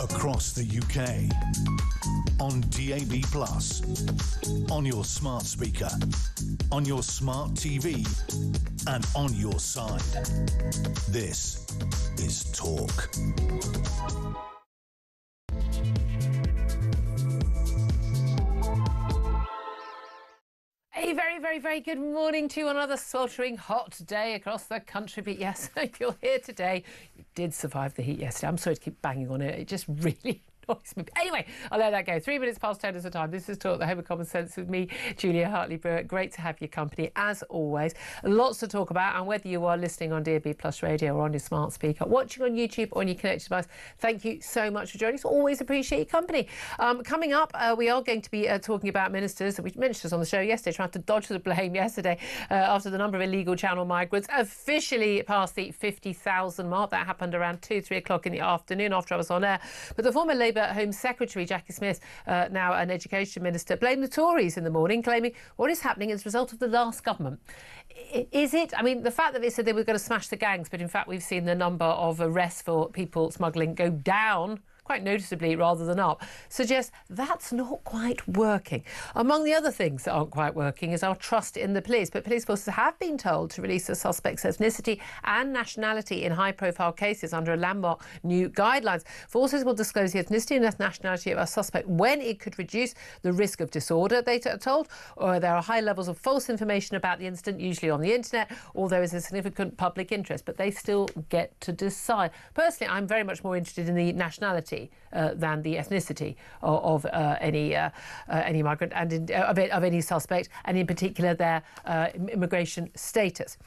across the UK, on DAB+, on your smart speaker, on your smart TV, and on your side. This is Talk. A very, very, very good morning to you on another sweltering hot day across the country. But yes, if you're here today, you did survive the heat yesterday. I'm sorry to keep banging on it. It just really annoys me. Anyway, I'll let that go. 3 minutes past 10 is the time. This is Talk, the Home of Common Sense with me, Julia Hartley-Brewer. Great to have your company, as always. Lots to talk about, and whether you are listening on DAB+ radio or on your smart speaker, watching on YouTube or on your connected device, thank you so much for joining us. Always appreciate your company. Coming up, we are going to be talking about ministers. We mentioned this on the show yesterday, trying to dodge the blame yesterday after the number of illegal channel migrants officially passed the 50,000 mark. That happened around 2-3 o'clock in the afternoon after I was on air. But the former Labour Home Secretary, Jackie Smith, now an Education Minister, blamed the Tories in the morning, claiming what is happening as a result of the last government. Is it? I mean, the fact that they said they were going to smash the gangs, but in fact we've seen the number of arrests for people smuggling go down quite noticeably rather than up, suggests that's not quite working. Among the other things that aren't quite working is our trust in the police. But police forces have been told to release a suspect's ethnicity and nationality in high-profile cases under a landmark new guidelines. Forces will disclose the ethnicity and nationality of a suspect when it could reduce the risk of disorder, they are told, or there are high levels of false information about the incident, usually on the internet, or there is a significant public interest. But they still get to decide. Personally, I'm very much more interested in the nationality than the ethnicity of any migrant and of any suspect, and in particular their immigration status.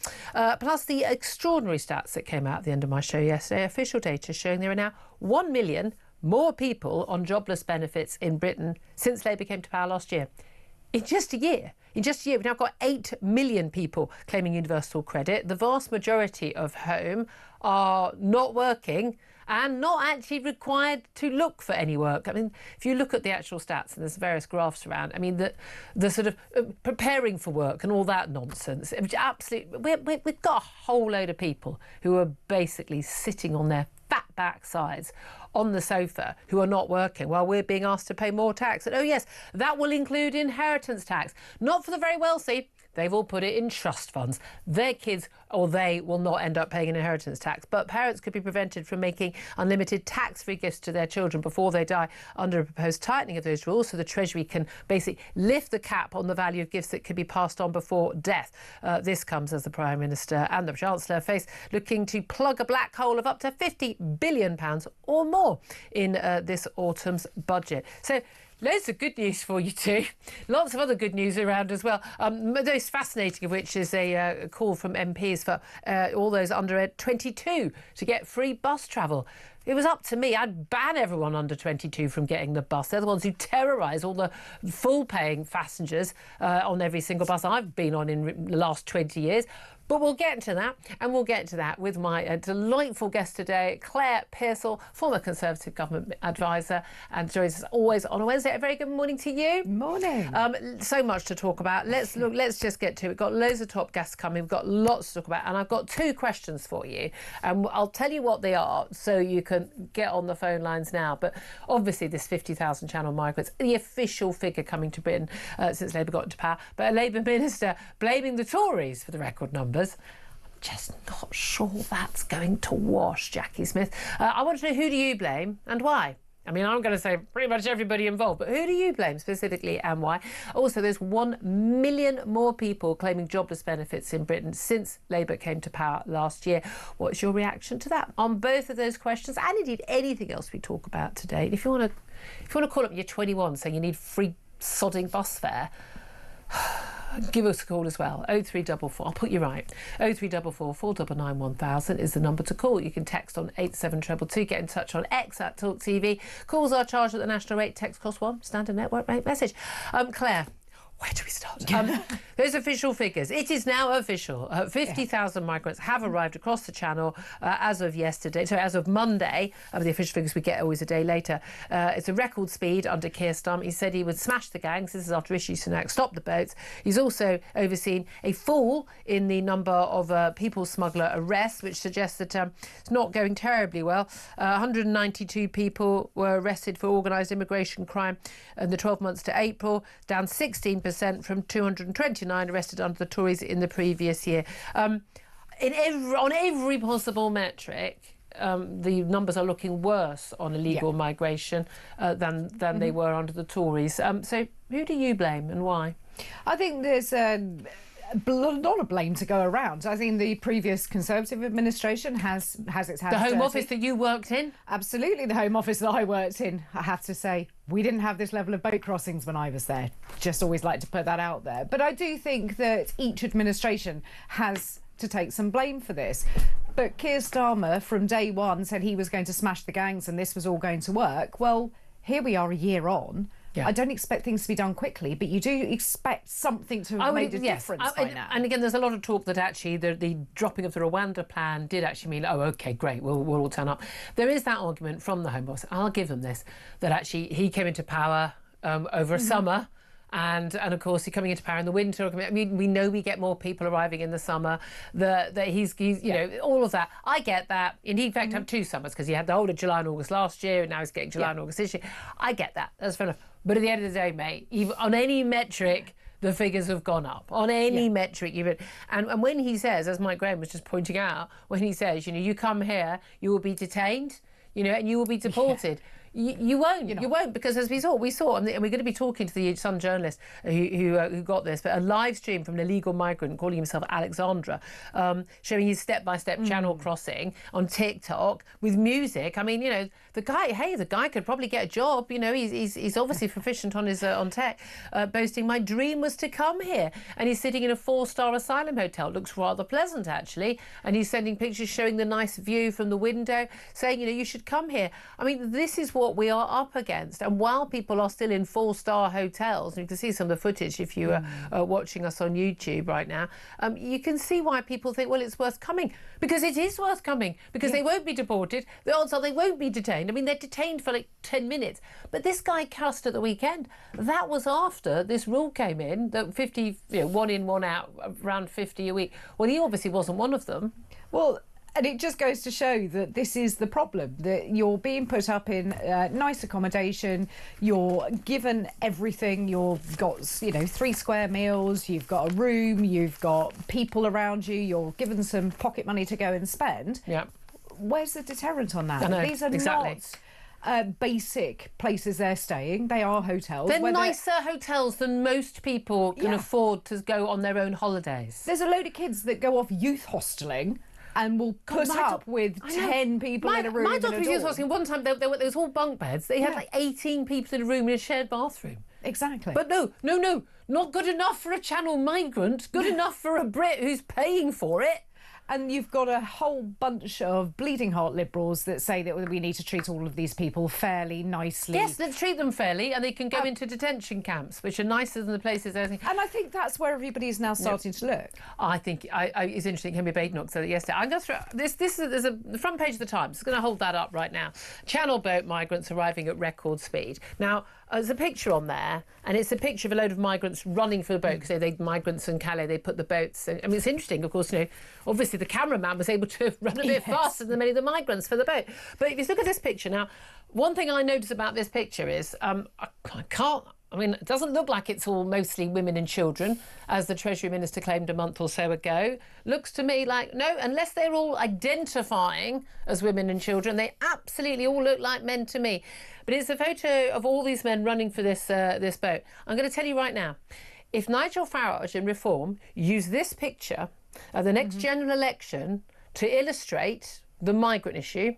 Plus the extraordinary stats that came out at the end of my show yesterday, official data showing there are now 1 million more people on jobless benefits in Britain since Labour came to power last year. In just a year. In just a year, we've now got 8 million people claiming universal credit. The vast majority of whom are not working and not actually required to look for any work. I mean, if you look at the actual stats, and there's various graphs around, I mean, the sort of preparing for work and all that nonsense, absolutely, we've got a whole load of people who are basically sitting on their fat backsides on the sofa who are not working while we're being asked to pay more tax. And oh yes, that will include inheritance tax. Not for the very wealthy. They've all put it in trust funds. Their kids or they will not end up paying an inheritance tax. But parents could be prevented from making unlimited tax-free gifts to their children before they die under a proposed tightening of those rules, so the Treasury can basically lift the cap on the value of gifts that could be passed on before death. This comes as the Prime Minister and the Chancellor face looking to plug a black hole of up to £50 billion or more in this autumn's budget. So loads of good news for you too. Lots of other good news around as well. Most fascinating of which is a call from MPs for all those under 22 to get free bus travel. It was up to me. I'd ban everyone under 22 from getting the bus. They're the ones who terrorise all the full-paying passengers on every single bus I've been on in the last 20 years. But we'll get to that, and we'll get to that with my delightful guest today, Claire Pearsall, former Conservative Government advisor, and joins us always on a Wednesday. A very good morning to you. Morning. So much to talk about. Let's just get to it. We've got loads of top guests coming. We've got lots to talk about, and I've got 2 questions for you, and I'll tell you what they are so you can get on the phone lines now. But obviously, this 50,000 channel migrants, the official figure coming to Britain since Labour got into power, but a Labour minister blaming the Tories for the record numbers. I'm just not sure that's going to wash, Jackie Smith. I want to know, who do you blame and why? I mean, I'm going to say pretty much everybody involved, but who do you blame specifically and why? Also, there's 1 million more people claiming jobless benefits in Britain since Labour came to power last year. What's your reaction to that on both of those questions, and indeed anything else we talk about today? If you want to call up, you're 21, saying you need free sodding bus fare, give us a call as well. 0344, I'll put you right. 0344 499 1000 is the number to call. You can text on 87222. Get in touch on X at talkTV. Calls are charged at the national rate. Text cost £1. Standard network rate message. Claire, Where do we start? Those official figures. It is now official. 50,000 migrants have arrived across the Channel as of yesterday. So as of Monday, the official figures we get always a day later. It's a record speed under Keir Starmer. He said he would smash the gangs. This is after Rishi Sunak stopped the boats. He's also overseen a fall in the number of people smuggler arrests, which suggests that it's not going terribly well. 192 people were arrested for organised immigration crime in the 12 months to April, down 16% from 229 arrested under the Tories in the previous year. On every possible metric, the numbers are looking worse on illegal migration than they were under the Tories. So who do you blame and why? I think there's a lot of blame to go around. I think the previous Conservative administration has its hands The Home dirty. Office that you worked in? Absolutely, the Home Office that I worked in. I have to say, we didn't have this level of boat crossings when I was there. Just always like to put that out there. But I do think that each administration has to take some blame for this. But Keir Starmer, from day one, said he was going to smash the gangs and this was all going to work. Well, here we are a year on. Yeah. I don't expect things to be done quickly, but you do expect something to have made a difference by now. And again, there's a lot of talk that actually the dropping of the Rwanda plan did actually mean, oh, OK, great, we'll all turn up. There is that argument from the Home Office, I'll give them this, that actually he came into power over a summer. And of course, he's coming into power in the winter. I mean, we know we get more people arriving in the summer. That he's you know, all of that. I get that. And he, in fact, had 2 summers because he had the whole of July and August last year, and now he's getting July and August this year. I get that. That's fair enough. But at the end of the day, mate, even on any metric, the figures have gone up. On any metric, even. And when he says, as Mike Graham was just pointing out, when he says, you know, you come here, you will be detained, you know, and you will be deported. You won't. You won't, because as we saw, and we're going to be talking to the Sun journalist who got this, but a live stream from an illegal migrant calling himself Alexandra, showing his step-by-step channel crossing on TikTok with music. I mean, you know, the guy could probably get a job. You know, he's obviously proficient on his on tech, boasting, my dream was to come here. And he's sitting in a 4-star asylum hotel. It looks rather pleasant, actually. And he's sending pictures showing the nice view from the window, saying, you know, you should come here. I mean, this is what we are up against. And while people are still in 4-star hotels, and you can see some of the footage if you are watching us on YouTube right now, you can see why people think, well, it's worth coming. Because it is worth coming. Because they won't be deported. The odds are they won't be detained. I mean, they're detained for like 10 minutes. But this guy cussed at the weekend. That was after this rule came in, that 50, you know, 1 in, 1 out, around 50 a week. Well, he obviously wasn't one of them. Well, and it just goes to show that this is the problem, that you're being put up in nice accommodation, you're given everything, you've got, you know, 3 square meals, you've got a room, you've got people around you, you're given some pocket money to go and spend. Yeah. Where's the deterrent on that? I know, these are not basic places they're staying. They are hotels. They're nicer hotels than most people can afford to go on their own holidays. There's a load of kids that go off youth hosteling and will put up with 10 people in a room. My daughter was youth hosteling one time. There was all bunk beds. They had like 18 people in a room in a shared bathroom. Exactly. But no, not good enough for a Channel migrant. Good enough for a Brit who's paying for it. And you've got a whole bunch of bleeding heart liberals that say that we need to treat all of these people fairly, nicely. Yes, let's treat them fairly, and they can go into detention camps, which are nicer than the places. And I think that's where everybody is now starting to look. I think it's interesting. Henry Badenoch said it yesterday. I'm going to throw this. There's the front page of the Times. I'm going to hold that up right now. Channel boat migrants arriving at record speed. Now, there's a picture on there, and it's a picture of a load of migrants running for the boat, because they migrants in Calais, they put the boats. I mean, it's interesting, of course, you know, obviously the cameraman was able to run a bit faster than many of the migrants for the boat. But if you look at this picture now, one thing I notice about this picture is I mean, it doesn't look like it's all mostly women and children, as the Treasury Minister claimed a month or so ago. Looks to me like, no, unless they're all identifying as women and children, they absolutely all look like men to me. But it's a photo of all these men running for this boat. I'm going to tell you right now, if Nigel Farage and Reform use this picture at the next general election to illustrate the migrant issue,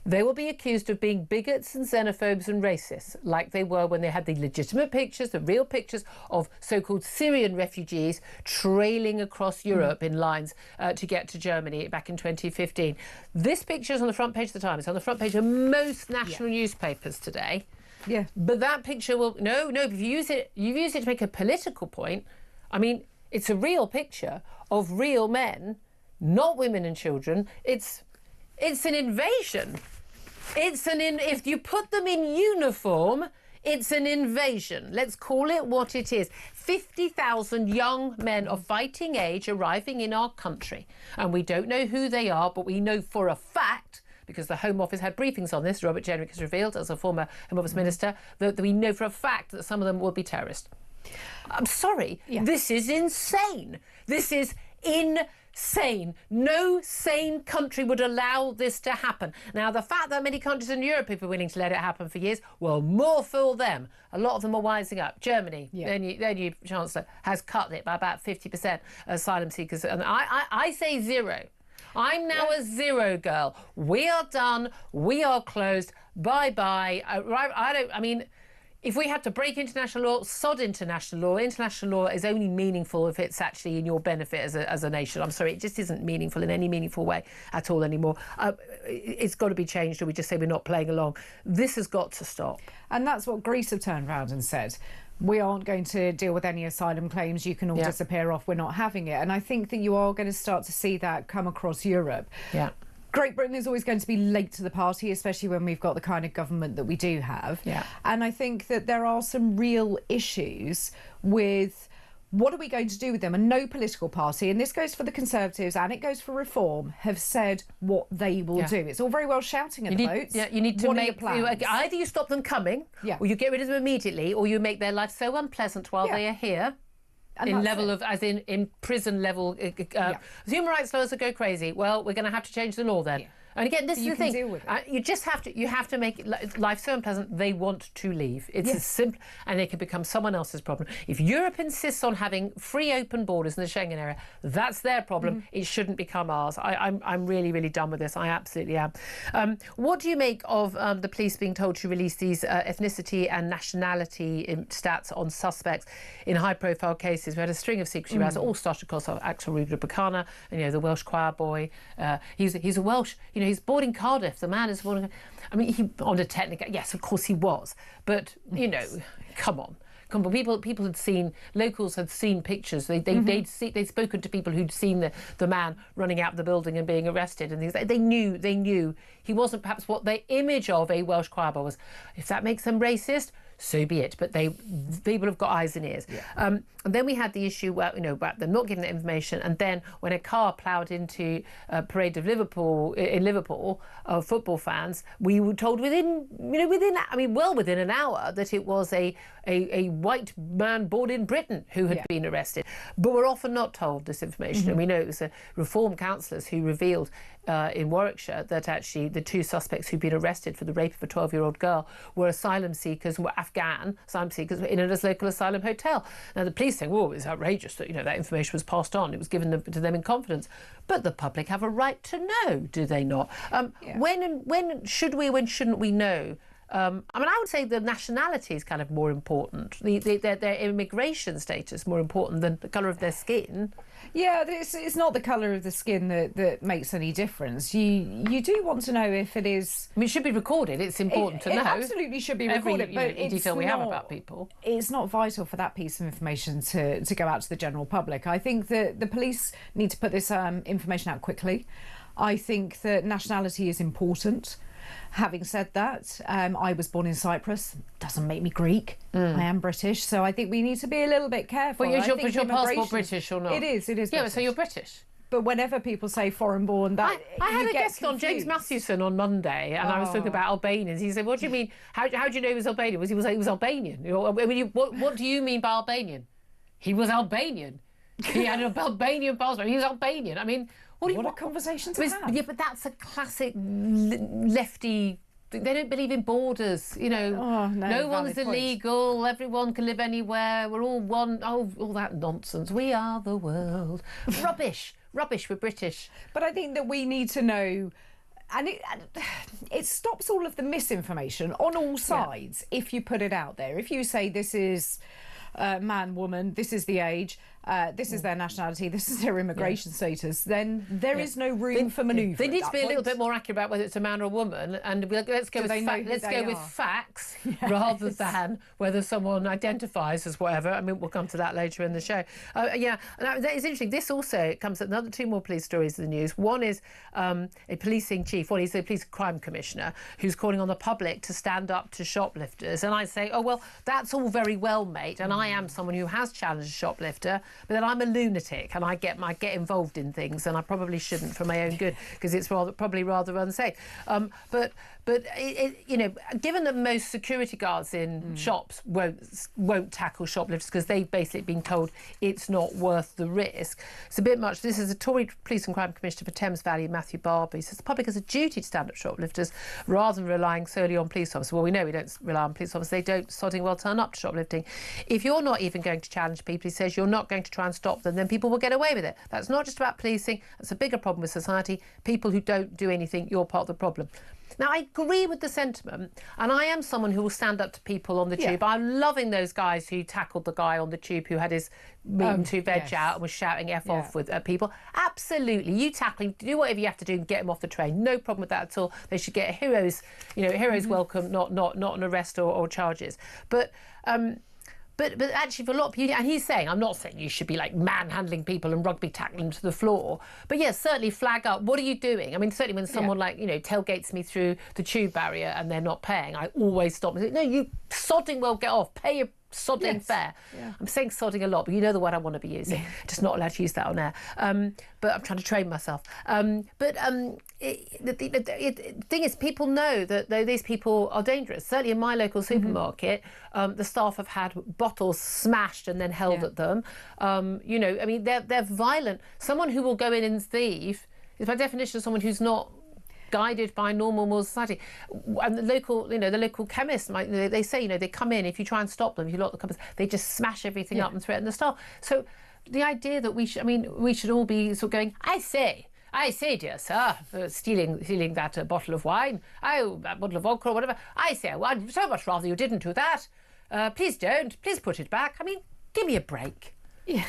they will be accused of being bigots and xenophobes and racists, like they were when they had the legitimate pictures, the real pictures of so-called Syrian refugees trailing across Europe in lines to get to Germany back in 2015. This picture is on the front page of the Times. It's on the front page of most national newspapers today. Yeah. But that picture will no. If you use it to make a political point. I mean, it's a real picture of real men, not women and children. It's an invasion. If you put them in uniform, it's an invasion. Let's call it what it is. 50,000 young men of fighting age arriving in our country. And we don't know who they are, but we know for a fact, because the Home Office had briefings on this, Robert Jenrick has revealed, as a former Home Office Minister, that we know for a fact that some of them will be terrorists. I'm sorry, This is insane. This is insane. No sane country would allow this to happen. Now, the fact that many countries in Europe have been willing to let it happen for years, well, more fool them. A lot of them are wising up. Germany, their new Chancellor, has cut it by about 50%, asylum seekers. And I say zero. I'm now a zero girl. We are done. We are closed. Bye-bye. If we have to break international law, sod international law. International law is only meaningful if it's actually in your benefit as a nation. I'm sorry, it just isn't meaningful in any meaningful way at all anymore. It's got to be changed, or we just say we're not playing along. This has got to stop. And that's what Greece have turned around and said. We aren't going to deal with any asylum claims. You can all disappear off. We're not having it. And I think that you are going to start to see that come across Europe. Yeah. Great Britain is always going to be late to the party, especially when we've got the kind of government that we do have. Yeah. And I think that there are some real issues with what are we going to do with them? And no political party, and this goes for the Conservatives and it goes for Reform, have said what they will do. It's all very well shouting at the votes. Yeah, you need to either you stop them coming, or you get rid of them immediately, or you make their life so unpleasant while they are here. And in prison level, human rights lawyers will go crazy. Well, we're going to have to change the law then. And again, this is the thing. You have to make life so unpleasant they want to leave. It's as simple, and it can become someone else's problem. If Europe insists on having free, open borders in the Schengen area, that's their problem. It shouldn't become ours. I'm really, really done with this. I absolutely am. What do you make of the police being told to release these ethnicity and nationality stats on suspects in high-profile cases? We had a string of secrecy rows. It all started across Axel Rugler Buchanan, and the Welsh choir boy. He's a Welsh. He's born in Cardiff. The man is born in... he on a technical... Yes, of course he was. But, come on. People had seen... Locals had seen pictures. They'd spoken to people who'd seen the man running out of the building and being arrested and things. They knew he wasn't perhaps what their image of a Welsh choir boy was. If that makes them racist, so be it. But people have got eyes and ears. Yeah. And then we had the issue where, about them not giving the information. And then when a car ploughed into a parade of Liverpool, football fans, we were told within an hour that it was a white man born in Britain who had been arrested. But we're often not told this information. And we know it was Reform councillors who revealed in Warwickshire that actually the two suspects who'd been arrested for the rape of a 12-year-old girl were asylum seekers, were Afghan asylum seekers in a local asylum hotel. Now the police saying, "Oh, it's outrageous that that information was passed on. It was given to them in confidence." But the public have a right to know, do they not? When should we? When shouldn't we know? I would say the nationality is kind of more important. Their immigration status more important than the colour of their skin. Yeah, it's not the colour of the skin that makes any difference. You do want to know if it is... it should be recorded. It's important to know. It absolutely should be recorded. But detail we have about people. It's not vital for that piece of information to go out to the general public. I think that the police need to put this information out quickly. I think that nationality is important. Having said that, I was born in Cyprus. Doesn't make me Greek. I am British, so I think we need to be a little bit careful. But is your passport British or not? It is. Yeah, British. so you're British. But whenever people say foreign born, that I had a guest confused. on, James Mathewson, on Monday, and I was talking about Albanians. He said, "What do you mean? How do you know he was Albanian?" He was Albanian. What do you mean by Albanian? He was Albanian. He had an Albanian passport. He was Albanian. What a conversation to have. Yeah, but that's a classic lefty... They don't believe in borders, No one's illegal. Point. Everyone can live anywhere. We're all one. Oh, all that nonsense. We are the world. Rubbish. We're British. But I think that we need to know... And it stops all of the misinformation on all sides if you put it out there. If you say this is... man, woman, this is the age, this is their nationality, this is their immigration status, then there is no room for manoeuvre. They need to be a little bit more accurate about whether it's a man or a woman, and let's go with facts rather than whether someone identifies as whatever. I mean, we'll come to that later in the show. Yeah, that is interesting. This also comes at another two more police stories in the news. One is a policing chief, well, he's a police crime commissioner, who's calling on the public to stand up to shoplifters. And I say, oh, well, that's all very well, mate, and I am someone who has challenged a shoplifter, but then I'm a lunatic and I get involved in things, and I probably shouldn't for my own good, because it's probably rather unsafe. But you know, given that most security guards in shops won't tackle shoplifters because they've basically been told it's not worth the risk, it's a bit much. This is a Tory Police and Crime Commissioner for Thames Valley, Matthew Barbie, says the public has a duty to stand up to shoplifters rather than relying solely on police officers. Well, we know we don't rely on police officers. They don't sodding well turn up to shoplifting. If you're not even going to challenge people, he says, you're not going to try and stop them, then people will get away with it. That's not just about policing. That's a bigger problem with society. People who don't do anything, you're part of the problem. Now, I agree with the sentiment, and I am someone who will stand up to people on the tube. I'm loving those guys who tackled the guy on the tube who had his meat and two veg out and was shouting F off with people. Absolutely. You tackle him, do whatever you have to do and get him off the train. No problem with that at all. They should get a hero's welcome, not an arrest or charges. But actually, for a lot of people, and he's saying, I'm not saying you should be like manhandling people and rugby tackling them to the floor, but yes, certainly flag up. What are you doing? I mean, certainly when someone tailgates me through the tube barrier and they're not paying, I always stop and say, no, you sodding well get off, pay your sodding fare. I'm saying sodding a lot, but you know the word I want to be using. Just not allowed to use that on air. But I'm trying to train myself. The thing is, people know that these people are dangerous. Certainly in my local supermarket, the staff have had bottles smashed and then held at them. I mean, they're violent. Someone who will go in and thieve is by definition someone who's not guided by normal moral society. And the local chemists, they say, they come in, if you try and stop them, if you lock the cupboards, they just smash everything up and threaten the staff. So the idea that we should all be sort of going, I say, dear sir, stealing that bottle of wine, that bottle of vodka or whatever, I say, well, I'd so much rather you didn't do that. Please don't. Please put it back. I mean, give me a break. Yeah,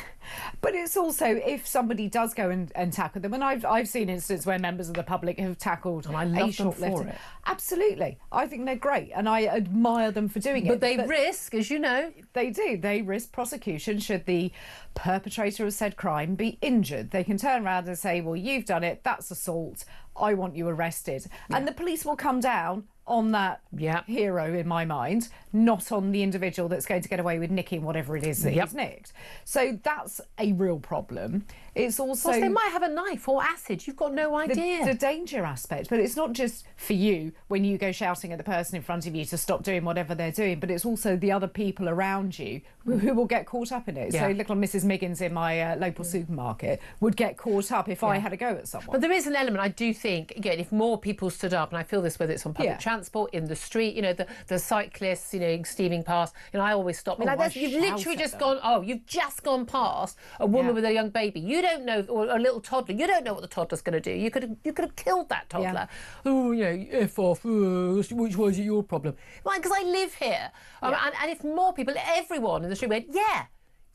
but it's also, if somebody does go and tackle them, and I've seen instances where members of the public have tackled and I love them for it. Absolutely, I think they're great, and I admire them for doing it. But they risk, as you know, they risk prosecution should the perpetrator of said crime be injured. They can turn around and say, well, you've done it, that's assault, I want you arrested, and the police will come down on that hero, in my mind, not on the individual that's going to get away with nicking whatever it is that he's nicked. So that's a real problem. It's also... Well, they might have a knife or acid. You've got no idea. The danger aspect. But it's not just for you when you go shouting at the person in front of you to stop doing whatever they're doing, but it's also the other people around you who will get caught up in it. So little Mrs. Miggins in my local supermarket would get caught up if I had a go at someone. But there is an element, I do think, again, if more people stood up, and I feel this whether it's on public transport, in the street, the cyclists, steaming past, I always stop. You've literally just gone past a woman with a young baby. You don't know, or a little toddler. You don't know what the toddler's going to do. You could have killed that toddler. Oh, F off. Which was your problem? Well, because I live here. And if more people, everyone in the street went,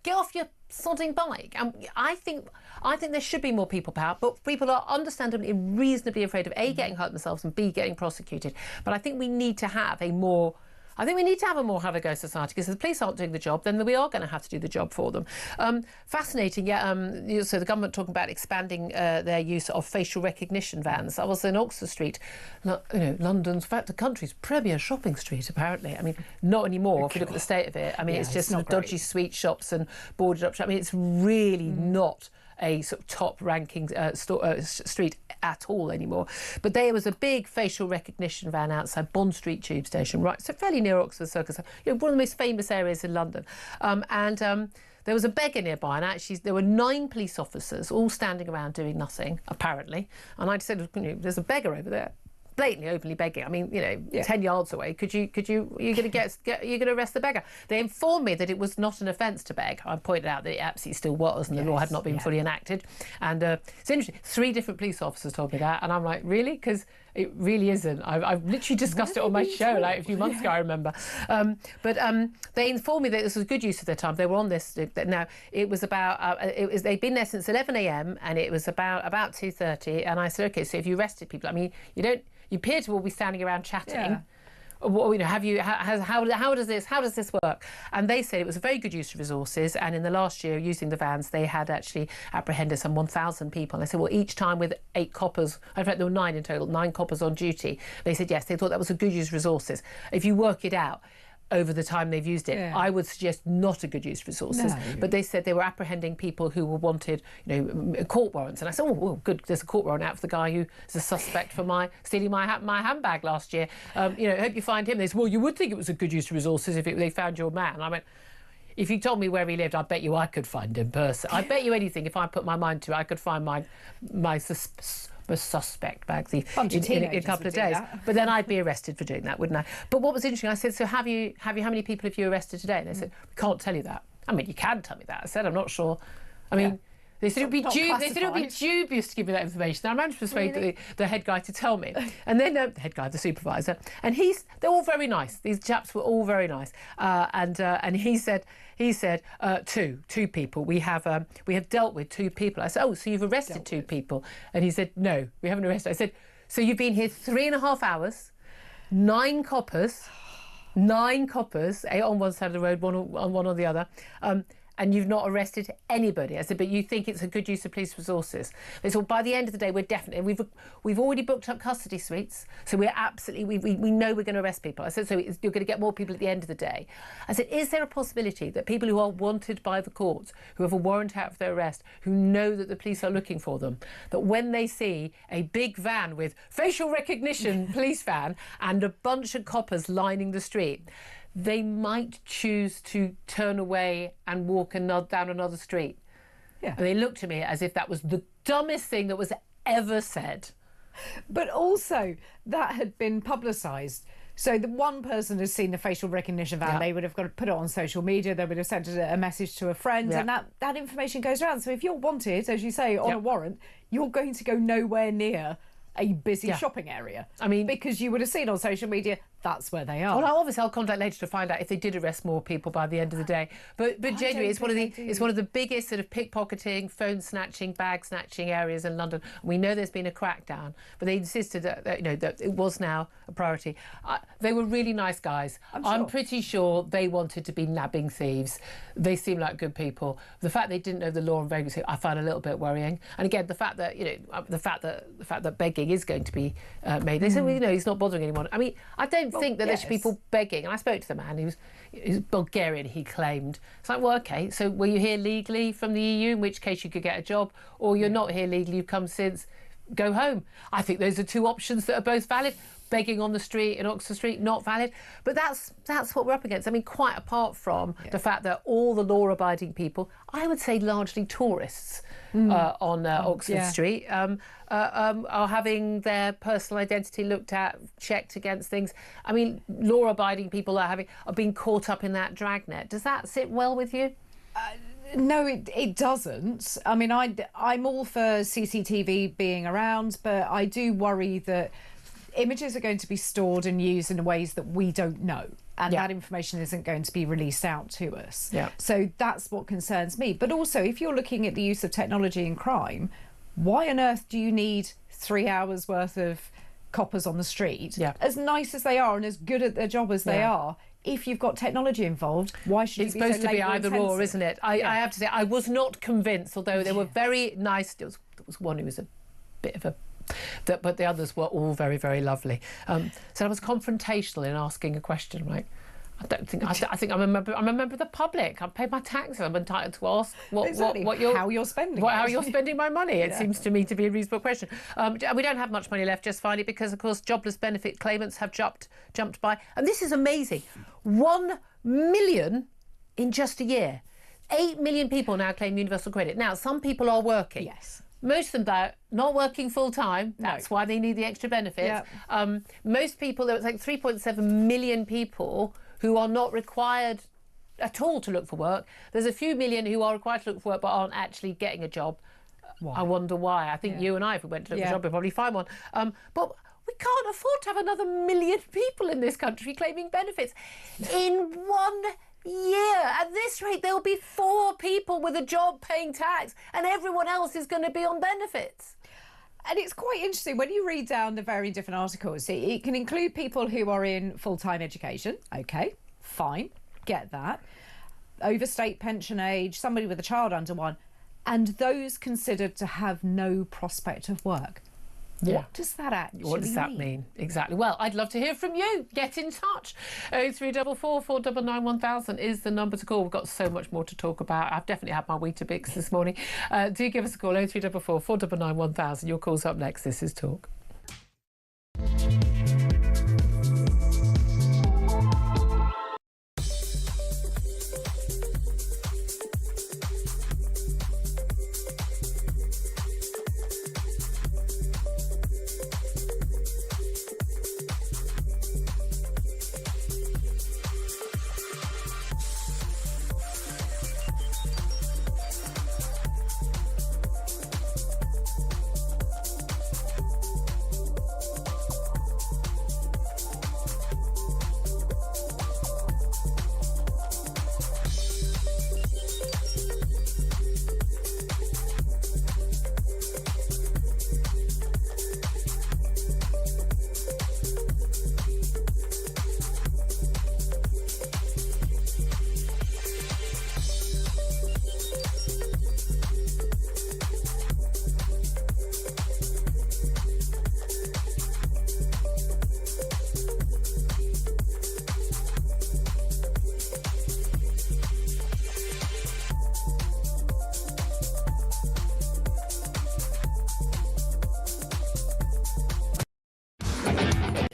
get off your sodding bike. I think there should be more people power, but people are understandably reasonably afraid of A, getting hurt themselves, and B, getting prosecuted. But I think we need to have a more have a go society, because if the police aren't doing the job, then we are going to have to do the job for them. Fascinating, so the government talking about expanding their use of facial recognition vans. I was in Oxford Street, London's, in fact, the country's premier shopping street, apparently. I mean, not anymore, if you look at the state of it. I mean, it's just dodgy sweet shops and boarded up shops. I mean, it's really not a sort of top-ranking street at all anymore. But there was a big facial recognition van outside Bond Street tube station, right, so fairly near Oxford Circus, one of the most famous areas in London. There was a beggar nearby, and actually there were 9 police officers all standing around doing nothing, apparently. And I said, there's a beggar over there, blatantly, openly begging. I mean, 10 yards away. Are you going to arrest the beggar? They informed me that it was not an offence to beg. I pointed out that it absolutely still was, and the law had not been fully enacted. And it's interesting. 3 different police officers told me that, and I'm like, really? Because It really isn't. I've literally discussed it on my show like a few months ago, I remember. But they informed me that this was good use of their time. They were on this. Now, it was about, they'd been there since 11 a.m. and it was about 2:30. And I said, OK, so if you arrested people, I mean, you appear to all be standing around chatting. Yeah. How does this work? And they said it was a very good use of resources, and in the last year using the vans they had actually apprehended some 1,000 people. And I said, well, each time with 8 coppers, in fact there were 9 in total, 9 coppers on duty. They said yes, they thought that was a good use of resources. If you work it out over the time they've used it, I would suggest not a good use of resources. No. But they said they were apprehending people who were wanted, court warrants. And I said, oh, well, good, there's a court warrant out for the guy who's a suspect for stealing my handbag last year. Hope you find him. They said, well, you would think it was a good use of resources if they found your man. And I went, if you told me where he lived, I bet you I could find him person. I bet you anything, if I put my mind to it, I could find my suspect bag thief in a couple of days. But then I'd be arrested for doing that, wouldn't I? But what was interesting, I said, so how many people have you arrested today? And they said, we can't tell you that. I mean, you can tell me that. I said, I'm not sure. I mean, they said it would be dubious to give me that information. I managed to persuade the head guy to tell me. And then the head guy, the supervisor, and they're all very nice. These chaps were all very nice. And he said, two people. We have dealt with 2 people. I said, oh, so you've arrested 2 people? And he said, no, we haven't arrested. I said, so you've been here 3.5 hours, 9 coppers, 8 on one side of the road, one on the other. And you've not arrested anybody. I said, but you think it's a good use of police resources. They said, well, by the end of the day, we're definitely, we've already booked up custody suites, so we're absolutely, we know we're going to arrest people. I said, so you're going to get more people at the end of the day. I said, is there a possibility that people who are wanted by the courts, who have a warrant out for their arrest, who know that the police are looking for them, that when they see a big van with facial recognition police van and a bunch of coppers lining the street, they might choose to turn away and walk down another street? Yeah. And they looked at me as if that was the dumbest thing that was ever said. But also, that had been publicised. So the one person has seen the facial recognition van, they would have got to put it on social media, they would have sent a message to a friend, and that information goes around. So if you're wanted, as you say, on a warrant, you're going to go nowhere near a busy shopping area. I mean, because you would have seen on social media that's where they are. Well, obviously I'll contact later to find out if they did arrest more people by the end of the day. But genuinely, it's one of the biggest sort of pickpocketing, phone snatching, bag snatching areas in London. We know there's been a crackdown, but they insisted that it was now a priority. They were really nice guys. I'm pretty sure they wanted to be nabbing thieves. They seem like good people. The fact they didn't know the law in Vegas, I find a little bit worrying. And again, the fact that begging is going to be made. They said, well, he's not bothering anyone. I mean, I don't think that there should be people begging. And I spoke to the man, he was Bulgarian, he claimed. It's like, well, OK, so were you here legally from the EU, in which case you could get a job, or you're not here legally, you've come since, go home. I think those are 2 options that are both valid. Begging on the street in Oxford Street, not valid. But that's what we're up against. I mean, quite apart from the fact that all the law-abiding people, I would say largely tourists on Oxford Street, are having their personal identity looked at, checked against things. I mean, law-abiding people are being caught up in that dragnet. Does that sit well with you? No, it doesn't. I mean, I'm all for CCTV being around, but I do worry that images are going to be stored and used in ways that we don't know, and that information isn't going to be released out to us. So that's what concerns me. But also, if you're looking at the use of technology in crime, why on earth do you need 3 hours worth of coppers on the street? As nice as they are and as good at their job as they are, if you've got technology involved, why should it's supposed to be either or, isn't it? I have to say, I was not convinced, although they were very nice. There was one who was a bit of a... but the others were all very, very lovely. So I was confrontational in asking a question. Like, I think I'm a member of the public. I pay my taxes. I'm entitled to ask how you're spending my money. It seems to me to be a reasonable question. We don't have much money left, just finally, because of course jobless benefit claimants have jumped by, and this is amazing, 1 million in just a year. 8 million people now claim universal credit. Now, some people are working. Yes. Most of them are not working full time. That's why they need the extra benefits. Most people, there was like 3.7 million people who are not required at all to look for work. There's a few million who are required to look for work but aren't actually getting a job. Why? I wonder why. I think you and I, if we went to look for a job, we'd probably find one. But we can't afford to have another million people in this country claiming benefits in 1 year. At this rate, there'll be 4 people with a job paying tax and everyone else is going to be on benefits. And it's quite interesting when you read down the very different articles. It can include people who are in full-time education. OK, fine, get that. Overstate pension age, somebody with a child under 1, and those considered to have no prospect of work. Yeah. What does that actually mean? What does that mean? Exactly. Well, I'd love to hear from you. Get in touch. 0344 499 1000 is the number to call. We've got so much more to talk about. I've definitely had my Weetabix this morning. Do give us a call. 0344 499 1000. Your call's up next. This is Talk.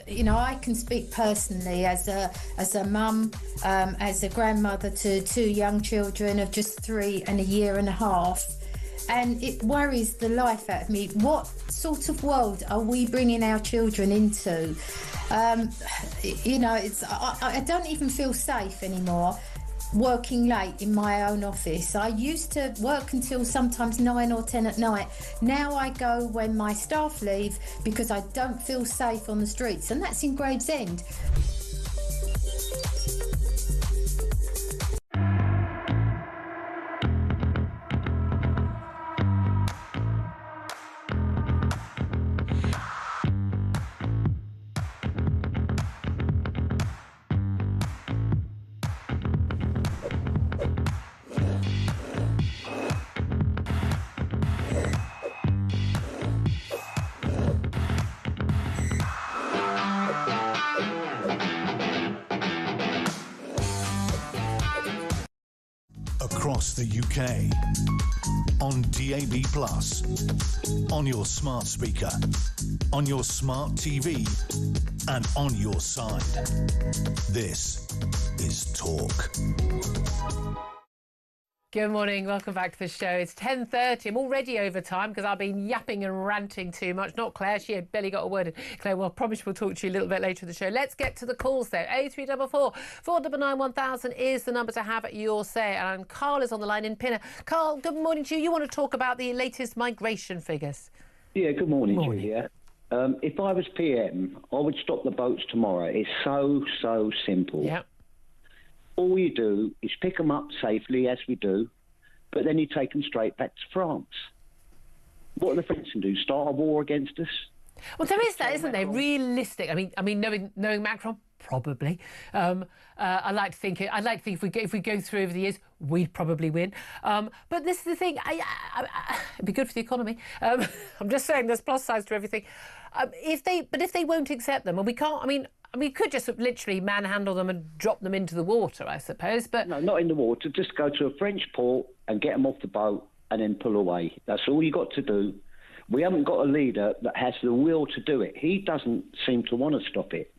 You know, I can speak personally as a mum, as a grandmother to 2 young children of just 3 and a year and a half, and it worries the life out of me. What sort of world are we bringing our children into? You know, I don't even feel safe anymore working late in my own office. I used to work until sometimes 9 or 10 at night. Now I go when my staff leave because I don't feel safe on the streets, and that's in Gravesend. Across the UK, on DAB+, on your smart speaker, on your smart TV, and on your side. This is Talk. Good morning, welcome back to the show. It's 10:30. I'm already over time because I've been yapping and ranting too much. Not Claire, she had barely got a word in. Claire, well, I promise we'll talk to you a little bit later in the show. Let's get to the calls though. 0344 499 1000 is the number to have your say. And Carl is on the line in Pinner. Carl, good morning to you. You want to talk about the latest migration figures? Yeah, good morning, Julia. If I was PM, I would stop the boats tomorrow. It's so simple. Yeah. All you do is pick them up safely, as we do, but then you take them straight back to France. What are the French going to do? Start a war against us? Well, there is that, isn't there? Realistic. I mean, knowing Macron, probably. I like to think if we go through over the years, we'd probably win. But this is the thing. It'd be good for the economy. I'm just saying, there's plus sides to everything. If they won't accept them, and we can't. I mean, we could just literally manhandle them and drop them into the water, I suppose. But no, not in the water. Just go to a French port and get them off the boat and then pull away. That's all you got to do. We haven't got a leader that has the will to do it. He doesn't seem to want to stop it.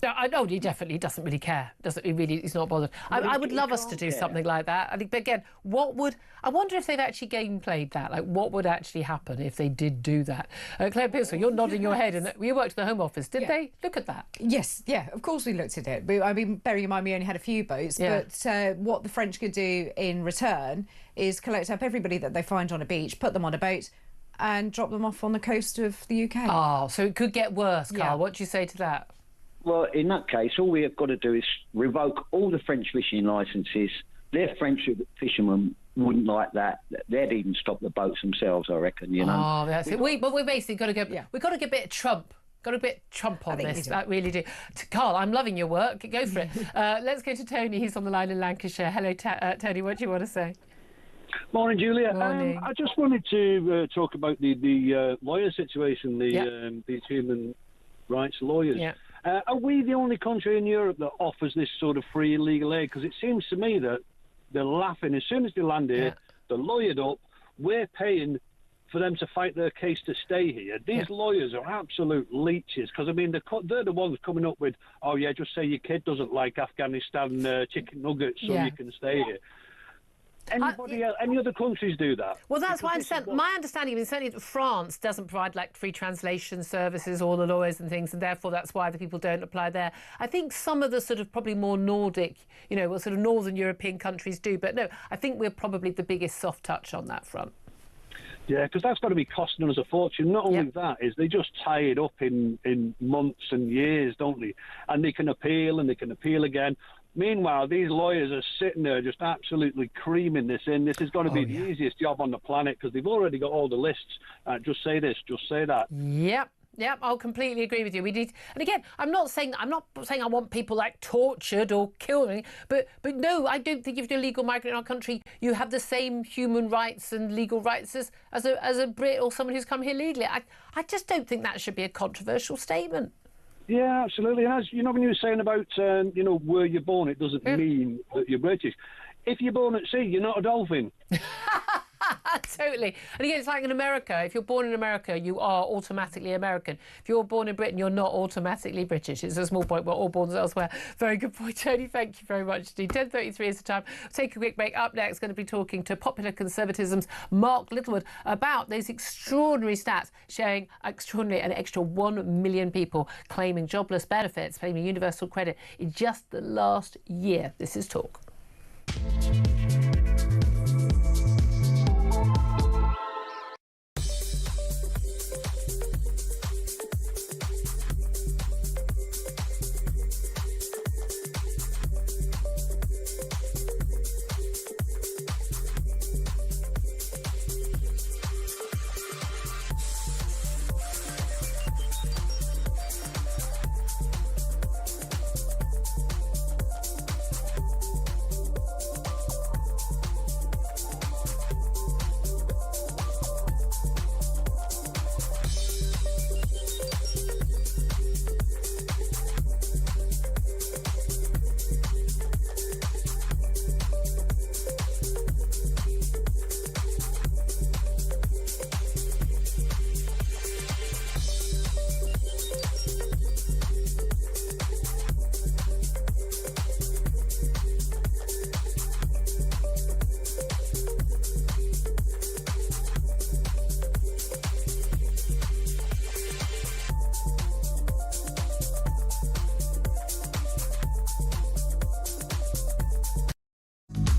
No, I know he definitely doesn't really care. He's not bothered. I would love us to do something like that. I think, but again, I wonder if they've actually game played that. Like, what would actually happen if they did do that? Claire Pearsall, you're nodding your head, and you worked at the Home Office. Did they look at that? Yes, yeah, of course we looked at it. I mean, bearing in mind we only had a few boats, but what the French could do in return is collect up everybody that they find on a beach, put them on a boat, and drop them off on the coast of the UK. Oh, so it could get worse, Carl. Yeah. What do you say to that? Well, in that case, all we have got to do is revoke all the French fishing licences. Their French fishermen wouldn't like that. They'd even stop the boats themselves, I reckon, you know. Oh, that's it. But we basically got to go. Yeah. We've got to get a bit of Trump. Got a bit Trump on this. That really do. Carl, I'm loving your work. Go for it. Let's go to Tony. He's on the line in Lancashire. Hello, Tony. What do you want to say? Morning, Julia. Morning. I just wanted to talk about the lawyer situation, these human rights lawyers. Yeah. Are we the only country in Europe that offers this sort of free legal aid? Because it seems to me that they're laughing. As soon as they land here, they're lawyered up. We're paying for them to fight their case to stay here. These lawyers are absolute leeches, because, I mean, they're the ones coming up with, oh, yeah, just say your kid doesn't like Afghanistan chicken nuggets so you can stay here. Anybody else, any other countries do that? Well, that's why my understanding is certainly that France doesn't provide like free translation services, all the lawyers and things, and therefore that's why the people don't apply there. I think some of the sort of probably more Nordic, sort of Northern European countries do, but no, I think we're probably the biggest soft touch on that front. Yeah, because that's got to be costing us a fortune. Not only that, is they just tie it up in months and years, don't they? And they can appeal and they can appeal again. Meanwhile, these lawyers are sitting there just absolutely creaming this in. This is going to be the easiest job on the planet because they've already got all the lists. Just say this, just say that. Yep, I'll completely agree with you. We need, and again, I'm not saying I want people like tortured or killed, but no, I don't think if you're a legal migrant in our country, you have the same human rights and legal rights as a Brit or someone who's come here legally. I just don't think that should be a controversial statement. Yeah, absolutely. And as when you were saying about where you're born, it doesn't mean that you're British. If you're born at sea, you're not a dolphin. Totally. And again, it's like in America. If you're born in America, you are automatically American. If you're born in Britain, you're not automatically British. It's a small point. We're all born elsewhere. Very good point, Tony. Thank you very much indeed. 10:33 is the time. We'll take a quick break. Up next, going to be talking to Popular Conservatism's Mark Littlewood about those extraordinary stats showing an extra 1 million people claiming jobless benefits, claiming universal credit in just the last year. This is Talk.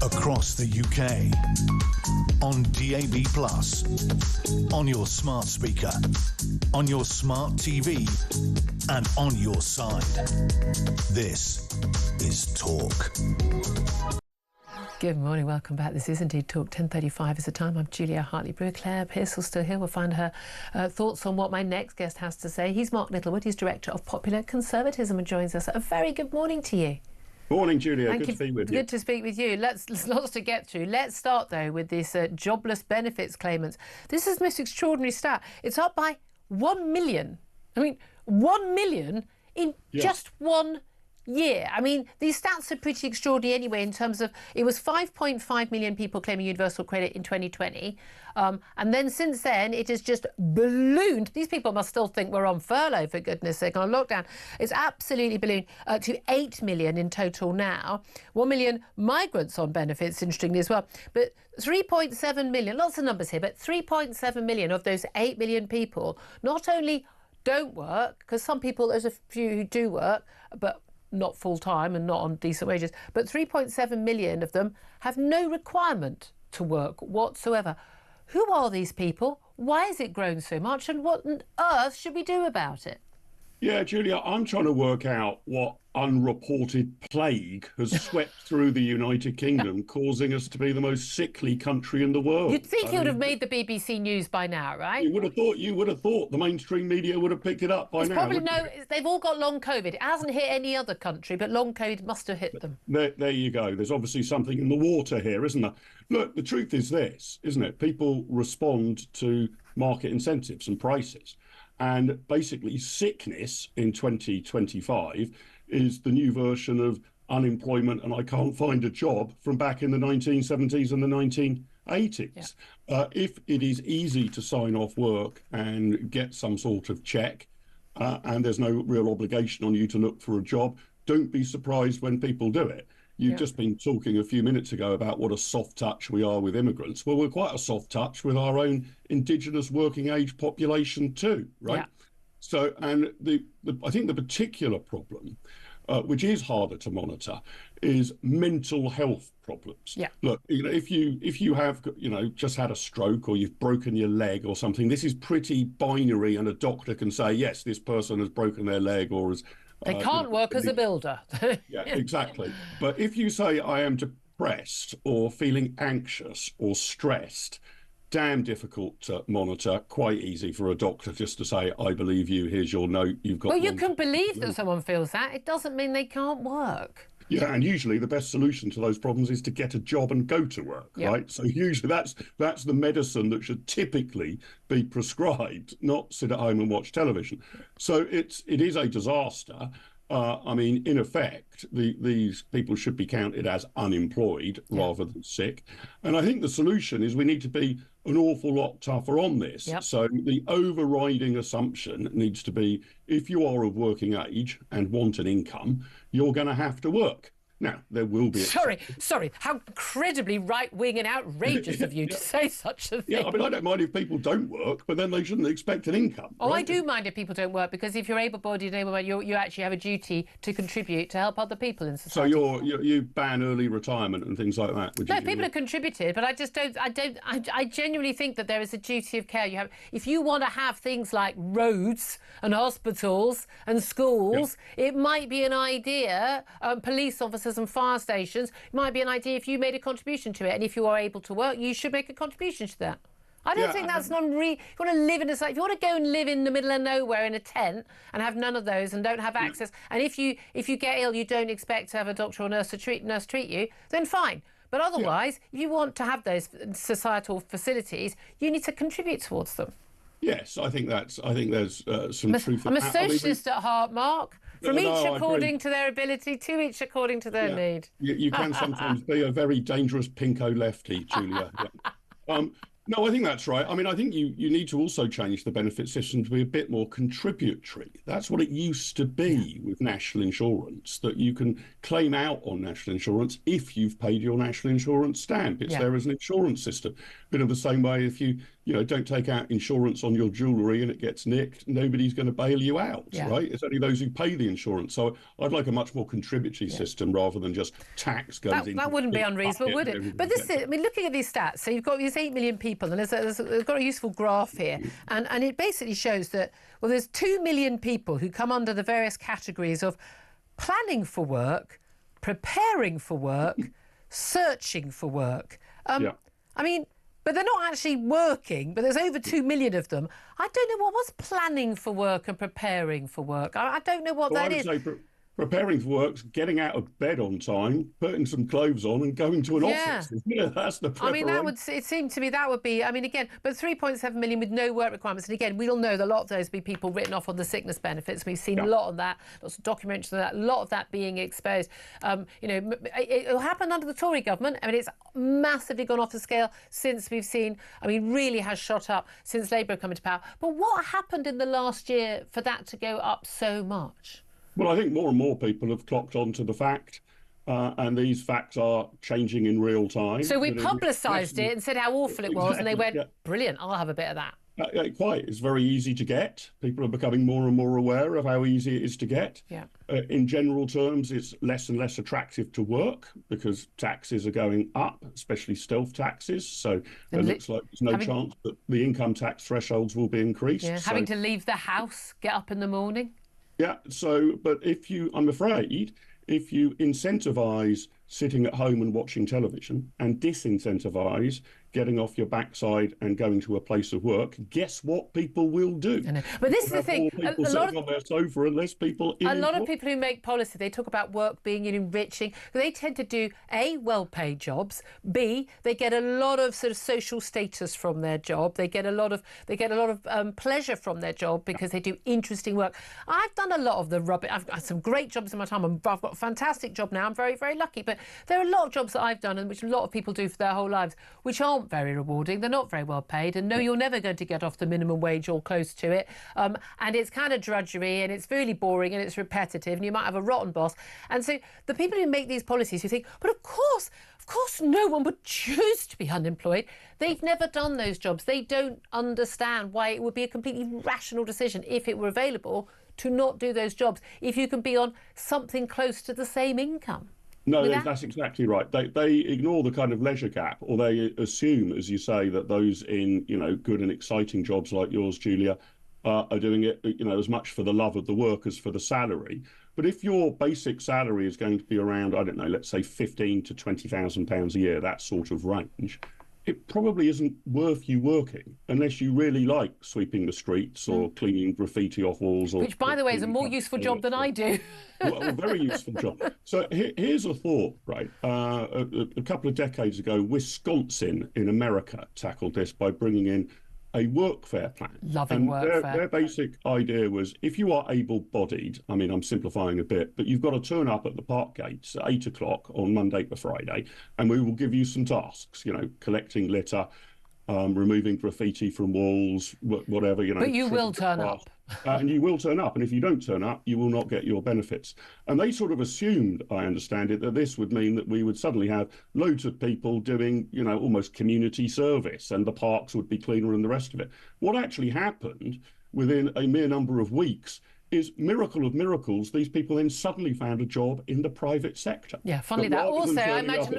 Across the UK, on DAB+, on your smart speaker, on your smart TV, and on your side. This is Talk. Good morning, welcome back. This is indeed Talk. 10:35 is the time. I'm Julia Hartley-Brewer. Claire Pearsall's still here. We'll find her thoughts on what my next guest has to say. He's Mark Littlewood. He's Director of Popular Conservatism and joins us. A very good morning to you. Morning, Julia. Good to be with you. Good to speak with you. There's lots to get through. Let's start, though, with this jobless benefits claimants. This is the most extraordinary stat. It's up by 1 million. I mean, 1 million in just 1 year. I mean, these stats are pretty extraordinary anyway in terms of it was 5.5 million people claiming universal credit in 2020. And then since then, it has just ballooned. These people must still think we're on furlough, for goodness sake, on lockdown. It's absolutely ballooned to 8 million in total now. 1 million migrants on benefits, interestingly as well. But 3.7 million, lots of numbers here, but 3.7 million of those 8 million people not only don't work, because some people, there's a few who do work, but not full-time and not on decent wages, but 3.7 million of them have no requirement to work whatsoever. Who are these people? Why has it grown so much? And what on earth should we do about it? Yeah, Julia, I'm trying to work out what unreported plague has swept through the United Kingdom, causing us to be the most sickly country in the world. You'd think it would have made the BBC News by now, right? You would have thought the mainstream media would have picked it up by now. Probably they've all got long COVID. It hasn't hit any other country, but long COVID must have hit them. There you go. There's obviously something in the water here, isn't there? Look, the truth is this, isn't it? People respond to market incentives and prices. And basically, sickness in 2025 is the new version of unemployment and I can't find a job from back in the 1970s and the 1980s. Yeah. If it is easy to sign off work and get some sort of check, and there's no real obligation on you to look for a job, don't be surprised when people do it. You've just been talking a few minutes ago about what a soft touch we are with immigrants. Well, we're quite a soft touch with our own indigenous working age population too, right? Yeah. So, and I think the particular problem, which is harder to monitor, is mental health problems. Yeah. Look, if you have, just had a stroke or you've broken your leg or something, this is pretty binary, and a doctor can say, yes, this person has broken their leg or has. They can't work as a builder. Yeah, exactly. But if you say I am depressed or feeling anxious or stressed, damn difficult to monitor, quite easy for a doctor just to say, I believe you, here's your note, you've got... Well, you can believe that someone feels that. It doesn't mean they can't work. Yeah, and usually the best solution to those problems is to get a job and go to work, right? So usually that's the medicine that should typically be prescribed, not sit at home and watch television. So it is a disaster. I mean, in effect, these people should be counted as unemployed rather than sick. And I think the solution is we need to be an awful lot tougher on this. Yep. So the overriding assumption needs to be, if you are of working age and want an income, you're going to have to work. Now, there will be... Sorry, how incredibly right-wing and outrageous of you to say such a thing. Yeah, I mean, I don't mind if people don't work, but then they shouldn't expect an income. Oh, right? I do mind if people don't work, because if you're able-bodied and able-bodied, you actually have a duty to contribute to help other people in society. So you ban early retirement and things like that? No, people have contributed, but I genuinely think that there is a duty of care. If you want to have things like roads and hospitals and schools, it might be an idea, police officers and fire stations, it might be an idea if you made a contribution to it, and if you are able to work, you should make a contribution to that. I don't think that's if you want to live in if you want to go and live in the middle of nowhere in a tent and have none of those and don't have access, and if you get ill, you don't expect to have a doctor or nurse treat you, then fine. But otherwise, if you want to have those societal facilities, you need to contribute towards them. Yes, I think there's some truth. I'm a socialist at heart, Mark. From each according to their ability, to each according to their need. You can sometimes be a very dangerous pinko lefty, Julia. No, I think that's right. I mean, I think you need to also change the benefit system to be a bit more contributory. That's what it used to be with national insurance, that you can claim out on national insurance if you've paid your national insurance stamp. It's there as an insurance system. Bit of the same way if you don't take out insurance on your jewellery and it gets nicked, nobody's going to bail you out, right? It's only those who pay the insurance. So I'd like a much more contributory system rather than just tax goes in. That wouldn't be unreasonable, would it? But looking at these stats, so you've got these 8 million people, and there's got a useful graph here, and it basically shows that, well, there's 2 million people who come under the various categories of planning for work, preparing for work, searching for work. I mean, but they're not actually working, but there's over 2 million of them. I don't know what's planning for work and preparing for work. I don't know what that is. Preparing for work's getting out of bed on time, putting some clothes on and going to an office. That's the preparation. I mean, it seemed to me that would be, again, but 3.7 million with no work requirements. And again, we all know that a lot of those be people written off on the sickness benefits. We've seen a lot of that, lots of documentaries of that, a lot of that being exposed. It'll happen under the Tory government. I mean, it's massively gone off the scale since we've seen, really has shot up since Labour have come into power. But what happened in the last year for that to go up so much? Well, I think more and more people have clocked on to the fact, and these facts are changing in real time. So we publicised it and said how awful it was, and they went, brilliant, I'll have a bit of that. Quite. It's very easy to get. People are becoming more and more aware of how easy it is to get. Yeah. In general terms, it's less and less attractive to work because taxes are going up, especially stealth taxes. So it looks like there's no chance that the income tax thresholds will be increased. Yeah, so, having to leave the house, get up in the morning. Yeah. So, but I'm afraid, if you incentivise sitting at home and watching television and disincentivise getting off your backside and going to a place of work, guess what people will do? I know. But this is the thing. More people sitting on their sofa and less people in a lot of people who make policy, they talk about work being enriching. They tend to do A, well-paid jobs. B, they get a lot of sort of social status from their job. They get a lot of pleasure from their job because they do interesting work. I've done a lot of the rubbish. I've got some great jobs in my time. I've got a fantastic job now. I'm very, very lucky. But there are a lot of jobs that I've done and which a lot of people do for their whole lives, which aren't very rewarding. They're not very well paid. And no, you're never going to get off the minimum wage or close to it. And it's kind of drudgery and it's really boring and it's repetitive and you might have a rotten boss. And so the people who make these policies who think, but of course no one would choose to be unemployed. They've never done those jobs. They don't understand why it would be a completely rational decision if it were available to not do those jobs if you can be on something close to the same income. No, that's exactly right. They ignore the kind of leisure gap, or they assume, as you say, that those in, good and exciting jobs like yours, Julia, are doing it, as much for the love of the work as for the salary. But if your basic salary is going to be around, I don't know, let's say £15,000 to £20,000 a year, that sort of range, it probably isn't worth you working unless you really like sweeping the streets or cleaning graffiti off walls. Which, by the way, is a more useful job than I do. Well, a very useful job. So here's a thought, right? A couple of decades ago, Wisconsin in America tackled this by bringing in a workfare plan. Loving workfare. Their basic idea was, if you are able-bodied, I mean, I'm simplifying a bit, but you've got to turn up at the park gates at 8 o'clock on Monday to Friday, and we will give you some tasks, collecting litter, removing graffiti from walls, whatever, But you will turn up. And you will turn up. And if you don't turn up, you will not get your benefits. And they sort of assumed, I understand it, that this would mean that we would suddenly have loads of people doing, almost community service and the parks would be cleaner and the rest of it. What actually happened within a mere number of weeks is, miracle of miracles, these people then suddenly found a job in the private sector. Yeah, funnily that. Also, I imagine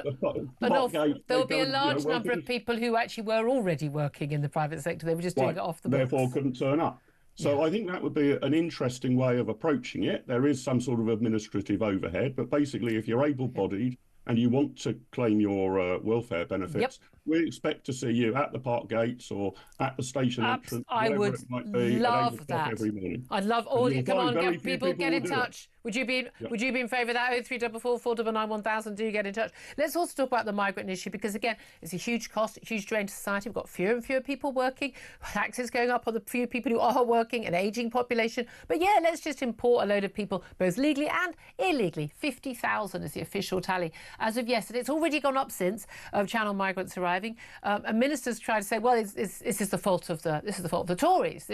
there'll be a large number of people who actually were already working in the private sector. They were just doing it off the books. Therefore couldn't turn up. So I think that would be an interesting way of approaching it. There is some sort of administrative overhead, but basically if you're able-bodied and you want to claim your welfare benefits, we expect to see you at the park gates or at the station entrance. I would it might be, love that. Every morning. I'd love all you. Come on, people get in touch. Would you be in favour of that? 0344 499 1000. Do get in touch. Let's also talk about the migrant issue because, again, it's a huge cost, a huge drain to society. We've got fewer and fewer people working, taxes going up on the few people who are working, an ageing population. But yeah, let's just import a load of people, both legally and illegally. 50,000 is the official tally as of yesterday. It's already gone up since of Channel migrants arriving. And ministers try to say, well, this is the fault of the Tories.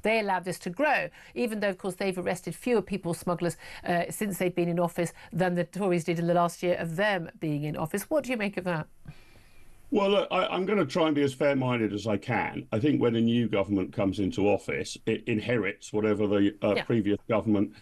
They allowed this to grow, even though, of course, they've arrested fewer people smugglers since they've been in office than the Tories did in the last year of them being in office. What do you make of that? Well, look, I'm going to try and be as fair-minded as I can. I think when a new government comes into office, it inherits whatever the previous government,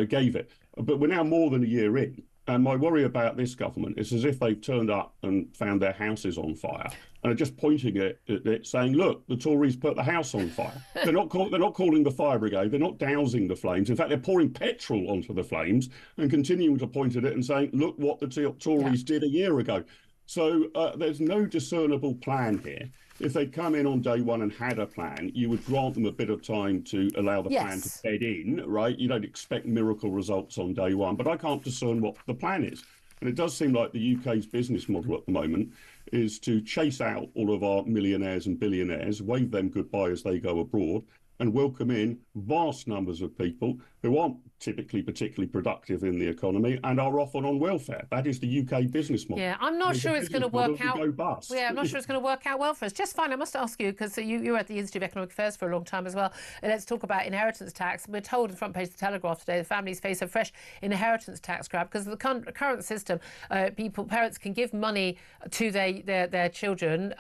gave it. But we're now more than a year in. And my worry about this government is as if they've turned up and found their houses on fire and are just pointing at it saying, look, the Tories put the house on fire. They're not calling the fire brigade. They're not dousing the flames. In fact, they're pouring petrol onto the flames and continuing to point at it and saying, look what the Tories did a year ago. So there's no discernible plan here. If they'd come in on day one and had a plan, you would grant them a bit of time to allow the plan to bed in, right? You don't expect miracle results on day one, but I can't discern what the plan is. And it does seem like the UK's business model at the moment is to chase out all of our millionaires and billionaires, wave them goodbye as they go abroad, and welcome in vast numbers of people who aren't typically particularly productive in the economy and are often on welfare. That is the UK business model. Yeah, I'm not sure it's going to work out. Go bust. Yeah, I'm not sure it's going to work out well for us. Just fine. I must ask you, because you were at the Institute of Economic Affairs for a long time as well. And let's talk about inheritance tax. We're told on the front page of the Telegraph today that families face a fresh inheritance tax grab because of the current system. Parents can give money to their children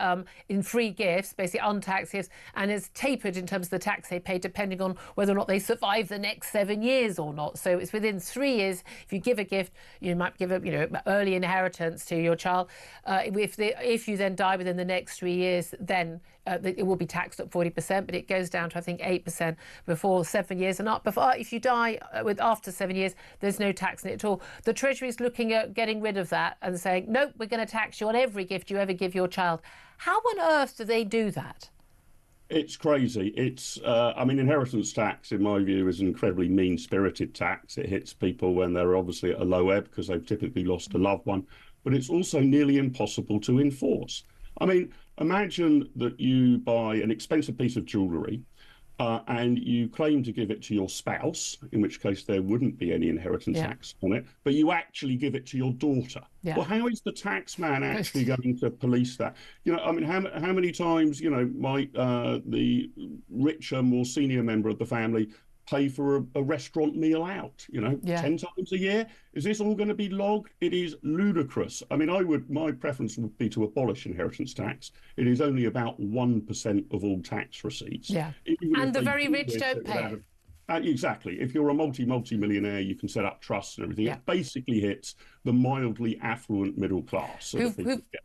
in free gifts, basically untaxed gifts, and it's tapered in terms of the tax they pay depending on whether or not they survive the next 7 years or not. So it's within 3 years. If you give a gift, you might give early inheritance to your child. If you then die within the next 3 years, then it will be taxed at 40%, but it goes down to, I think, 8% before 7 years. And if you die after 7 years, there's no tax in it at all. The Treasury is looking at getting rid of that and saying, nope, we're going to tax you on every gift you ever give your child. How on earth do they do that? It's crazy. Inheritance tax, in my view, is an incredibly mean-spirited tax. It hits people when they're obviously at a low ebb because they've typically lost a loved one, but it's also nearly impossible to enforce. I mean, imagine that you buy an expensive piece of jewellery and you claim to give it to your spouse, in which case there wouldn't be any inheritance tax on it, but you actually give it to your daughter. Yeah. Well, how is the tax man actually going to police that? How many times, might the richer, more senior member of the family pay for a restaurant meal out, 10 times a year? Is this all going to be logged? It is ludicrous. I mean, my preference would be to abolish inheritance tax. It is only about 1% of all tax receipts. Yeah. And the very rich don't pay it. Exactly. If you're a multi-millionaire, you can set up trusts and everything. It basically hits the mildly affluent middle class. Who've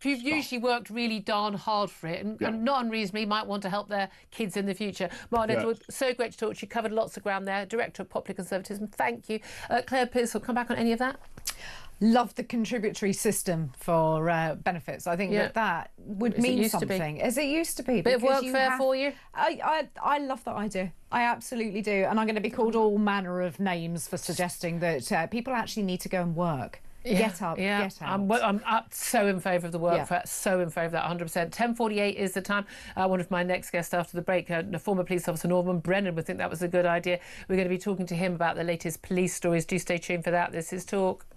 usually worked really darn hard for it and not unreasonably might want to help their kids in the future. Martin Edward, so great to talk to you. Covered lots of ground there. Director of Popular Conservatism. Thank you. Claire Pearce will come back on any of that. Love the contributory system for benefits. I think that would mean something, as it used to be. Bit of workfare for you? I love that idea. I absolutely do. And I'm going to be called all manner of names for suggesting that people actually need to go and work. Get up, get out. I'm so in favour of the workfare, so in favour of that 100%. 10:48 is the time. One of my next guests after the break, a former police officer, Norman Brennan, would think that was a good idea. We're going to be talking to him about the latest police stories. Do stay tuned for that. This is Talk.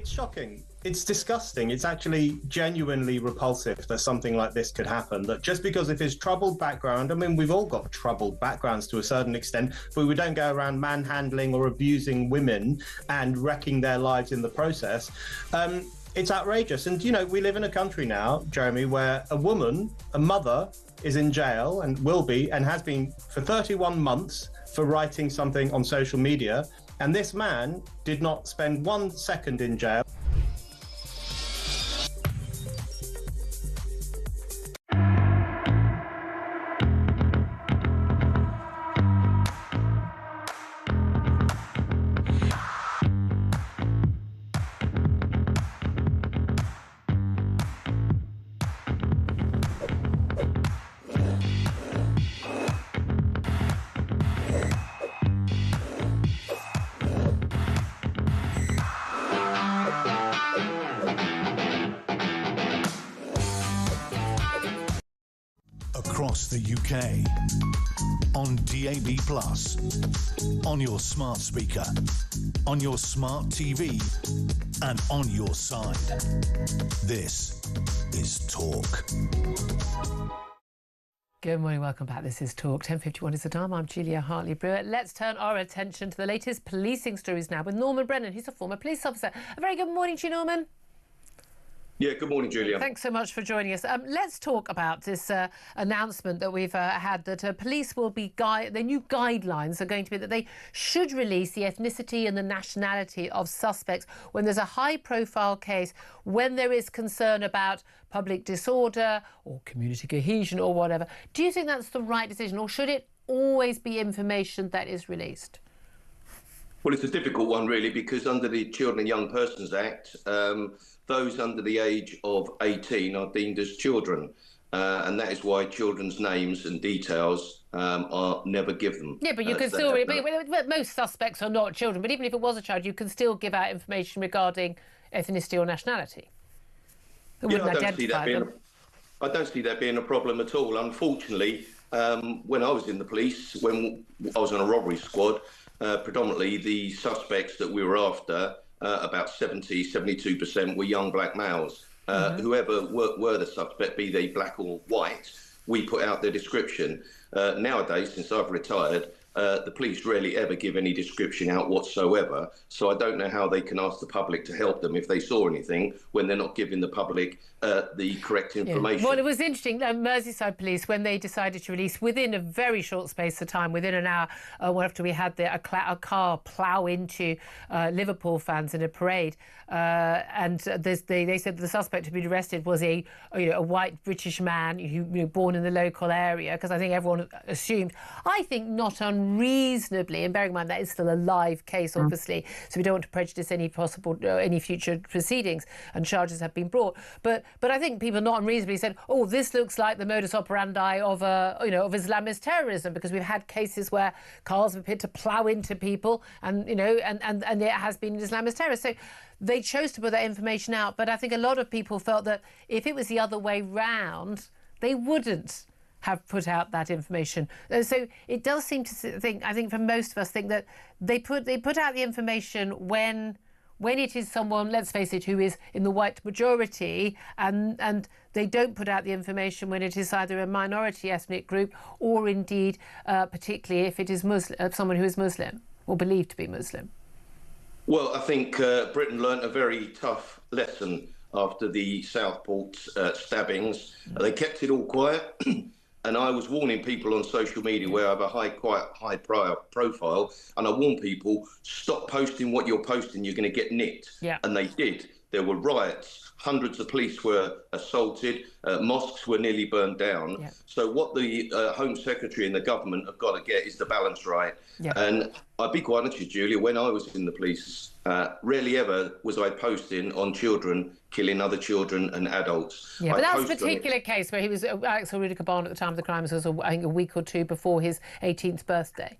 Shocking. It's disgusting. It's actually genuinely repulsive that something like this could happen. That just because of his troubled background, I mean, we've all got troubled backgrounds to a certain extent, but we don't go around manhandling or abusing women and wrecking their lives in the process. It's outrageous. And, we live in a country now, Jeremy, where a woman, a mother, is in jail and will be and has been for 31 months for writing something on social media. And this man did not spend 1 second in jail. the UK. On DAB+, on your smart speaker, on your smart TV, and on your side. This is Talk. Good morning, welcome back. This is Talk. 10:51 is the time. I'm Julia Hartley-Brewer. Let's turn our attention to the latest policing stories now with Norman Brennan. He's a former police officer. A very good morning to you, Norman. Yeah, good morning, Julia. Thanks so much for joining us. Let's talk about this announcement that we've had that police will be the new guidelines are going to be that they should release the ethnicity and the nationality of suspects when there's a high-profile case, when there is concern about public disorder or community cohesion or whatever. Do you think that's the right decision, or should it always be information that is released? Well, it's a difficult one, really, because under the Children and Young Persons Act, those under the age of 18 are deemed as children, and that is why children's names and details are never given. Yeah, but you can still... But most suspects are not children, but even if it was a child, you can still give out information regarding ethnicity or nationality. It wouldn't identify them. I don't see that being a problem at all. Unfortunately, when I was in the police, when I was on a robbery squad, predominantly the suspects that we were after, about 72% were young black males. Whoever were the suspect, be they black or white, we put out their description. Nowadays, since I've retired, the police rarely ever give any description out whatsoever. So I don't know how they can ask the public to help them if they saw anything when they're not giving the public the correct information. Yeah. Well, it was interesting. Merseyside Police, when they decided to release within a very short space of time, within an hour, after we had a car plough into Liverpool fans in a parade, and they said the suspect who'd been arrested was a white British man who born in the local area, because I think everyone assumed, I think not unreasonably, and bearing in mind that is still a live case, obviously, so we don't want to prejudice any future proceedings, and charges have been brought. But I think people not unreasonably said, oh, this looks like the modus operandi of Islamist terrorism, because we've had cases where cars have appeared to plough into people, and and it has been Islamist terrorist. So they chose to put that information out. But I think a lot of people felt that if it was the other way round, they wouldn't have put out that information. So it does seem to think, I think for most of us, think that they put out the information when it is someone, let's face it, who is in the white majority, and they don't put out the information when it is either a minority ethnic group or indeed particularly if it is Muslim, someone who is Muslim or believed to be Muslim. Well, I think Britain learnt a very tough lesson after the Southport stabbings. They kept it all quiet. And I was warning people on social media where I have a quite high profile, and I warn people, stop posting what you're posting, you're going to get nicked. Yeah. And they did. There were riots, hundreds of police were assaulted, mosques were nearly burned down. Yeah. So what the Home Secretary and the government have got to get is the balance right. Yeah. And I'd be quite honest with you, Julia, when I was in the police, rarely ever was I posting on children killing other children and adults. Yeah, but that was a particular case where he was, Axel Rudiger-Barn at the time of the crimes was, I think, a week or two before his 18th birthday.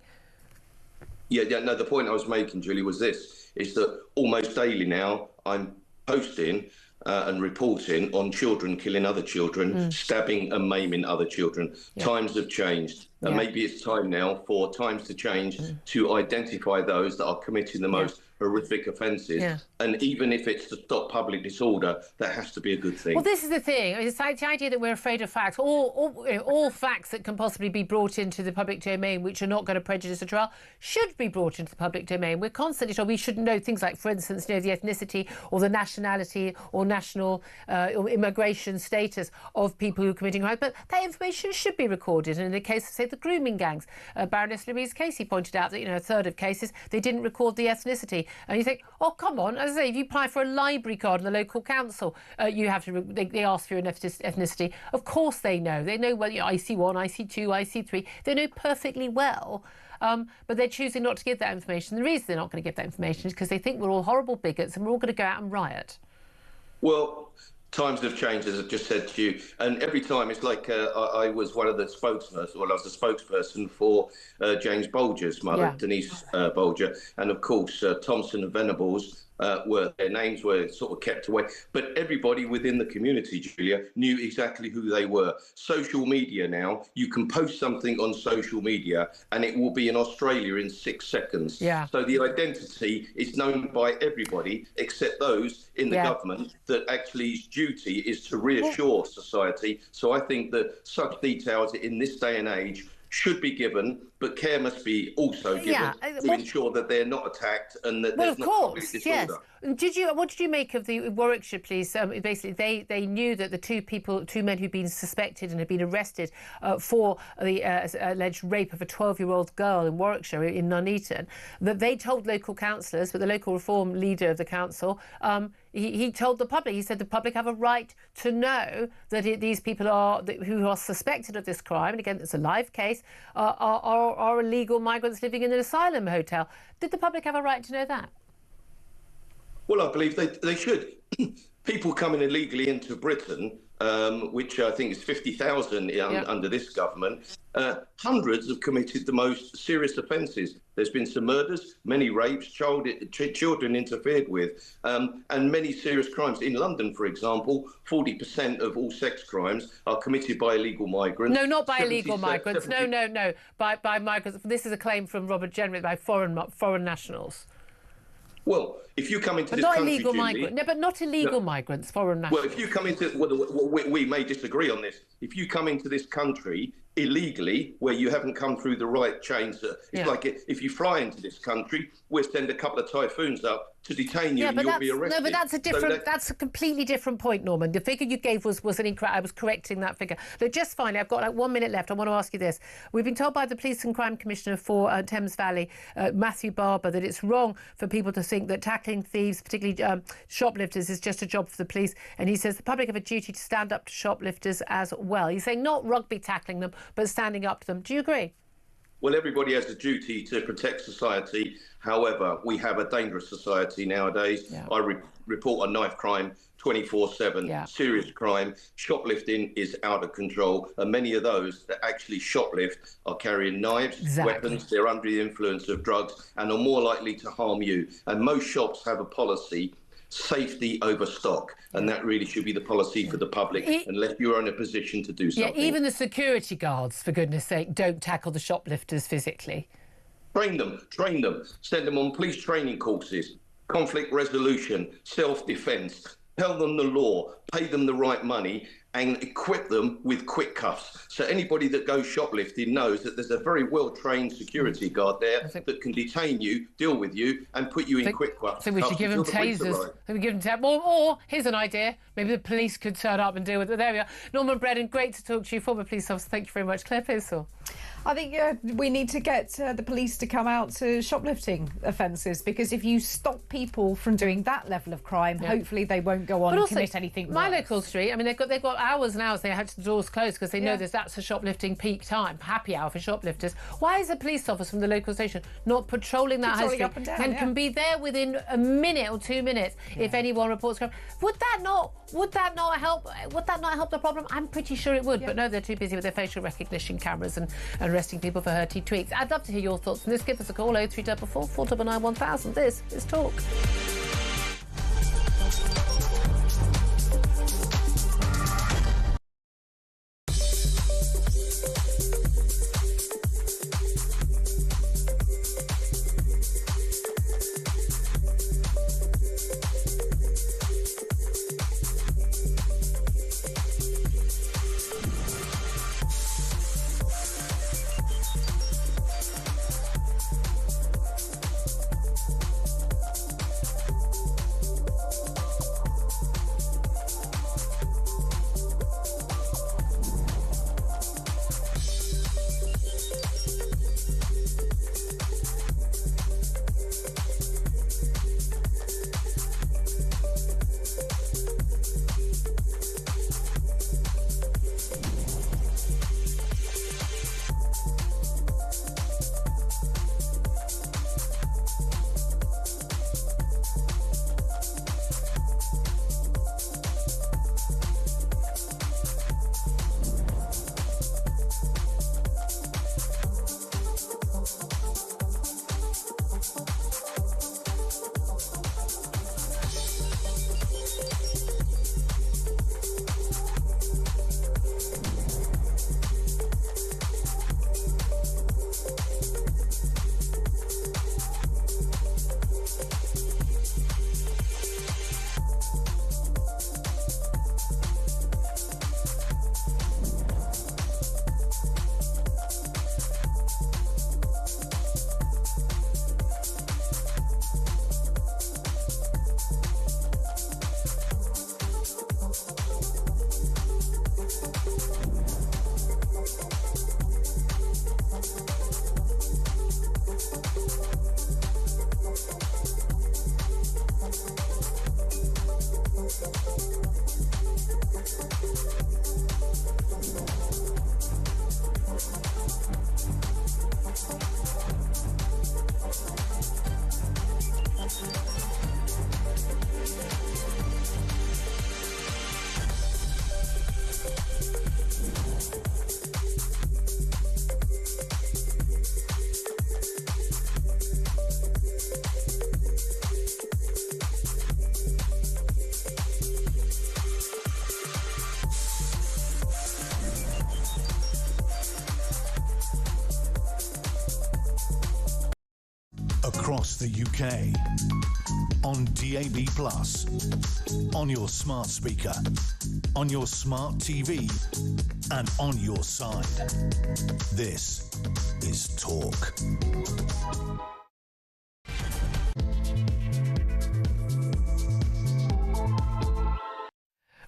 Yeah, no, the point I was making, Julie, was this, is that almost daily now I'm posting and reporting on children killing other children, stabbing and maiming other children. Yeah. Times have changed. And maybe it's time now for times to change to identify those that are committing the most horrific offences. Yeah. And even if it's to stop public disorder, that has to be a good thing. Well, this is the thing. It's the idea that we're afraid of facts. All facts that can possibly be brought into the public domain, which are not going to prejudice a trial, should be brought into the public domain. We're constantly told we should know things like, for instance, the ethnicity or the nationality or national or immigration status of people who are committing crimes. But that information should be recorded. And in the case of, say, the grooming gangs, Baroness Louise Casey pointed out that, a third of cases, they didn't record the ethnicity. And you think, oh, come on, as I say, if you apply for a library card in the local council, you have to, they ask for your ethnicity. Of course they know. They know, well, IC1, IC2, IC3. They know perfectly well. But they're choosing not to give that information. The reason they're not going to give that information is because they think we're all horrible bigots and we're all going to go out and riot. Well, times have changed, as I just said to you, and every time it's like I was one of the spokespersons, well, I was the spokesperson for James Bolger's mother, Denise Bolger, and of course Thompson and Venables were their names were sort of kept away, but everybody within the community, Julia, knew exactly who they were. Social media now, you can post something on social media and it will be in Australia in 6 seconds. Yeah. So the identity is known by everybody except those in the government that actually duty is to reassure society. So I think that such details in this day and age should be given, but care must be also given to ensure that they're not attacked and that there's not public disorder. What did you make of the Warwickshire police? Basically, they knew that the two men who'd been suspected and had been arrested for the alleged rape of a 12-year-old girl in Warwickshire, in Nuneaton, that they told local councillors, but the local reform leader of the council, he told the public, he said the public have a right to know that these people who are suspected of this crime, and again, it's a live case, are illegal migrants living in an asylum hotel. Did the public have a right to know that? Well, I believe they should. People coming illegally into Britain, which I think is 50,000 under this government, hundreds have committed the most serious offences. There's been some murders, many rapes, children interfered with, and many serious crimes. In London, for example, 40% of all sex crimes are committed by illegal migrants. No, not by illegal migrants. No. By migrants. This is a claim from Robert Jenrick, by foreign nationals. Well, if you come into this not country, illegal Julie, migrants. No, but not illegal migrants, foreign nationals. Well, if you come into, we may disagree on this. If you come into this country illegally, where you haven't come through the right chains, it's like if you fly into this country, we'll send a couple of typhoons up to detain you and you'll be arrested. No, but that's a different. That's a completely different point, Norman. The figure you gave was incorrect. I was correcting that figure. Look, just finally, I've got like 1 minute left. I want to ask you this. We've been told by the Police and Crime Commissioner for Thames Valley, Matthew Barber, that it's wrong for people to think that tackling thieves, particularly shoplifters, is just a job for the police. And he says the public have a duty to stand up to shoplifters as well. He's saying not rugby tackling them, but standing up to them. Do you agree? Well, everybody has a duty to protect society. However, we have a dangerous society nowadays. Yeah. I report a knife crime 24/7, serious crime. Shoplifting is out of control. And many of those that actually shoplift are carrying knives, weapons. They're under the influence of drugs and are more likely to harm you. And most shops have a policy, safety over stock, and that really should be the policy for the public unless you're in a position to do something. Yeah, even the security guards, for goodness sake, don't tackle the shoplifters physically. Train them, send them on police training courses, conflict resolution, self-defence, tell them the law, pay them the right money and equip them with quick cuffs. So anybody that goes shoplifting knows that there's a very well-trained security guard there that can detain you, deal with you, and put you in quick cuffs. So we should give them tasers. Or here's an idea. Maybe the police could turn up and deal with it. There we are. Norman Bredon, great to talk to you, former police officer. Thank you very much. Claire Pearsall. I think we need to get the police to come out to shoplifting offences, because if you stop people from doing that level of crime, hopefully they won't go on and commit anything worse. My local street, I mean, they've got hours and hours. They had the doors closed because they know that's a shoplifting peak time, happy hour for shoplifters. Why is a police officer from the local station not patrolling that high street up and down, can be there within a minute or 2 minutes if anyone reports crime? Would that not help? Would that not help the problem? I'm pretty sure it would, but no, they're too busy with their facial recognition cameras and arresting people for hurty tweets. I'd love to hear your thoughts on this. Give us a call, 0344 499 1000. This is Talk. across the UK. On DAB+, on your smart speaker, on your smart TV, and on your side. This is Talk.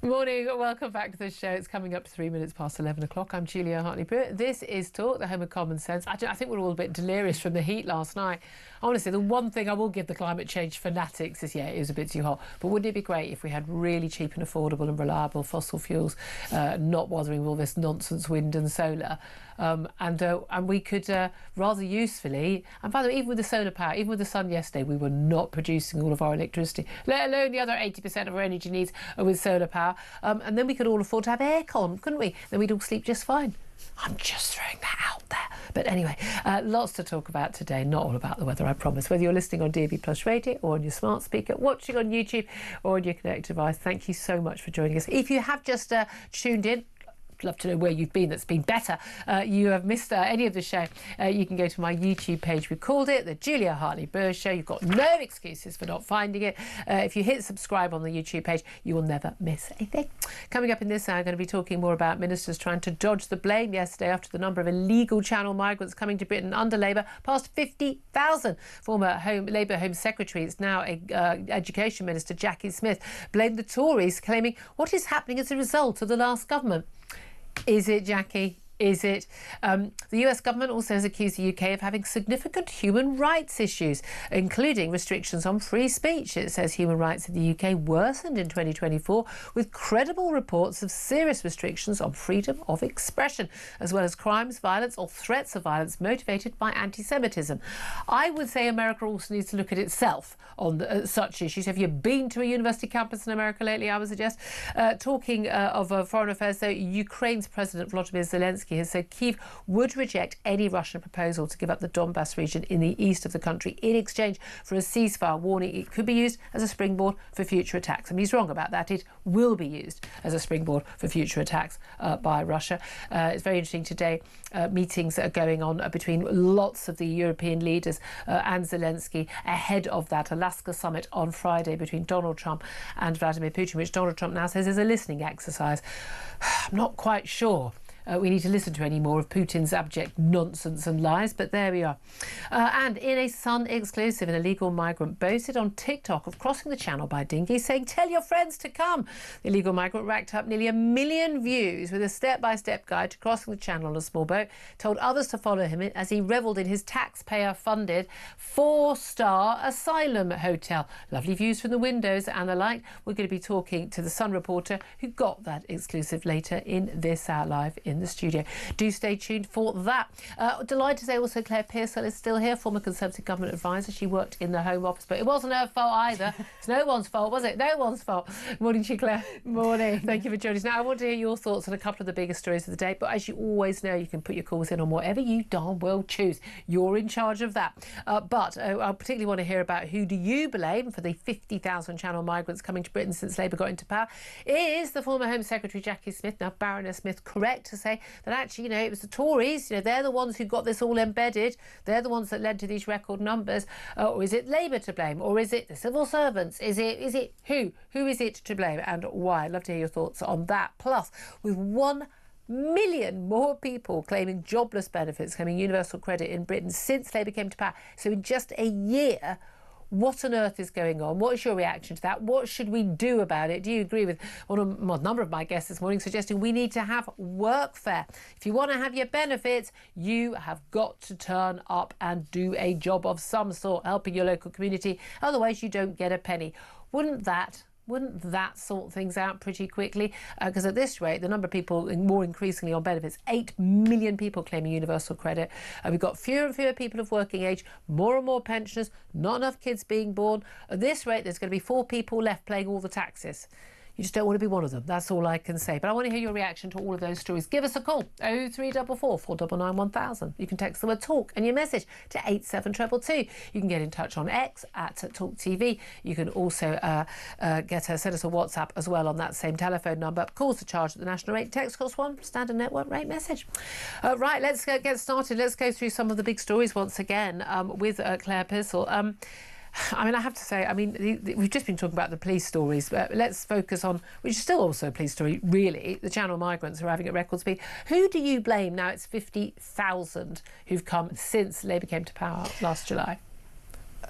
Morning, welcome back to the show. It's coming up to 3 minutes past 11 o'clock. I'm Julia Hartley-Brewer. This is Talk, the home of common sense. I think we're all a bit delirious from the heat last night. Honestly, the one thing I will give the climate change fanatics is, yeah, it was a bit too hot. But wouldn't it be great if we had really cheap and affordable and reliable fossil fuels, not bothering with all this nonsense wind and solar? And we could rather usefully, and by the way, even with the solar power, even with the sun yesterday, we were not producing all of our electricity, let alone the other 80% of our energy needs are with solar power. And then we could all afford to have aircon, couldn't we? Then we'd all sleep just fine. I'm just throwing that out there. But anyway, lots to talk about today. Not all about the weather, I promise. Whether you're listening on DAB Plus Radio or on your smart speaker, watching on YouTube or on your connected device, thank you so much for joining us. If you have just tuned in, love to know where you've been that's been better. You have missed any of the show, you can go to my YouTube page. We called it the Julia Hartley-Brewer Show. You've got no excuses for not finding it. If you hit subscribe on the YouTube page, you will never miss anything. Coming up in this hour, I'm going to be talking more about ministers trying to dodge the blame yesterday after the number of illegal channel migrants coming to Britain under Labour passed 50,000. Former Labour Home Secretary, it's now Education Minister Jackie Smith, blamed the Tories, claiming what is happening as a result of the last government. Is it, Jackie? Is it? The US government also has accused the UK of having significant human rights issues, including restrictions on free speech. It says human rights in the UK worsened in 2024 with credible reports of serious restrictions on freedom of expression, as well as crimes, violence or threats of violence motivated by anti-Semitism. I would say America also needs to look at itself on such issues. Have you been to a university campus in America lately, I would suggest? Talking of foreign affairs, though, Ukraine's President Volodymyr Zelensky has said Kyiv would reject any Russian proposal to give up the Donbas region in the east of the country in exchange for a ceasefire, warning it could be used as a springboard for future attacks. And he's wrong about that. It will be used as a springboard for future attacks by Russia. It's very interesting today. Meetings that are going on between lots of the European leaders and Zelensky ahead of that Alaska summit on Friday between Donald Trump and Vladimir Putin, which Donald Trump now says is a listening exercise. I'm not quite sure we need to listen to any more of Putin's abject nonsense and lies, but there we are. And in a Sun exclusive, an illegal migrant boasted on TikTok of crossing the channel by dinghy, saying, "Tell your friends to come." The illegal migrant racked up nearly 1 million views with a step-by-step guide to crossing the channel on a small boat, told others to follow him as he revelled in his taxpayer-funded 4-star asylum hotel. Lovely views from the windows and the like. We're going to be talking to the Sun reporter who got that exclusive later in this hour live in the studio. Do stay tuned for that. Delighted to say also Claire Pearsall is still here, former Conservative government advisor. She worked in the Home Office, but it wasn't her fault either. It's no one's fault, was it? No one's fault. Morning to you, Claire. Morning. Thank you for joining us. Now, I want to hear your thoughts on a couple of the biggest stories of the day, but as you always know, you can put your calls in on whatever you darn well choose. You're in charge of that. But I particularly want to hear about who do you blame for the 50,000 channel migrants coming to Britain since Labour got into power. Is the former Home Secretary Jackie Smith, now Baroness Smith, correct to say that actually, it was the Tories, they're the ones who got this all embedded, they're the ones that led to these record numbers, or is it Labour to blame, or is it the civil servants, is it who is it to blame and why? I'd love to hear your thoughts on that. Plus, with 1 million more people claiming jobless benefits, claiming universal credit in Britain since Labour came to power, so in just a year, what on earth is going on? What is your reaction to that? What should we do about it? Do you agree with a number of my guests this morning suggesting we need to have workfare? If you want to have your benefits, you have got to turn up and do a job of some sort, helping your local community. Otherwise, you don't get a penny. Wouldn't that sort things out pretty quickly? Because at this rate, the number of people more increasingly on benefits, 8 million people claiming universal credit. We've got fewer and fewer people of working age, more and more pensioners, not enough kids being born. At this rate, there's going to be 4 people left paying all the taxes. You just don't want to be one of them. That's all I can say. But I want to hear your reaction to all of those stories. Give us a call, 0344 499 1000. You can text the word talk and your message to 87222. You can get in touch on X at talkTV. You can also send us a WhatsApp as well on that same telephone number. Calls are charged at the national rate. Text cost £1, standard network rate message. Right, let's get started. Let's go through some of the big stories once again with Claire Pissell. I mean, I have to say, we've just been talking about the police stories, but let's focus on, which is still also a police story, really, the Channel migrants are arriving at record speed. Who do you blame? Now it's 50,000 who've come since Labour came to power last July.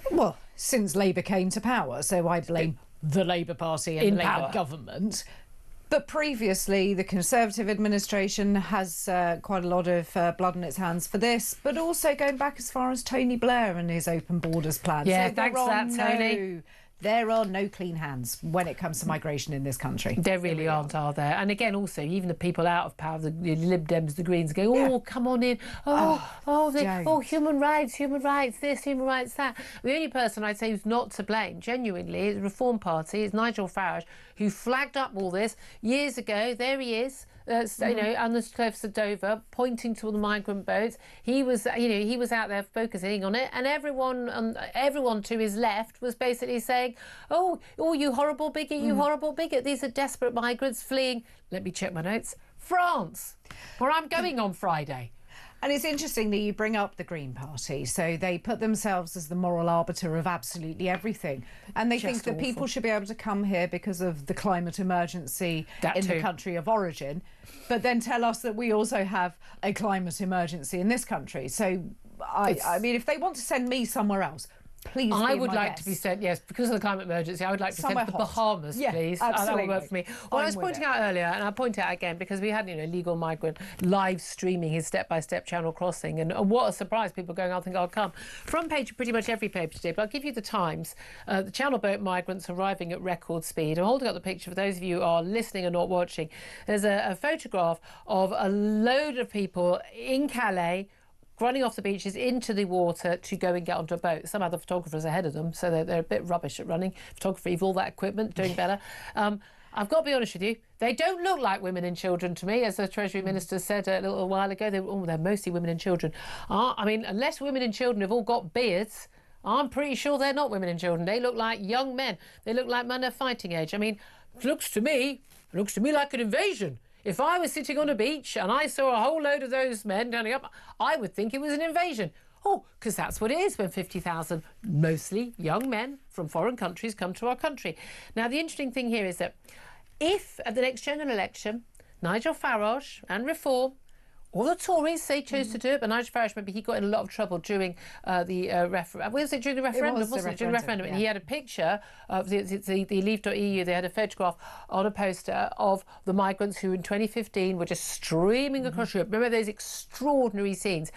Well, since Labour came to power, so I blame the Labour Party and the Labour government. But previously, the Conservative administration has quite a lot of blood in its hands for this, but also going back as far as Tony Blair and his open borders plan. Yeah, so thanks for that, Tony. There are no clean hands when it comes to migration in this country. There really aren't, are there? And again, also, even the people out of power, the Lib Dems, the Greens, go, come on in. Human rights, this, human rights, that. The only person I'd say who's not to blame, genuinely, is the Reform Party, is Nigel Farage, who flagged up all this years ago. There he is. On the cliffs of Dover, pointing to all the migrant boats. He was out there focusing on it, and everyone to his left was basically saying, "Oh, you horrible bigot, you horrible bigot. These are desperate migrants fleeing." Let me check my notes. France, where I'm going on Friday. And it's interesting that you bring up the Green Party. So they put themselves as the moral arbiter of absolutely everything. And they think that people should be able to come here because of the climate emergency the country of origin, but then tell us that we also have a climate emergency in this country. So, I mean, if they want to send me somewhere else, please. I would like to be sent, yes, because of the climate emergency, I would like to be sent to the Bahamas, please. Absolutely. That would work for me. Well, I was pointing out earlier, and I'll point out again, because we had, legal migrant live streaming his step-by-step Channel crossing, and what a surprise, people going, I think I'll come. Front page of pretty much every paper today, but I'll give you the Times. The Channel boat migrants arriving at record speed. I'm holding up the picture for those of you who are listening and not watching. There's a photograph of a load of people in Calais running off the beaches into the water to go and get onto a boat. Some other photographers ahead of them, so they're a bit rubbish at running photography with all that equipment, doing better. I've got to be honest with you, they don't look like women and children to me, as the Treasury Minister said a little while ago. They're mostly women and children. Unless women and children have all got beards, I'm pretty sure they're not women and children. They look like young men. They look like men of fighting age. It looks to me like an invasion. If I was sitting on a beach and I saw a whole load of those men turning up, I would think it was an invasion. Oh, because that's what it is when 50,000, mostly young men from foreign countries, come to our country. Now, the interesting thing here is that if at the next general election, Nigel Farage and Reform, or the Tories, they chose to do it, but Nigel Farage, maybe he got in a lot of trouble during the referendum. Was it during the referendum? Wasn't it? During the referendum. Yeah. And he had a picture of the Leave.eu. They had a photograph on a poster of the migrants who in 2015 were just streaming across Europe. Remember those extraordinary scenes,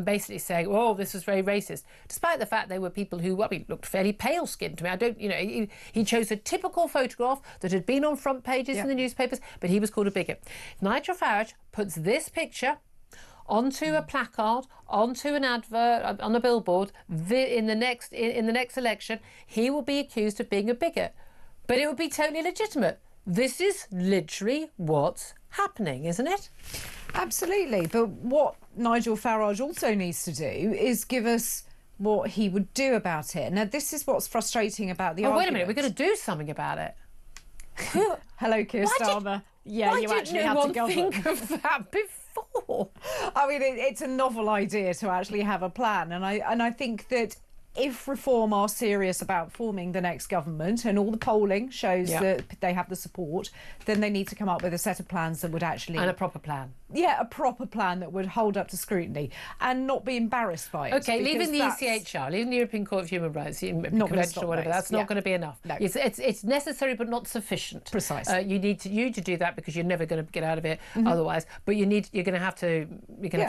basically saying, "Oh, this was very racist," despite the fact they were people who looked fairly pale-skinned to me. He chose a typical photograph that had been on front pages in the newspapers, but he was called a bigot. Nigel Farage puts this picture onto a placard, onto an advert, on a billboard, in the next election, he will be accused of being a bigot. But it would be totally legitimate. This is literally what's happening, isn't it? Absolutely. But what Nigel Farage also needs to do is give us what he would do about it. Now, this is what's frustrating about the argument. Wait a minute, we're going to do something about it. Hello, Keir Starmer. Why you actually have to think of that before? It's a novel idea to actually have a plan, and I think that if Reform are serious about forming the next government, and all the polling shows that they have the support, then they need to come up with a set of plans that would actually... And a proper plan. Yeah, a proper plan that would hold up to scrutiny and not be embarrassed by it. OK, leaving the ECHR, leaving the European Court of Human Rights, Convention or whatever, that's not going to be enough. No. It's necessary but not sufficient. Precisely. You need to do that because you're never going to get out of it otherwise. But you're going to have to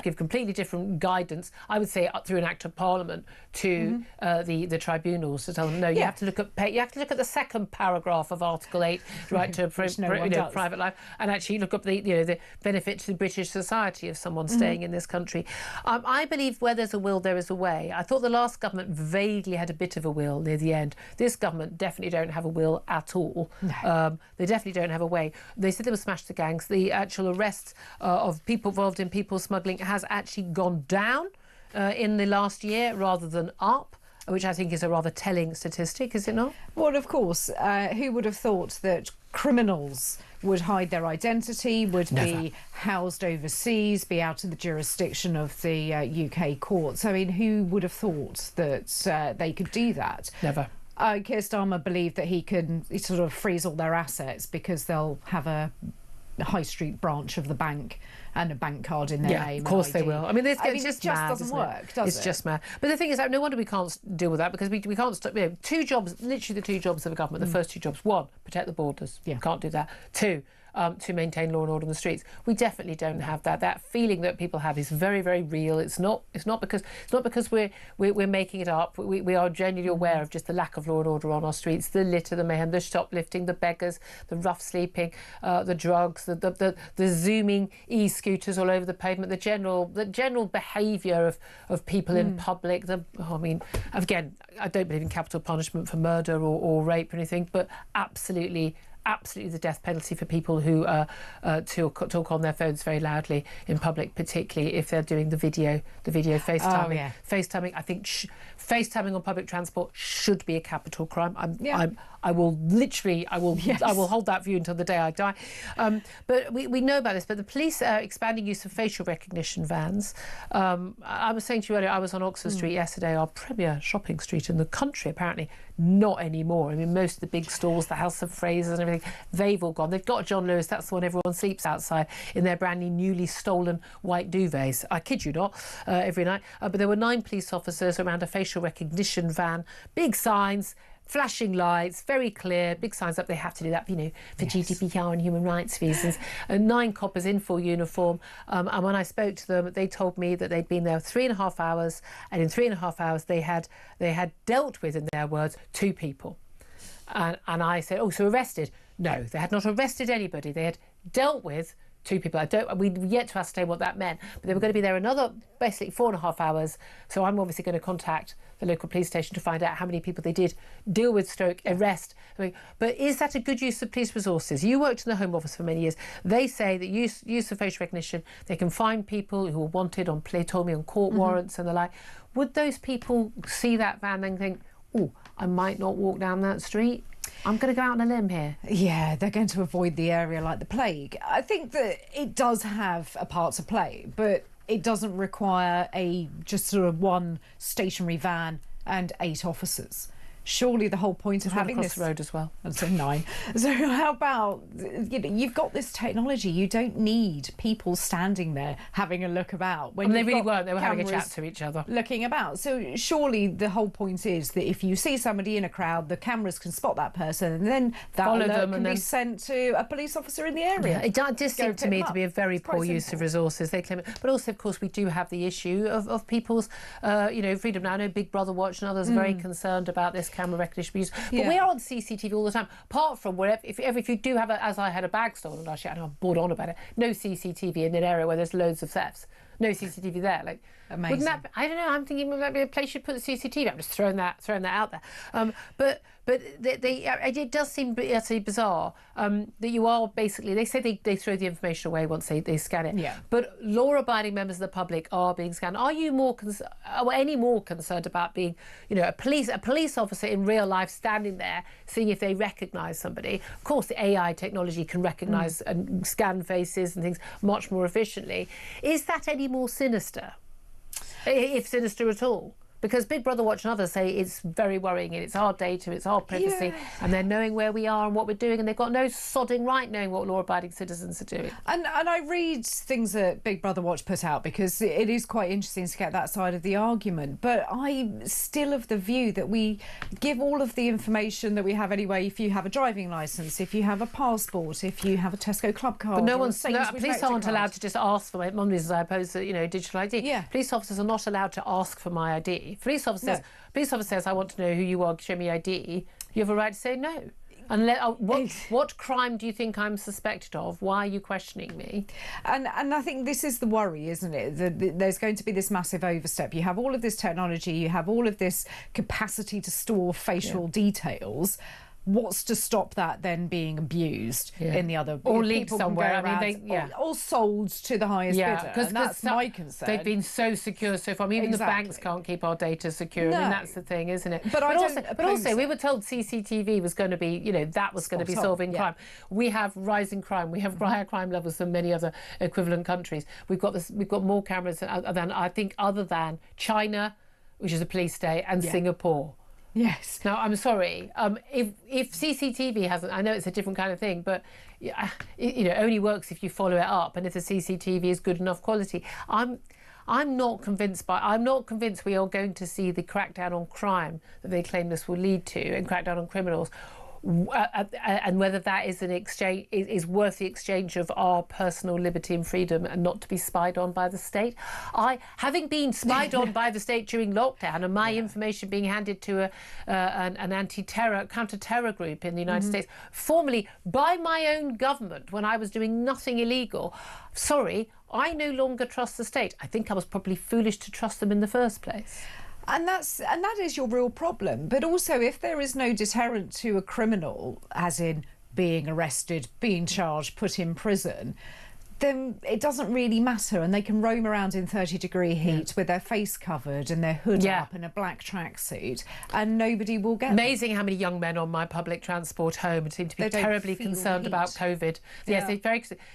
give completely different guidance, I would say, up through an Act of Parliament to the tribunals to tell them no. You have to look at you have to look at the second paragraph of Article 8, right to private life, and actually look up the benefit to the British society of someone staying in this country. I believe where there's a will, there is a way. I thought the last government vaguely had a bit of a will near the end. This government definitely don't have a will at all. No. They definitely don't have a way. They said they would smash the gangs. The actual arrests of people involved in people smuggling has actually gone down in the last year rather than up, which I think is a rather telling statistic, is it not? Well, of course. Who would have thought that criminals would hide their identity, would be housed overseas, be out of the jurisdiction of the UK courts? I mean, who would have thought that they could do that? Never. Keir Starmer believed that he could sort of freeze all their assets because they'll have a high street branch of the bank and a bank card in their name. Of course they will. I mean, it's just mad, doesn't work, does it? It's just mad. But the thing is, no wonder we can't deal with that, because we can't stop. Two jobs, literally the two jobs of a government. The first two jobs: one, protect the borders. Can't do that. Two, to maintain law and order in the streets. We definitely don't have that. That feeling that people have is very, very real. It's not because we're making it up. We are genuinely aware of just the lack of law and order on our streets, the litter, the mayhem, the shoplifting, the beggars, the rough sleeping, the drugs, the zooming e-scooters all over the pavement, the general behaviour of people in public. Again, I don't believe in capital punishment for murder or rape or anything, but absolutely the death penalty for people who talk on their phones very loudly in public, particularly if they're doing the video FaceTiming. FaceTiming, I think FaceTiming on public transport should be a capital crime. I will hold that view until the day I die. But we know about this. But the police are expanding use of facial recognition vans. I was saying to you earlier, I was on Oxford Street yesterday, our premier shopping street in the country, apparently. Not anymore. I mean, most of the big stores, the House of Fraser and everything, they've all gone. They've got John Lewis, that's the one everyone sleeps outside, in their brand new newly stolen white duvets. I kid you not, every night. But there were 9 police officers around a facial recognition van, big signs, flashing lights, very clear, big signs up. They have to do that, for GDPR and human rights reasons. And 9 coppers in full uniform. And when I spoke to them, they told me that they'd been there 3.5 hours, and in 3.5 hours they had dealt with, in their words, 2 people. And I said, oh, so arrested? No, they had not arrested anybody. They had dealt with 2 people. We've yet to ascertain what that meant, but they were going to be there another, basically 4.5 hours. So I'm obviously going to contact the local police station to find out how many people they did deal with / arrest. But is that a good use of police resources? You worked in the Home Office for many years. They say that use of facial recognition, they can find people who are wanted on court warrants and the like. Would those people see that van and think, oh, I might not walk down that street? I'm going to go out on a limb here. Yeah, they're going to avoid the area like the plague. I think that it does have a part to play, but it doesn't require just sort of one stationary van and 8 officers. Surely the whole point of having this... across the road as well. And so 9. So how about, you've got this technology. You don't need people standing there having a look about. When they really weren't. They were having a chat to each other. Looking about. So surely the whole point is that if you see somebody in a crowd, the cameras can spot that person, and then that alert can be sent to a police officer in the area. Yeah, it does seem to me to be a very poor use of resources. They claim it. But also, of course, we do have the issue of people's, freedom. Now, I know Big Brother Watch and others are very concerned about this camera recognition use, but we are on CCTV all the time. Apart from wherever, if you do have as I had a bag stolen last year, and I'm bored on about it. No CCTV in an area where there's loads of thefts. No CCTV there. Like, amazing. Wouldn't that? I don't know. I'm thinking maybe a place should put the CCTV. I'm just throwing that out there. But it does seem utterly bizarre that you are basically. They say they throw the information away once they scan it. Yeah. But law-abiding members of the public are being scanned. Are you any more concerned about being, a police officer in real life standing there, seeing if they recognise somebody? Of course, the AI technology can recognise and scan faces and things much more efficiently. Is that any more sinister, if sinister at all? Because Big Brother Watch and others say it's very worrying, and it's our data, it's our privacy, and they're knowing where we are and what we're doing, and they've got no sodding right knowing what law-abiding citizens are doing. And I read things that Big Brother Watch put out because it is quite interesting to get that side of the argument, but I'm still of the view that we give all of the information that we have anyway. If you have a driving licence, if you have a passport, if you have a Tesco Club card, but police aren't allowed to just ask for my. One reason I oppose digital ID. Yeah. Police officers are not allowed to ask for my ID. me. Police officer says, I want to know who you are, show me ID. You have a right to say no. And what crime do you think I'm suspected of? Why are you questioning me? And I think this is the worry, isn't it? There's going to be this massive overstep. You have all of this technology, you have all of this capacity to store facial details. What's to stop that then being abused in the other... Or leaked somewhere. Or sold to the highest bidder. And that's my concern. They've been so secure so far. I mean, even the banks can't keep our data secure. No. I mean, that's the thing, isn't it? But also, we were told CCTV was going to be, that was going to be solving crime. We have rising crime. We have higher crime levels than many other equivalent countries. We've got more cameras other than China, which is a police state, and Singapore. Yes. Now, I'm sorry. If CCTV hasn't, I know it's a different kind of thing, but it only works if you follow it up, and if the CCTV is good enough quality. I'm not convinced we are going to see the crackdown on crime that they claim this will lead to, and crackdown on criminals. And whether that is is worth the exchange of our personal liberty and freedom, and not to be spied on by the state. Having been spied on by the state during lockdown, and my information being handed to an counter-terror group in the United States, formerly by my own government when I was doing nothing illegal. Sorry, I no longer trust the state. I think I was probably foolish to trust them in the first place. And that is your real problem. But also, if there is no deterrent to a criminal, as in being arrested, being charged, put in prison, then it doesn't really matter, and they can roam around in 30-degree heat with their face covered and their hood up in a black tracksuit, and nobody will get Amazing how many young men on my public transport home seem to be terribly concerned about COVID. Yes, they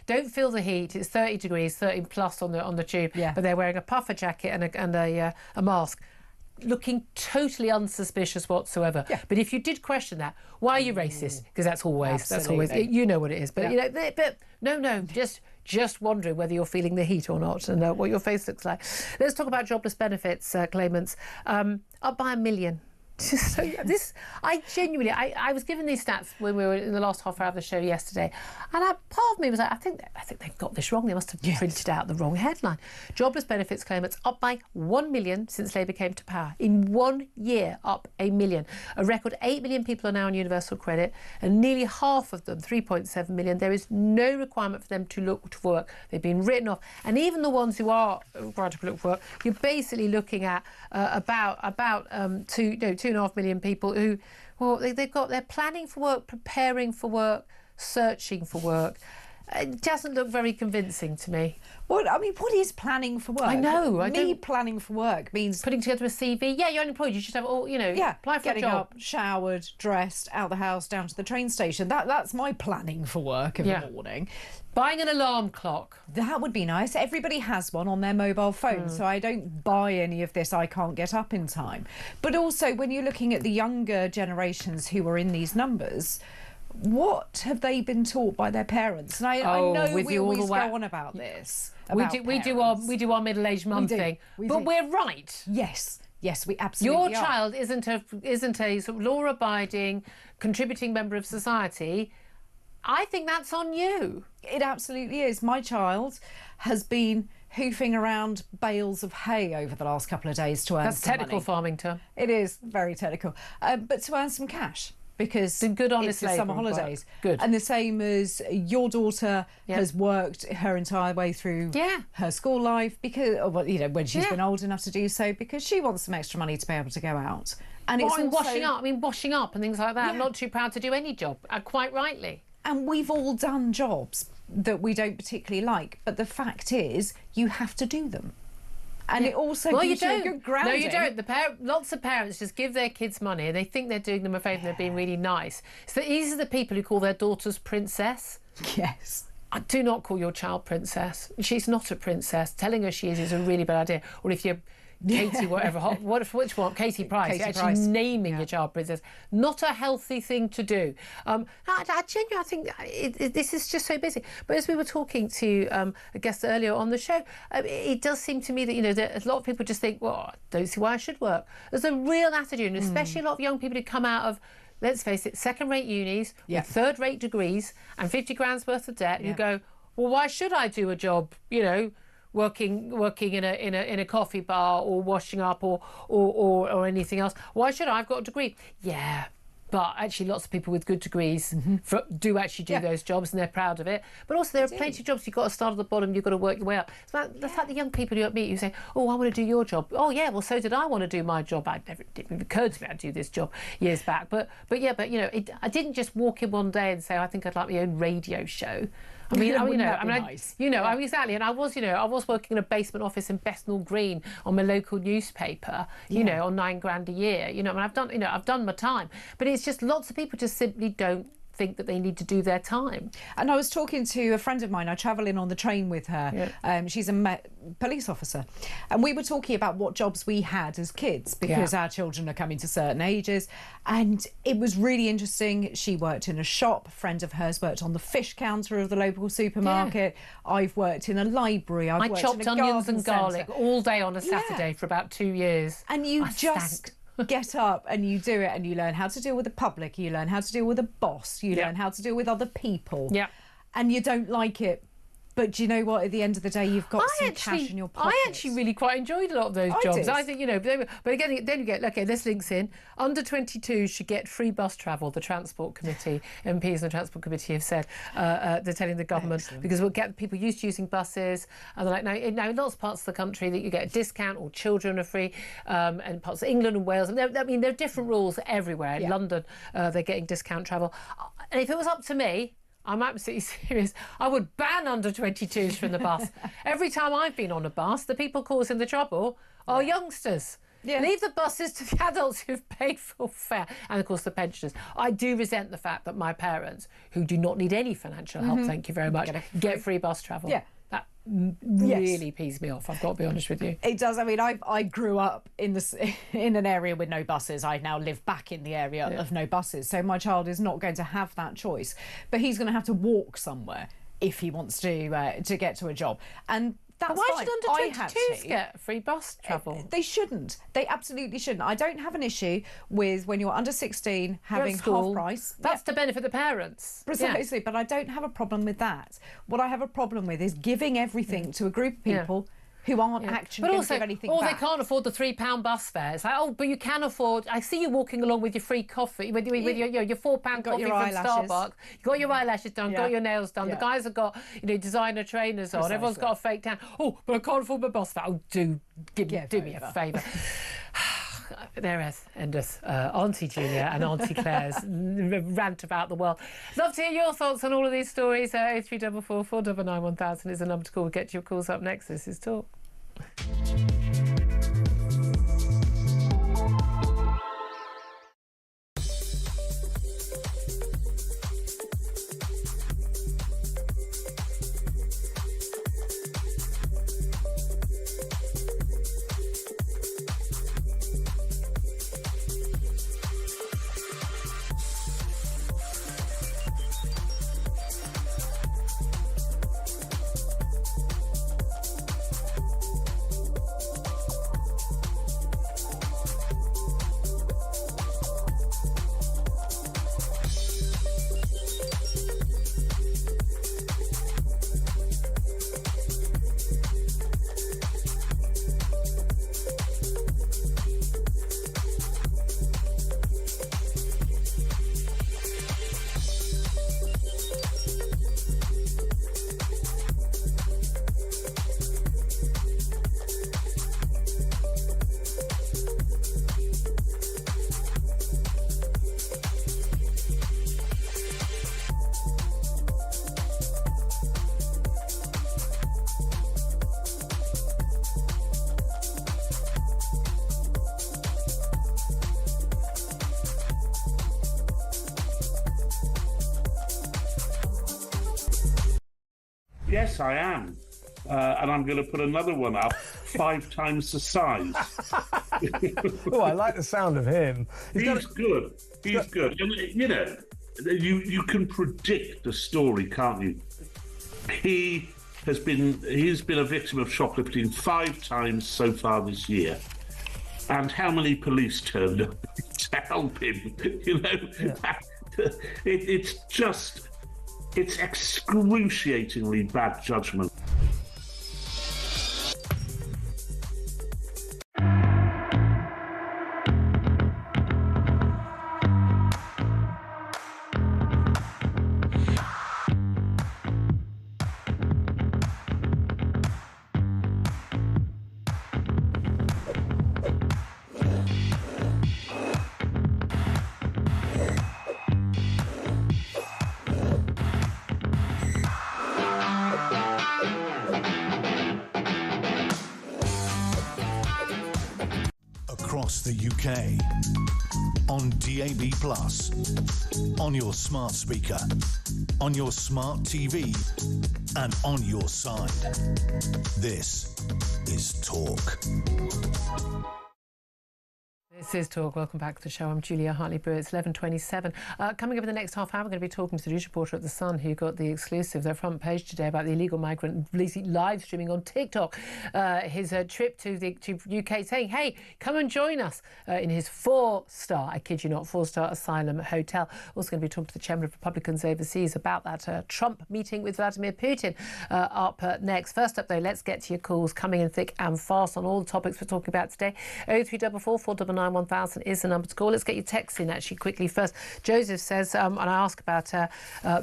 don't feel the heat. It's 30 degrees, 30 plus on the tube, but they're wearing a puffer jacket and a mask, looking totally unsuspicious whatsoever. But if you did question that, why are you racist? Because that's always you know what it is. But no, just wondering whether you're feeling the heat or not, and what your face looks like. Let's talk about jobless benefits claimants. Up by 1 million. I genuinely was given these stats when we were in the last half hour of the show yesterday, and part of me was like, I think they've got this wrong. They must have printed out the wrong headline. Jobless benefits claimants up by 1 million since Labour came to power. In 1 year, up 1 million. A record 8 million people are now on universal credit, and nearly half of them, 3.7 million, there is no requirement for them to look for work. They've been written off, and even the ones who are required to look for work, you're basically looking at about 2.5 million people who, they're planning for work, preparing for work, searching for work. It doesn't look very convincing to me. Well, I mean, what is planning for work? I know. Planning for work means putting together a CV. Yeah, you're unemployed. You should have all, apply for getting a job. Up, showered, dressed, out the house, down to the train station. That's my planning for work in the morning. Buying an alarm clock. That would be nice. Everybody has one on their mobile phone, so I don't buy any of this I can't get up in time. But also, when you're looking at the younger generations who are in these numbers, what have they been taught by their parents? And I know we always go on about this. We do our middle-aged mum thing, but we're right. Yes, we absolutely are. Your child isn't a sort of law-abiding, contributing member of society. I think that's on you. It absolutely is. My child has been hoofing around bales of hay over the last couple of days to earn some money. That's technical farming term. It is very technical, but to earn some cash. Because good, honest it's the summer holidays. Good. And the same as your daughter has worked her entire way through her school life, because when she's been old enough to do so, because she wants some extra money to be able to go out. And it's also washing up and things like that. I'm not too proud to do any job, quite rightly. And we've all done jobs that we don't particularly like, but the fact is you have to do them. And it also gives you a good grounding. No, you don't. Lots of parents just give their kids money and they think they're doing them a favour and they're being really nice. So these are the people who call their daughters princess. Yes. Do not call your child princess. She's not a princess. Telling her she is a really bad idea. Or if you're Katie, whatever, which one? Katie Price. Actually naming your child princess. Not a healthy thing to do. I genuinely think this is just so busy. But as we were talking to a guest earlier on the show, it does seem to me that, that a lot of people just think, well, I don't see why I should work. There's a real attitude, and especially a lot of young people who come out of, let's face it, second-rate unis with third-rate degrees and 50 grand's worth of debt, who go, well, why should I do a job, working in a coffee bar or washing up or anything else. Why should I? I've got a degree. Yeah. But actually, lots of people with good degrees do actually do those jobs, and they're proud of it. But also, there are plenty of jobs you've got to start at the bottom. You've got to work your way up. That's like the young people you meet who say, "Oh, I want to do your job." Oh, yeah. Well, so did I want to do my job. It didn't occur to me I'd do this job years back. But you know, I didn't just walk in one day and say, "I think I'd like my own radio show." I mean, nice? Exactly. And I was working in a basement office in Bethnal Green on my local newspaper, on £9,000 a year. I've done my time. But it's just lots of people just simply don't think that they need to do their time. And I was talking to a friend of mine. I travel in on the train with her. She's a police officer, and we were talking about what jobs we had as kids, because our children are coming to certain ages, and it was really interesting. She worked in a shop. A friend of hers worked on the fish counter of the local supermarket. I've worked in a library. I chopped onions and garlic all day on a Saturday for about 2 years. And you just get up and you do it, and you learn how to deal with the public, you learn how to deal with a boss, you learn how to deal with other people. And you don't like it, but you know what, at the end of the day you've got some cash in your pocket. I actually really quite enjoyed a lot of those jobs. I think, but again, then you get, okay, this links in, under 22 should get free bus travel. The Transport Committee, MPs and the Transport Committee have said, they're telling the government, because we'll get people used to using buses, and they're like, no, in lots of parts of the country that you get a discount, or children are free, and parts of England and Wales, and there are different rules everywhere. In London, they're getting discount travel. And if it was up to me, I'm absolutely serious, I would ban under 22s from the bus. Every time I've been on a bus, the people causing the trouble are youngsters. Leave the buses to the adults who've paid full fare, and of course the pensioners. I do resent the fact that my parents, who do not need any financial help, thank you very much, get free bus travel. That really pees me off, I've got to be honest with you. It does. I mean, I grew up in an area with no buses. I now live back in the area of no buses, so my child is not going to have that choice, but he's going to have to walk somewhere if he wants to get to a job. And that's why fine. should under 22s get free bus travel? They shouldn't. They absolutely shouldn't. I don't have an issue with when you're under 16 having half price. That's to benefit the parents. Precisely, but I don't have a problem with that. What I have a problem with is giving everything to a group of people who aren't actually going to give anything back. Or they can't afford the £3 bus fare. It's like, oh, but you can afford... I see you walking along with your free coffee, with your £4 coffee from Starbucks. You've got your eyelashes done, got your nails done. The guys have got, designer trainers on. Everyone's got a fake tan. Oh, but I can't afford my bus fare. Oh, do me a favour. There is endless Auntie Julia and Auntie Claire's rant about the world. Love to hear your thoughts on all of these stories. 0344 499 1000 is the number to call. We'll get your calls up next. This is Talk. Yes, I am. And I'm going to put another one up 5 times the size. Oh, I like the sound of him. He's good. He's good. And, you can predict the story, can't you? He's been a victim of shoplifting 5 times so far this year. And how many police turned up to help him? It's excruciatingly bad judgment. the UK. On DAB+, on your smart speaker, on your smart TV, and on your side. This is Talk. This is Talk. Welcome back to the show. I'm Julia Hartley-Brewer. It's 11:27. Coming up in the next half hour, we're going to be talking to the news reporter at The Sun who got the exclusive, their front page today, about the illegal migrant live streaming on TikTok. His trip to the UK, saying, hey, come and join us in his 4-star, I kid you not, 4-star asylum hotel. Also going to be talking to the chairman of Republicans overseas about that Trump meeting with Vladimir Putin up next. First up, though, let's get to your calls coming in thick and fast on all the topics we're talking about today. 0344 499 1000 is the number to call. Let's get your texts in actually quickly first. Joseph says, and I ask about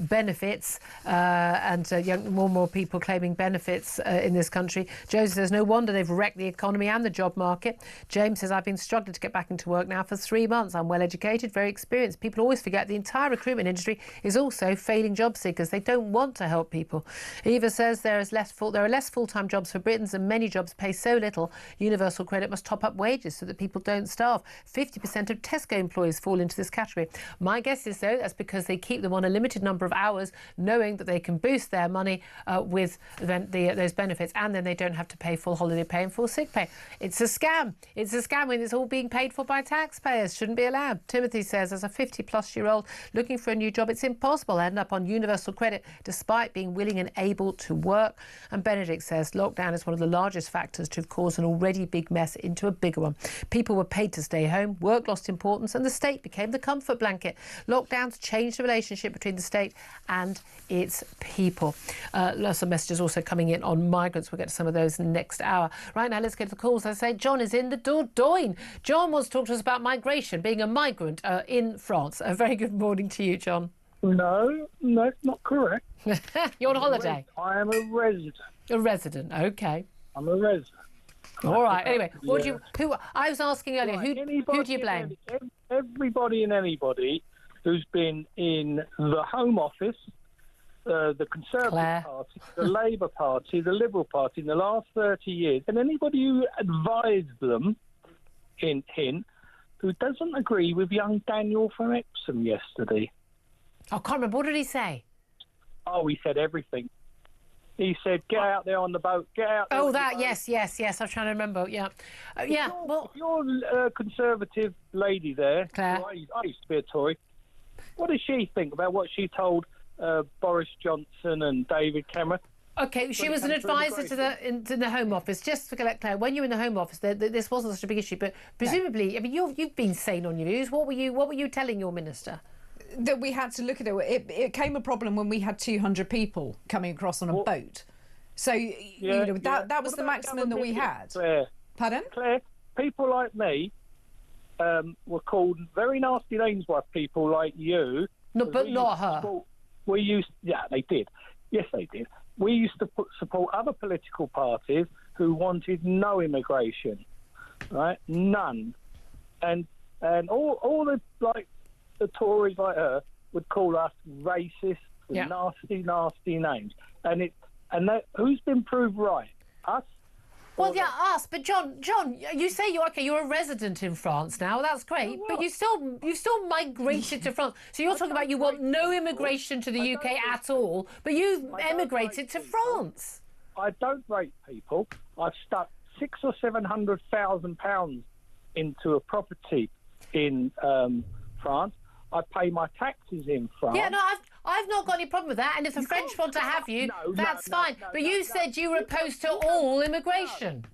benefits and more and more people claiming benefits in this country. Joseph says, no wonder they've wrecked the economy and the job market. James says, I've been struggling to get back into work now for 3 months. I'm well educated, very experienced. People always forget the entire recruitment industry is also failing job seekers. They don't want to help people. Eva says there are less full-time jobs for Britons and many jobs pay so little. Universal credit must top up wages so that people don't starve. 50% of Tesco employees fall into this category. My guess is, though, that's because they keep them on a limited number of hours, knowing that they can boost their money with those benefits, and then they don't have to pay full holiday pay and full sick pay. It's a scam. It's a scam when it's all being paid for by taxpayers. Shouldn't be allowed. Timothy says, as a 50-plus-year-old looking for a new job, it's impossible to end up on universal credit despite being willing and able to work. And Benedict says, lockdown is one of the largest factors to have caused an already big mess into a bigger one. People were paid to stay home, work lost importance, and the state became the comfort blanket. Lockdowns changed the relationship between the state and its people. Lots of messages also coming in on migrants. We'll get to some of those next hour. Right now, let's get to the calls. I say John is in the Dordogne. John wants to talk to us about migration, being a migrant in France. A very good morning to you, John. No, it's not correct. You're on holiday? I am a resident. A resident, OK. I'm a resident. All right. Anyway, I was asking earlier, right. who do you blame? Everybody and anybody who's been in the Home Office, the Conservative Party, the Labour Party, the Liberal Party in the last 30 years, and anybody who advised them, hint, who doesn't agree with young Daniel from Epsom yesterday. I can't remember. What did he say? Oh, he said everything. He said, get out there on the boat, get out there. Oh, that, yes. I'm trying to remember, yeah. Your Conservative lady there, Claire. I used to be a Tory, what does she think about what she told Boris Johnson and David Cameron? OK, she was an advisor to the Home Office. Just to collect Claire, when you were in the Home Office, this wasn't such a big issue, but presumably, I mean, you've been sane on your views. What were you telling your minister? That we had to look at it. It came a problem when we had 200 people coming across on a boat. So that was the maximum that we had. Claire. Pardon? Claire, people like me were called very nasty names by people like you. No, but not her. They did. Yes, they did. We used to support other political parties who wanted no immigration, right? None, and all the Tories like her would call us racist, nasty names, who's been proved right? Us? Well, yeah, us. But John, you say you're a resident in France now. That's great, but you still migrated to France. So you're talking about you want no immigration to the UK at all, but you've emigrated to France. I don't rate people. I've stuck £600,000 or £700,000 into a property in France. I pay my taxes in France. Yeah, no, I've not got any problem with that. And if the French want to have you, that's fine. But you said you were opposed to all immigration.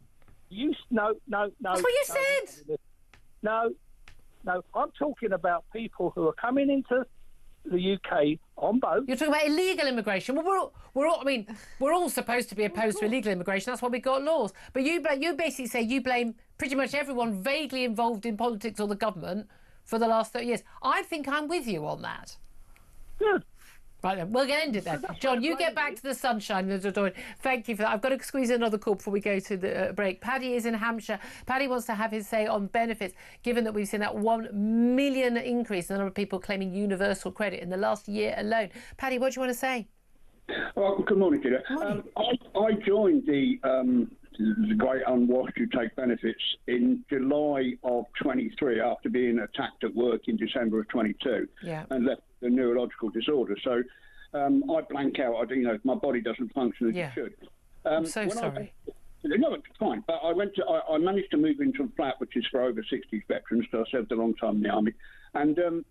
No. That's what you said. No. I'm talking about people who are coming into the UK on boats. You're talking about illegal immigration. Well, we're all supposed to be opposed to illegal immigration. That's why we've got laws. But you basically say you blame pretty much everyone vaguely involved in politics or the government for the last 30 years. I think I'm with you on that. Good. Right then, we'll end it then. John, you get back to the sunshine. Thank you for that. I've got to squeeze in another call before we go to the break. Paddy is in Hampshire. Paddy wants to have his say on benefits, given that we've seen that 1 million increase in the number of people claiming universal credit in the last year alone. Paddy, what do you want to say? Well, good morning, Julia. I joined the the great unwashed who take benefits. In July of 23, after being attacked at work in December of 22, and left with a neurological disorder. So I blank out. My body doesn't function as it should. I'm so sorry. No, it's fine. But I managed to move into a flat which is for over 60s veterans, because I served a long time in the army, and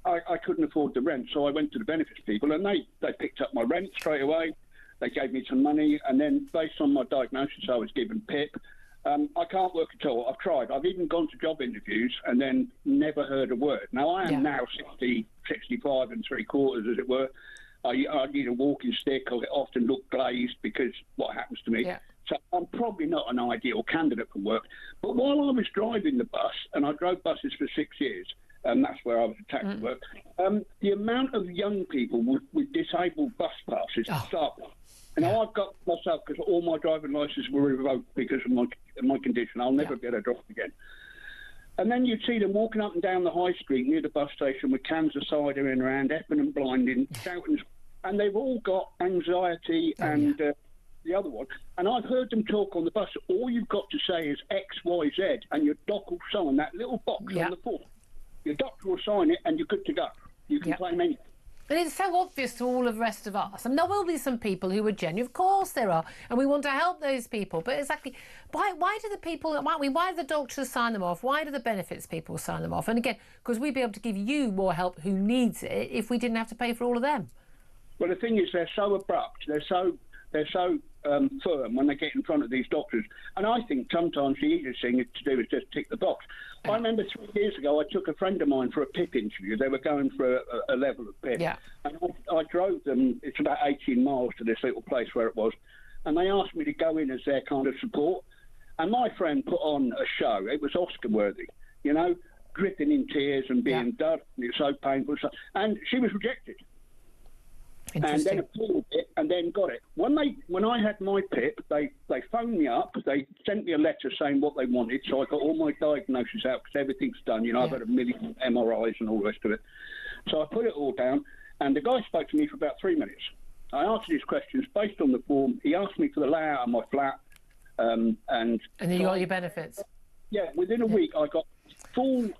I couldn't afford the rent, so I went to the benefits people, and they picked up my rent straight away. They gave me some money, and then based on my diagnosis, I was given PIP. I can't work at all. I've tried. I've even gone to job interviews and then never heard a word. Now, I am now 60, 65 and three quarters, as it were. I need a walking stick. I often look glazed because what happens to me. So I'm probably not an ideal candidate for work. But while I was driving the bus, and I drove buses for 6 years, and that's where I was attacked at work, the amount of young people with disabled bus passes to start with. And I've got myself, because all my driving licences were revoked because of my condition. I'll never be able to drive again. And then you'd see them walking up and down the high street near the bus station with cans of cider in their hand, effing and blinding, shouting, and they've all got anxiety and the other one. And I've heard them talk on the bus. All you've got to say is X, Y, Z, and your doc will sign that little box on the form. Your doctor will sign it, and you're good to go. You can claim anything. And it's so obvious to all of the rest of us. And there will be some people who are genuine. Of course there are. And we want to help those people. But exactly, why do the people, why do the doctors sign them off? Why do the benefits people sign them off? And again, because we'd be able to give you more help who needs it if we didn't have to pay for all of them. Well, the thing is, they're so abrupt. They're so firm when they get in front of these doctors. And I think sometimes the easiest thing to do is just tick the box. I remember 3 years ago, I took a friend of mine for a PIP interview. They were going for a level of PIP. And I drove them, it's about 18 miles to this little place where it was. And they asked me to go in as their kind of support. And my friend put on a show. It was Oscar-worthy, dripping in tears and being done. It was so painful. And she was rejected. And then appealed it, and then got it. When I had my PIP, they phoned me up. They sent me a letter saying what they wanted, so I got all my diagnoses out because everything's done. I've had a million MRIs and all the rest of it. So I put it all down, and the guy spoke to me for about 3 minutes. I answered his questions based on the form. He asked me for the layout of my flat, and then you got your benefits. Yeah, within a week I got. And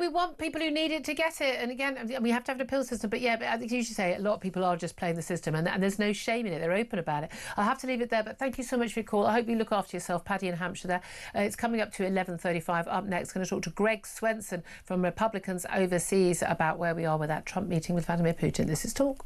we want people who need it to get it. And again, we have to have an appeal system. But I think you should say a lot of people are just playing the system, and there's no shame in it. They're open about it. I'll have to leave it there. But thank you so much for your call. I hope you look after yourself, Paddy in Hampshire. There, it's coming up to 11:35. Up next, going to talk to Greg Swenson from Republicans Overseas about where we are with that Trump meeting with Vladimir Putin. This is Talk.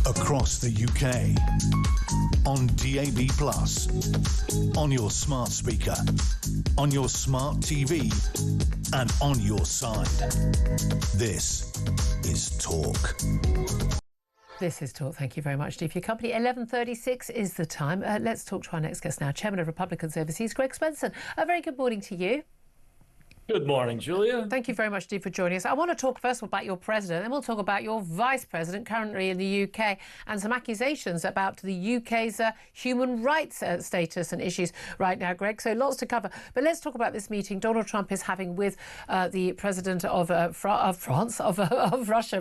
Across the UK, on DAB+, on your smart speaker, on your smart TV, and on your side. This is Talk. This is Talk. Thank you very much, Steve. Your company, 11:36 is the time. Let's talk to our next guest now, Chairman of Republicans Overseas, Greg Swenson. A very good morning to you. Good morning, Julia. Thank you very much, Steve, for joining us. I want to talk first of all about your president, then we'll talk about your vice president currently in the UK and some accusations about the UK's human rights status and issues right now, Greg. So lots to cover. But let's talk about this meeting Donald Trump is having with the president of Russia,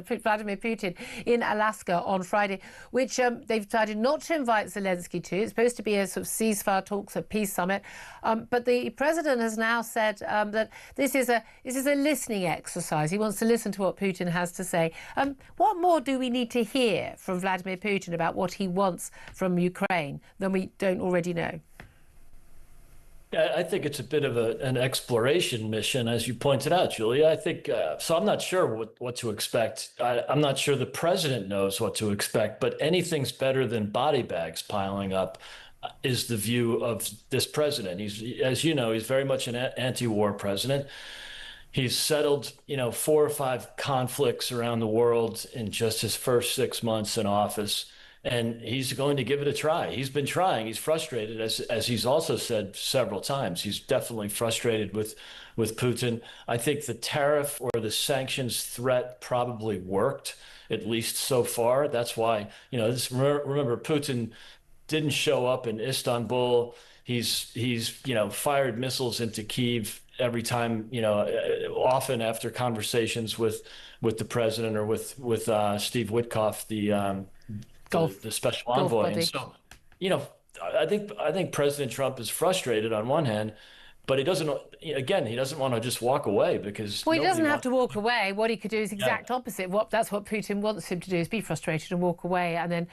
Vladimir Putin, in Alaska on Friday, which they've decided not to invite Zelensky to. It's supposed to be a sort of ceasefire talks, a peace summit. But the president has now said that this is a listening exercise. He wants to listen to what Putin has to say. What more do we need to hear from Vladimir Putin about what he wants from Ukraine than we don't already know? I think it's a bit of an exploration mission, as you pointed out, Julia. I think so. I'm not sure what to expect. I'm not sure the president knows what to expect, but anything's better than body bags piling up, is the view of this president. He's, as you know, he's very much an anti-war president. He's settled, 4 or 5 conflicts around the world in just his first 6 months in office. And he's going to give it a try. He's been trying. He's frustrated, as he's also said several times. He's definitely frustrated with Putin. I think the tariff or the sanctions threat probably worked, at least so far. That's why, remember, Putin didn't show up in Istanbul. He's fired missiles into Kyiv every time, often after conversations with the president or with Steve Witkoff, the special envoy. And so, I think President Trump is frustrated on one hand, but he doesn't want to just walk away because. Well, he doesn't have to walk away. What he could do is exact opposite. That's what Putin wants him to do, is be frustrated and walk away, and then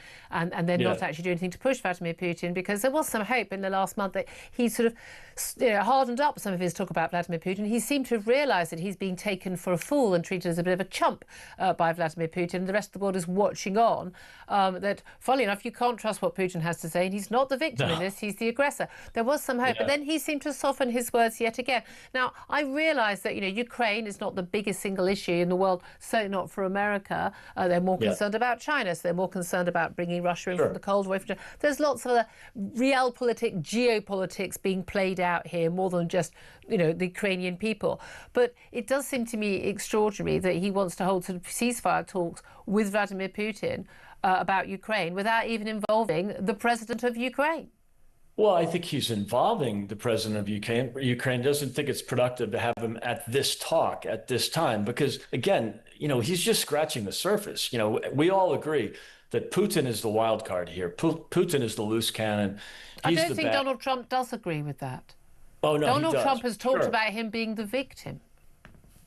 not actually do anything to push Vladimir Putin, because there was some hope in the last month that he sort of hardened up some of his talk about Vladimir Putin. He seemed to have realised that he's being taken for a fool and treated as a bit of a chump by Vladimir Putin. The rest of the world is watching on. That, funnily enough, you can't trust what Putin has to say, and he's not the victim in this, he's the aggressor. There was some hope, but then he seemed to soften his words yet again. Now, I realise that, Ukraine is not the biggest single issue in the world, certainly not for America. They're more concerned about China, so they're more concerned about bringing Russia in from the Cold War. There's lots of other realpolitik, geopolitics being played out here, more than just, the Ukrainian people. But it does seem to me extraordinary that he wants to hold sort of ceasefire talks with Vladimir Putin about Ukraine without even involving the president of Ukraine. Well, I think he's involving the president of Ukraine. Ukraine doesn't think it's productive to have him at this talk at this time because, again, he's just scratching the surface. We all agree that Putin is the wild card here. Putin is the loose cannon. I don't think Donald Trump does agree with that. Oh, no, Donald Trump has talked about him being the victim.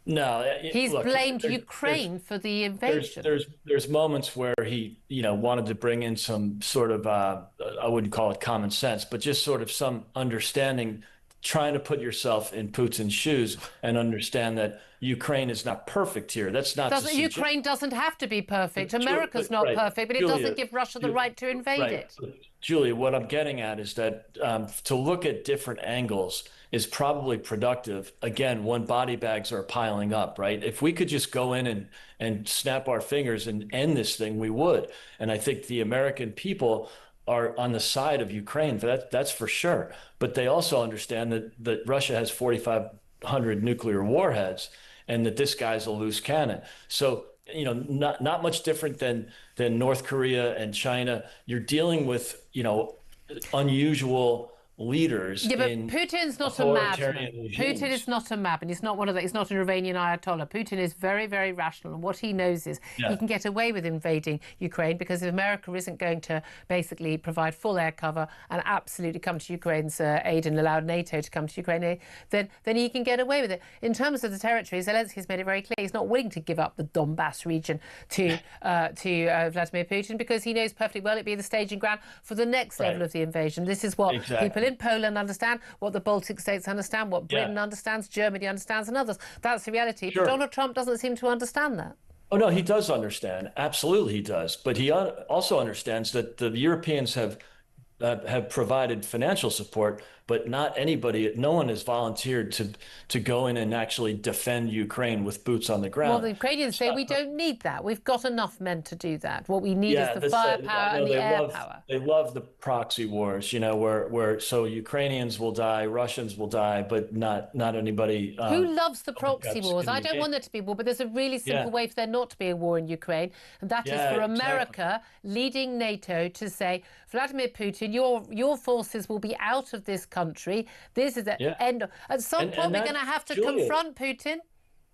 No, he's blamed Ukraine for the invasion. There's moments where he, wanted to bring in some sort of, I wouldn't call it common sense, but just sort of some understanding, trying to put yourself in Putin's shoes and understand that Ukraine is not perfect here. That's not. Ukraine doesn't have to be perfect. America's not perfect, but it doesn't give Russia the right to invade it. Julia, what I'm getting at is that to look at different angles is probably productive, again, when body bags are piling up, right? If we could just go in and snap our fingers and end this thing, we would. And I think the American people are on the side of Ukraine, that's for sure. But they also understand that Russia has 4,500 nuclear warheads and that this guy's a loose cannon. So, not much different than North Korea and China. You're dealing with, unusual leaders. Yeah, but Putin's not a madman. Putin is not a madman. He's not one of the. He's not an Iranian Ayatollah. Putin is very, very rational, and what he knows is he can get away with invading Ukraine because if America isn't going to basically provide full air cover and absolutely come to Ukraine's aid and allow NATO to come to Ukraine, then he can get away with it. In terms of the territory, Zelensky's made it very clear he's not willing to give up the Donbass region to Vladimir Putin because he knows perfectly well it'd be the staging ground for the next level of the invasion. This is what people in Poland understand, what the Baltic states understand, what Britain understands, Germany understands, and others. That's the reality. But Donald Trump doesn't seem to understand that. Oh, no, he does understand. Absolutely, he does. But he also understands that the Europeans have provided financial support, but no one has volunteered to go in and actually defend Ukraine with boots on the ground. Well, the Ukrainians say we don't need that. We've got enough men to do that. What we need is the firepower and the air power. They love the proxy wars, where so Ukrainians will die, Russians will die, but not anybody. Who loves the proxy wars? I don't want there to be war, but there's a really simple way for there not to be a war in Ukraine, and that is for America leading NATO to say, Vladimir Putin, your forces will be out of this country. This is the end. At some point, we're going to have to confront Putin.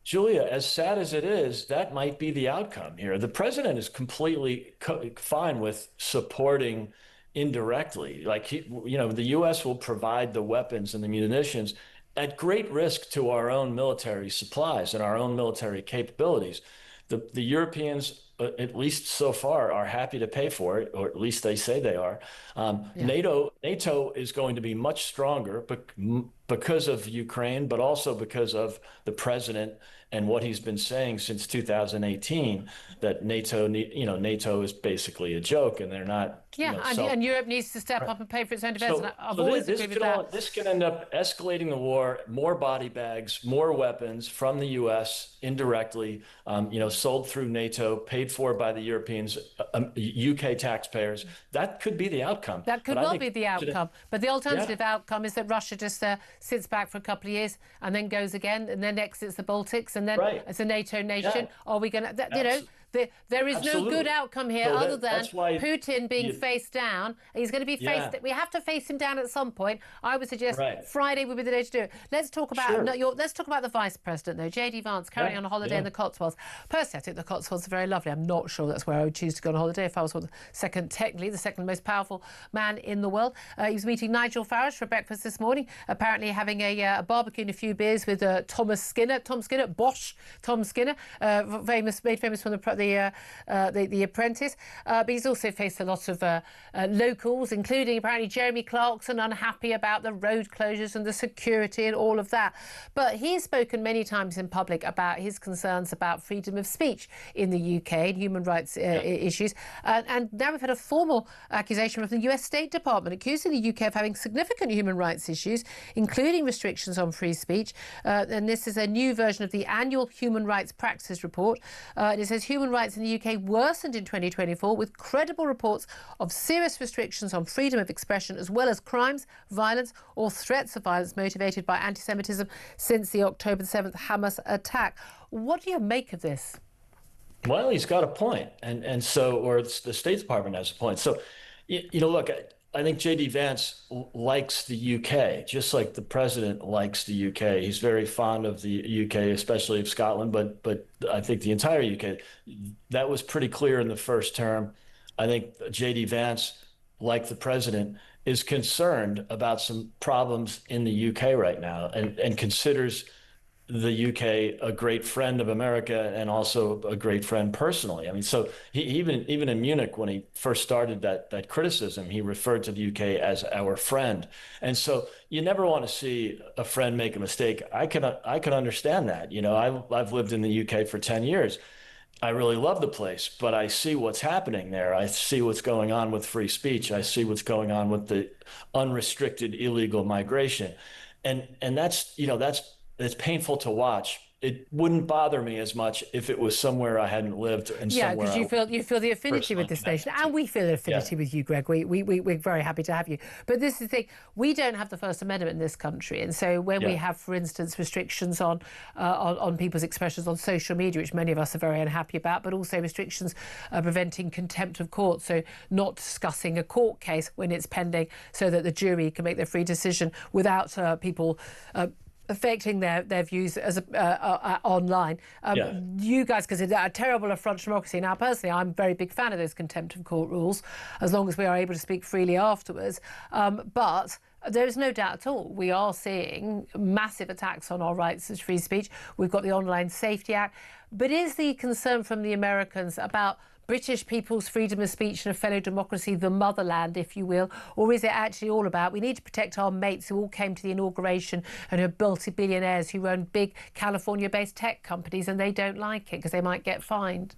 Julia, as sad as it is, that might be the outcome here. The president is completely fine with supporting indirectly. Like, the U.S. will provide the weapons and the munitions at great risk to our own military supplies and our own military capabilities. The Europeans, at least so far, are happy to pay for it, or at least they say they are. NATO is going to be much stronger because of Ukraine, but also because of the president and what he's been saying since 2018, that NATO is basically a joke, and they're not. And Europe needs to step up and pay for its own defense. And I've always agreed with that. This could end up escalating the war, more body bags, more weapons from the U.S. indirectly, sold through NATO, paid for by the Europeans, UK taxpayers. That could be the outcome. That could well be the outcome. But the alternative outcome is that Russia just sits back for a couple of years and then goes again, and then exits the Baltics, and then as a NATO nation, are we going to, there is no good outcome here other than Putin being faced down. He's going to be faced. We have to face him down at some point. I would suggest Friday would be the day to do it. Let's talk about let's talk about the Vice President, though. JD Vance currently on a holiday in the Cotswolds. Personally, I think the Cotswolds are very lovely. I'm not sure that's where I would choose to go on holiday if I was the second most powerful man in the world. He was meeting Nigel Farage for breakfast this morning, apparently having a barbecue and a few beers with Tom Skinner, made famous from the Apprentice. But he's also faced a lot of locals, including apparently Jeremy Clarkson, unhappy about the road closures and the security and all of that. But he's spoken many times in public about his concerns about freedom of speech in the UK and human rights issues. And now we've had a formal accusation from the US State Department accusing the UK of having significant human rights issues, including restrictions on free speech. And this is a new version of the annual Human Rights Practices Report. And it says human rights in the UK worsened in 2024 with credible reports of serious restrictions on freedom of expression, as well as crimes, violence or threats of violence motivated by anti-Semitism since the October 7th Hamas attack. What do you make of this? Well, he's got a point. And so, or the State Department has a point. So, look, I think JD Vance likes the UK, just like the president likes the UK. He's very fond of the UK, especially of Scotland, but I think the entire UK. That was pretty clear in the first term. I think JD Vance, like the president, is concerned about some problems in the UK right now and considers the UK a great friend of America and also a great friend personally. I mean, so he even in Munich, when he first started that criticism, he referred to the UK as our friend. And so you never want to see a friend make a mistake. I can understand that. I've lived in the UK for 10 years. I really love the place, but I see what's happening there. I see what's going on with free speech. I see what's going on with the unrestricted illegal migration. And it's painful to watch. It wouldn't bother me as much if it was somewhere I hadn't lived and somewhere. Yeah, because you feel the affinity with this nation, and we feel an affinity with you, Greg. We're very happy to have you. But this is the thing: we don't have the First Amendment in this country, and so when we have, for instance, restrictions on people's expressions on social media, which many of us are very unhappy about, but also restrictions preventing contempt of court, so not discussing a court case when it's pending, so that the jury can make their free decision without people affecting their views as online. You guys consider that a terrible affront to democracy. Now, personally, I'm a very big fan of those contempt of court rules, as long as we are able to speak freely afterwards. But there is no doubt at all we are seeing massive attacks on our rights as free speech. We've got the Online Safety Act. But is the concern from the Americans about British people's freedom of speech and a fellow democracy, the motherland, if you will, or is it actually all about we need to protect our mates who all came to the inauguration and who are multi-billionaires who run big California-based tech companies and they don't like it because they might get fined?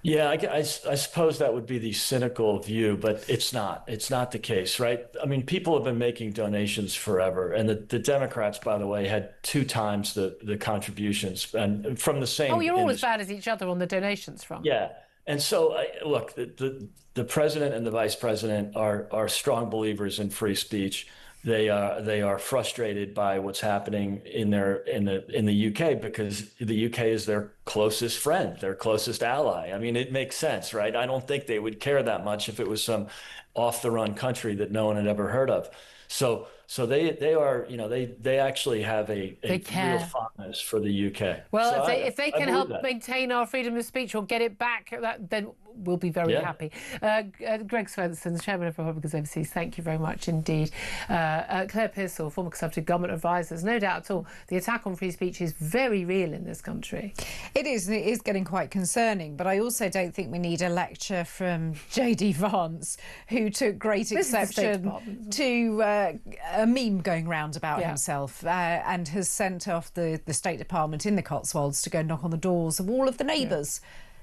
Yeah, I suppose that would be the cynical view, but it's not. It's not the case, right? I mean, people have been making donations forever, and the Democrats, by the way, had 2 times the contributions and from the same. Oh, you're all as bad as each other on the donations front. Yeah. And so, look, the president and the vice president are strong believers in free speech. They are frustrated by what's happening in the UK because the UK is their closest friend, their closest ally. I mean, it makes sense, right? I don't think they would care that much if it was some off-the-run country that no one had ever heard of. So So they are, they actually have a care. real fondness for the UK. Well, So if they can help that. maintain our freedom of speech or get it back, then we'll be very happy. Greg Svensson, Chairman of Republicans Overseas, thank you very much indeed. Claire Pearsall, former Conservative government advisors, no doubt at all, the attack on free speech is very real in this country. It is, and it is getting quite concerning, but I also don't think we need a lecture from J.D. Vance, who took great exception to a meme going round about himself and has sent off the State Department in the Cotswolds to go knock on the doors of all of the neighbours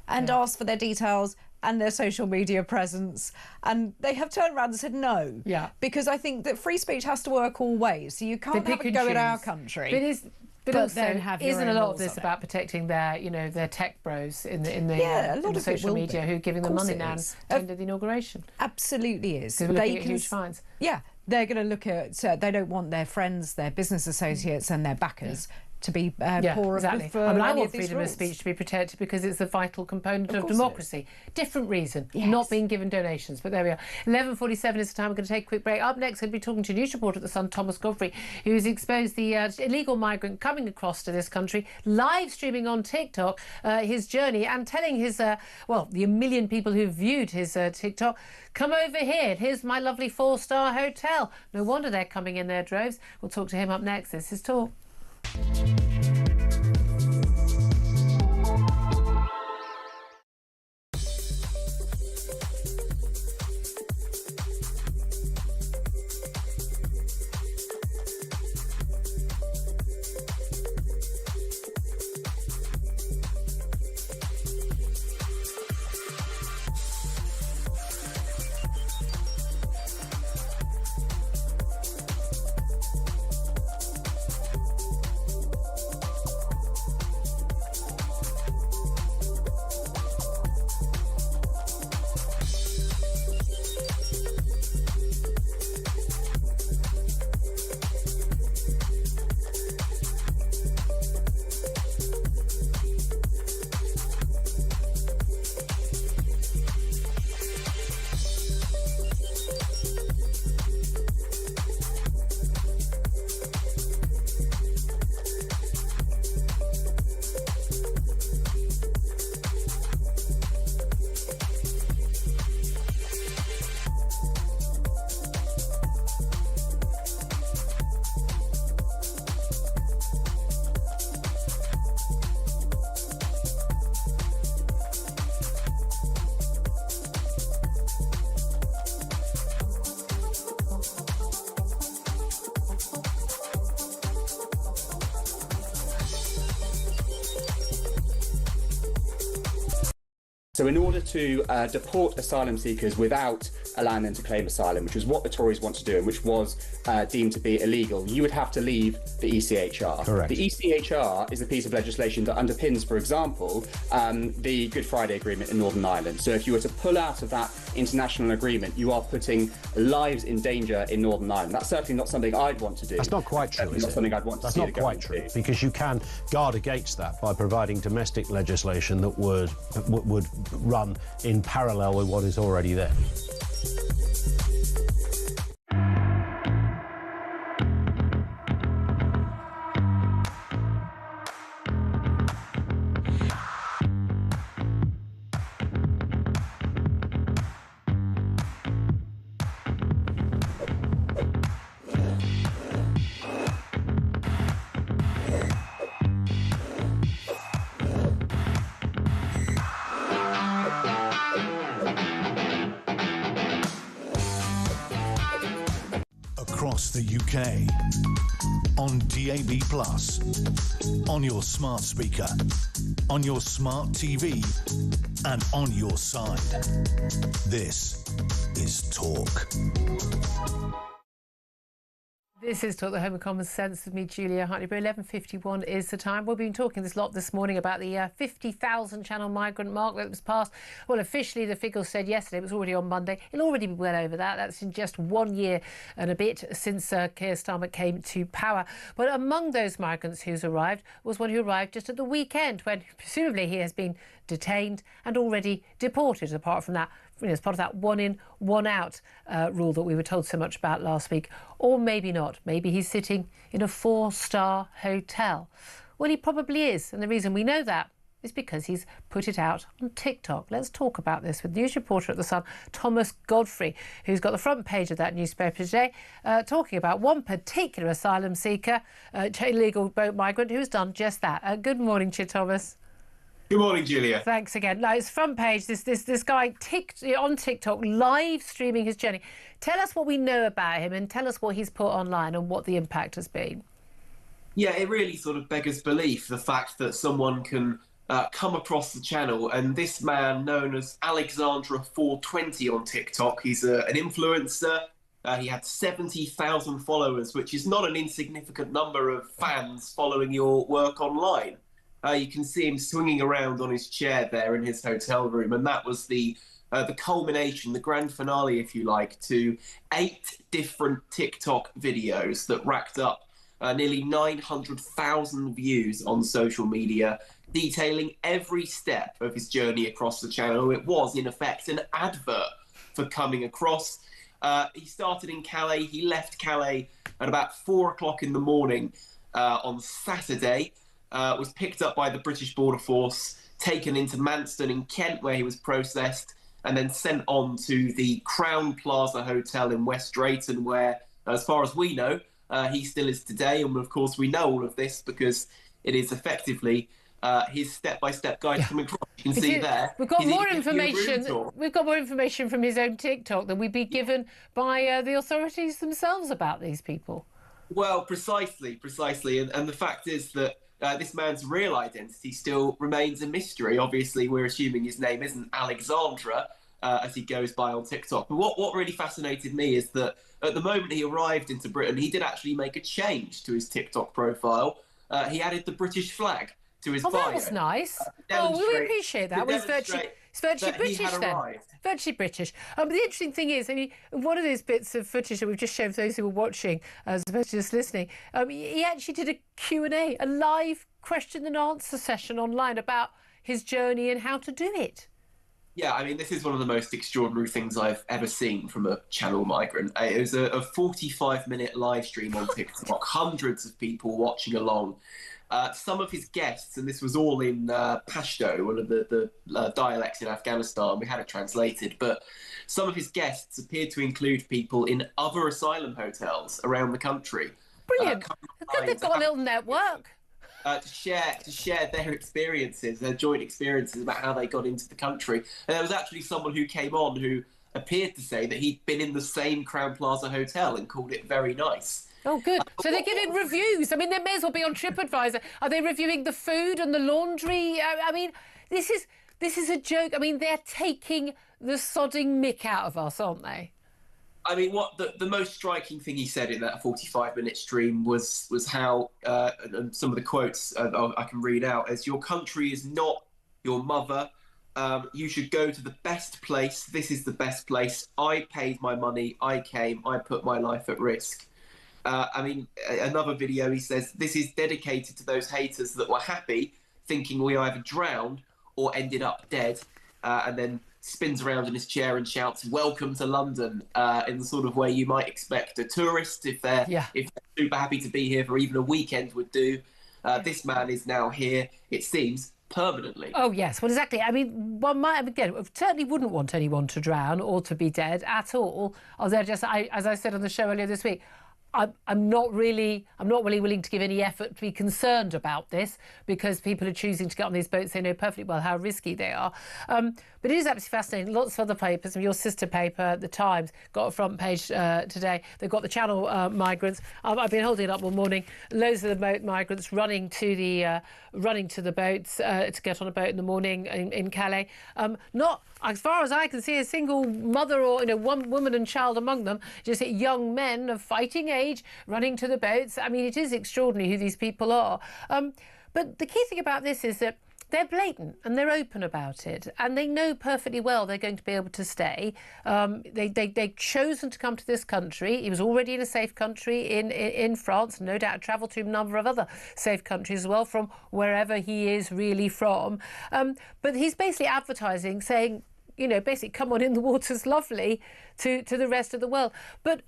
and ask for their details and their social media presence, and they have turned around and said no. Because I think that free speech has to work all ways, so you can't have a go at our country. But also, isn't a lot of this about protecting their, their tech bros in the social media who are giving them money now and attended the inauguration? Absolutely is. Because we're looking at huge fines. Yeah, they're going to look at. They don't want their friends, their business associates, and their backers to be poor. Exactly. I want freedom of speech to be protected because it's a vital component of democracy. Different reason, not being given donations, but there we are. 11:47 is the time. We're going to take a quick break. Up next, we'll be talking to news reporter at The Sun, Thomas Godfrey, who's exposed the illegal migrant coming across to this country, live streaming on TikTok his journey and telling his, the 1 million people who've viewed his TikTok, come over here. Here's my lovely 4-star hotel. No wonder they're coming in their droves. We'll talk to him up next. This is Talk. So in order to deport asylum seekers without allowing them to claim asylum, which was what the Tories want to do and which was deemed to be illegal, you would have to leave the ECHR. Correct. The ECHR is a piece of legislation that underpins, for example, the Good Friday Agreement in Northern Ireland. So if you were to pull out of that international agreement, you are putting lives in danger in Northern Ireland. That's certainly not something I'd want to do. That's not quite true, is not it? something I'd want to see. That's not quite true, because you can guard against that by providing domestic legislation that would run in parallel with what is already there. Across the UK, on DAB+, on your smart speaker, on your smart TV, and on your side. This is Talk. This is Talk, the Home of Common Sense with me, Julia Hartley-Brewer. 11:51 is the time. We've been talking this lot this morning about the 50,000 channel migrant mark that was passed. Well, officially, the figure said yesterday, it was already on Monday. It'll already be well over that. That's in just 1 year and a bit since Keir Starmer came to power. But among those migrants who's arrived was one who arrived just at the weekend, when presumably he has been detained and already deported. Apart from that, as part of that one in, one out rule that we were told so much about last week. Or maybe not. Maybe he's sitting in a 4-star hotel. Well, he probably is. And the reason we know that is because he's put it out on TikTok. Let's talk about this with news reporter at The Sun, Thomas Godfrey, who's got the front page of that newspaper today, talking about one particular asylum seeker, illegal boat migrant, who's done just that. Good morning to you, Thomas. Good morning, Julia. Thanks again. Now, it's front page, this guy on TikTok live streaming his journey. Tell us what we know about him and tell us what he's put online and what the impact has been. Yeah, it really sort of beggars belief, the fact that someone can come across the channel. And this man, known as Alexandra420 on TikTok, he's an influencer. He had 70,000 followers, which is not an insignificant number of fans following your work online. You can see him swinging around on his chair there in his hotel room, and that was the culmination, the grand finale, if you like, to 8 different TikTok videos that racked up nearly 900,000 views on social media, detailing every step of his journey across the channel. It was, in effect, an advert for coming across. He started in Calais. He left Calais at about 4 o'clock in the morning on Saturday, was picked up by the British Border Force, taken into Manston in Kent, where he was processed, and then sent on to the Crown Plaza Hotel in West Drayton, where, as far as we know, he still is today. And of course, we know all of this because it is effectively his step-by-step guide coming across. You can see there. We've got more information. We've got more information from his own TikTok than we'd be given by the authorities themselves about these people. Well, precisely. And the fact is that this man's real identity still remains a mystery. Obviously, we're assuming his name isn't Alexandra, as he goes by on TikTok. But what really fascinated me is that at the moment he arrived into Britain, he did actually make a change to his TikTok profile. He added the British flag to his bio. That was nice. We appreciate that. It's virtually British then. Virtually British. But the interesting thing is, I mean, one of those bits of footage that we've just shown for those who were watching, as opposed to just listening, he actually did a Q&A, a live question and answer session online about his journey and how to do it. Yeah, I mean, this is one of the most extraordinary things I've ever seen from a channel migrant. It was a 45-minute live stream on TikTok, hundreds of people watching along. Some of his guests, and this was all in Pashto, one of the dialects in Afghanistan, we had it translated, but some of his guests appeared to include people in other asylum hotels around the country. Brilliant. They've got a little network. To share their experiences, their joint experiences about how they got into the country. And there was actually someone who came on who appeared to say that he'd been in the same Crown Plaza hotel and called it very nice. Oh, good. So they're giving reviews. I mean, they may as well be on TripAdvisor. Are they reviewing the food and the laundry? I mean, this is a joke. I mean, they're taking the sodding mick out of us, aren't they? I mean, what the most striking thing he said in that 45-minute stream was how, and some of the quotes I can read out, as your country is not your mother. You should go to the best place. This is the best place. I paid my money. I came. I put my life at risk. I mean, another video, he says, this is dedicated to those haters that were happy, thinking we either drowned or ended up dead, and then spins around in his chair and shouts, welcome to London, in the sort of way you might expect a tourist, if they're super happy to be here for even a weekend would do. This man is now here, it seems, permanently. Oh, yes. Well, exactly. I mean, one might, again, certainly wouldn't want anyone to drown or to be dead at all. Although, just as I said on the show earlier this week, I'm not really willing to give any effort to be concerned about this, because people are choosing to get on these boats. They know perfectly well how risky they are. But it is absolutely fascinating. Lots of other papers, your sister paper, The Times, got a front page today. They've got the channel migrants. I've been holding it up all morning. Loads of the boat migrants running to the boats to get on a boat in the morning in Calais. Not, as far as I can see, a single mother or one woman and child among them. Just young men of fighting age running to the boats. I mean, it is extraordinary who these people are. But the key thing about this is that they're blatant and they're open about it, and they know perfectly well they're going to be able to stay. They've chosen to come to this country. He was already in a safe country in France, no doubt travelled to a number of other safe countries as well from wherever he is really from. But he's basically advertising, saying, basically come on in, the water's lovely to the rest of the world. But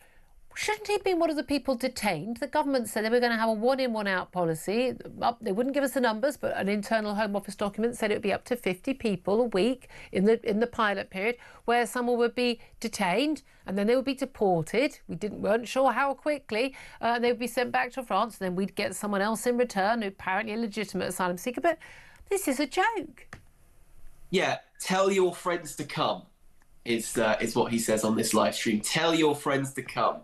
shouldn't he have been one of the people detained? The government said they were going to have a one-in, one-out policy. They wouldn't give us the numbers, but an internal Home Office document said it would be up to 50 people a week in the pilot period, where someone would be detained and then they would be deported. Weren't sure how quickly. They would be sent back to France, and then we'd get someone else in return, apparently a legitimate asylum seeker. But this is a joke. Yeah, tell your friends to come is what he says on this live stream. Tell your friends to come.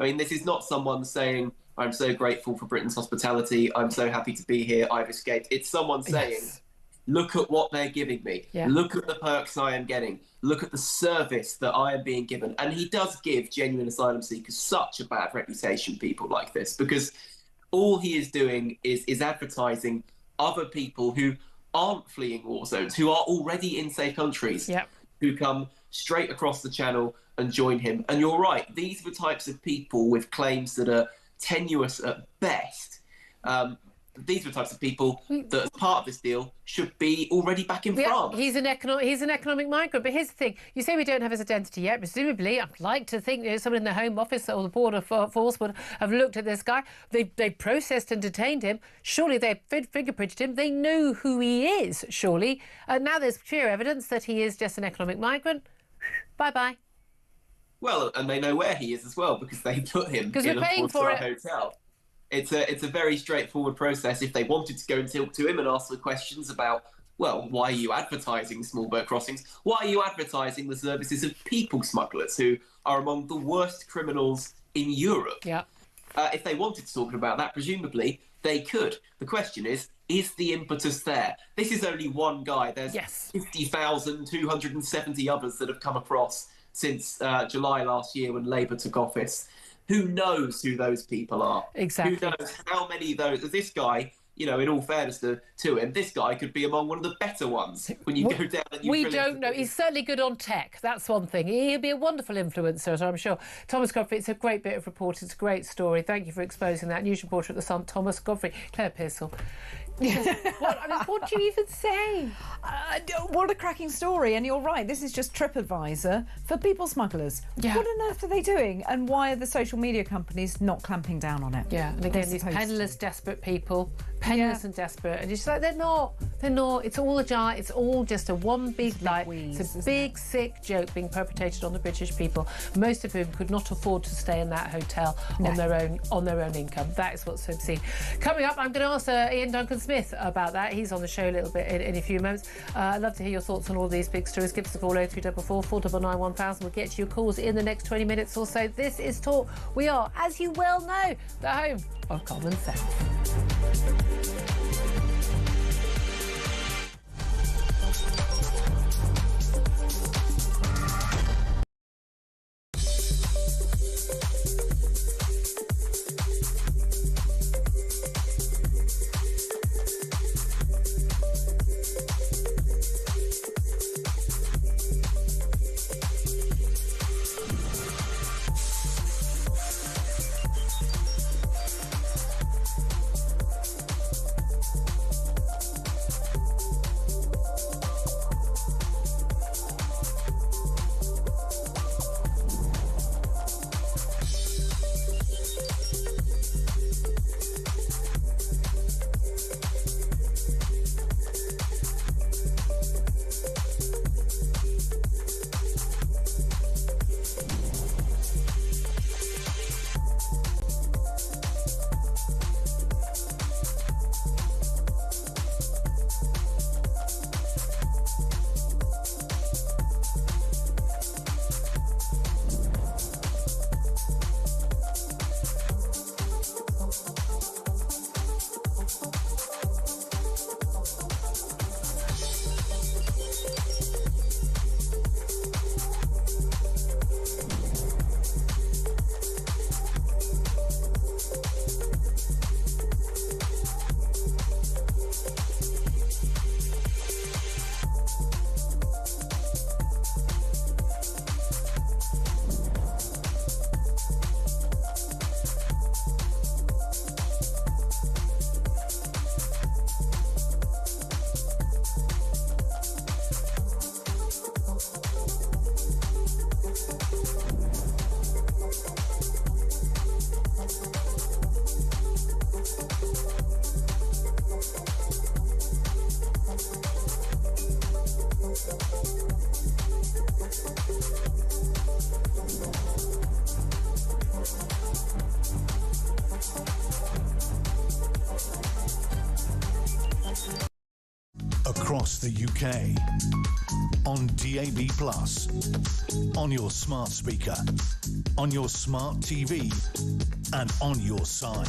I mean, this is not someone saying, I'm so grateful for Britain's hospitality, I'm so happy to be here, I've escaped. It's someone saying, look at what they're giving me. Yeah. Look at the perks I am getting. Look at the service that I am being given. And he does give genuine asylum seekers such a bad reputation, people like this, because all he is doing is advertising other people who aren't fleeing war zones, who are already in safe countries, who come straight across the channel and join him. And you're right, these are the types of people with claims that are tenuous at best. These are the types of people that, as part of this deal, should be already back in France. He's an economic migrant. But here's the thing: you say we don't have his identity yet. Presumably, I'd like to think someone in the Home Office or the Border Force would have looked at this guy. They processed and detained him. Surely they fingerprinted him. They know who he is. Surely, now there's clear evidence that he is just an economic migrant. Bye bye. Well, and they know where he is as well, because they put him in a four-star hotel. It's a very straightforward process. If they wanted to go and talk to him and ask the questions about, well, why are you advertising small boat crossings? Why are you advertising the services of people smugglers, who are among the worst criminals in Europe? Yeah. If they wanted to talk about that, presumably they could. The question is the impetus there? This is only one guy. There's 50,270 others that have come across since July last year, when Labour took office. Who knows who those people are? Exactly. Who knows how many of those? This guy, in all fairness to him, this guy could be among one of the better ones when you go down and you We don't know. He's certainly good on tech. That's one thing. He'll be a wonderful influencer, so I'm sure. Thomas Godfrey, it's a great bit of reporting. It's a great story. Thank you for exposing that. News reporter at The Sun, Thomas Godfrey. Claire Pearsall. What do you even say? What a cracking story. And you're right, this is just TripAdvisor for people smugglers. Yeah. What on earth are they doing? And why are the social media companies not clamping down on it? Yeah, and again, these penniless, desperate people, penniless and desperate, and you're just like, they're not. It's all a jar. It's all just a one big lie. It's a big, sick joke being perpetrated on the British people, most of whom could not afford to stay in that hotel on their own income. That is what's obscene. Coming up, I'm going to ask Ian Duncan-Smith about that. He's on the show a little bit in a few moments. I'd love to hear your thoughts on all these big stories. Give us a call, 0344 499 1000. We'll get to your calls in the next 20 minutes or so. This is Talk. We are, as you well know, the home of common sense. across the UK. On DAB+, on your smart speaker, on your smart TV, and on your side.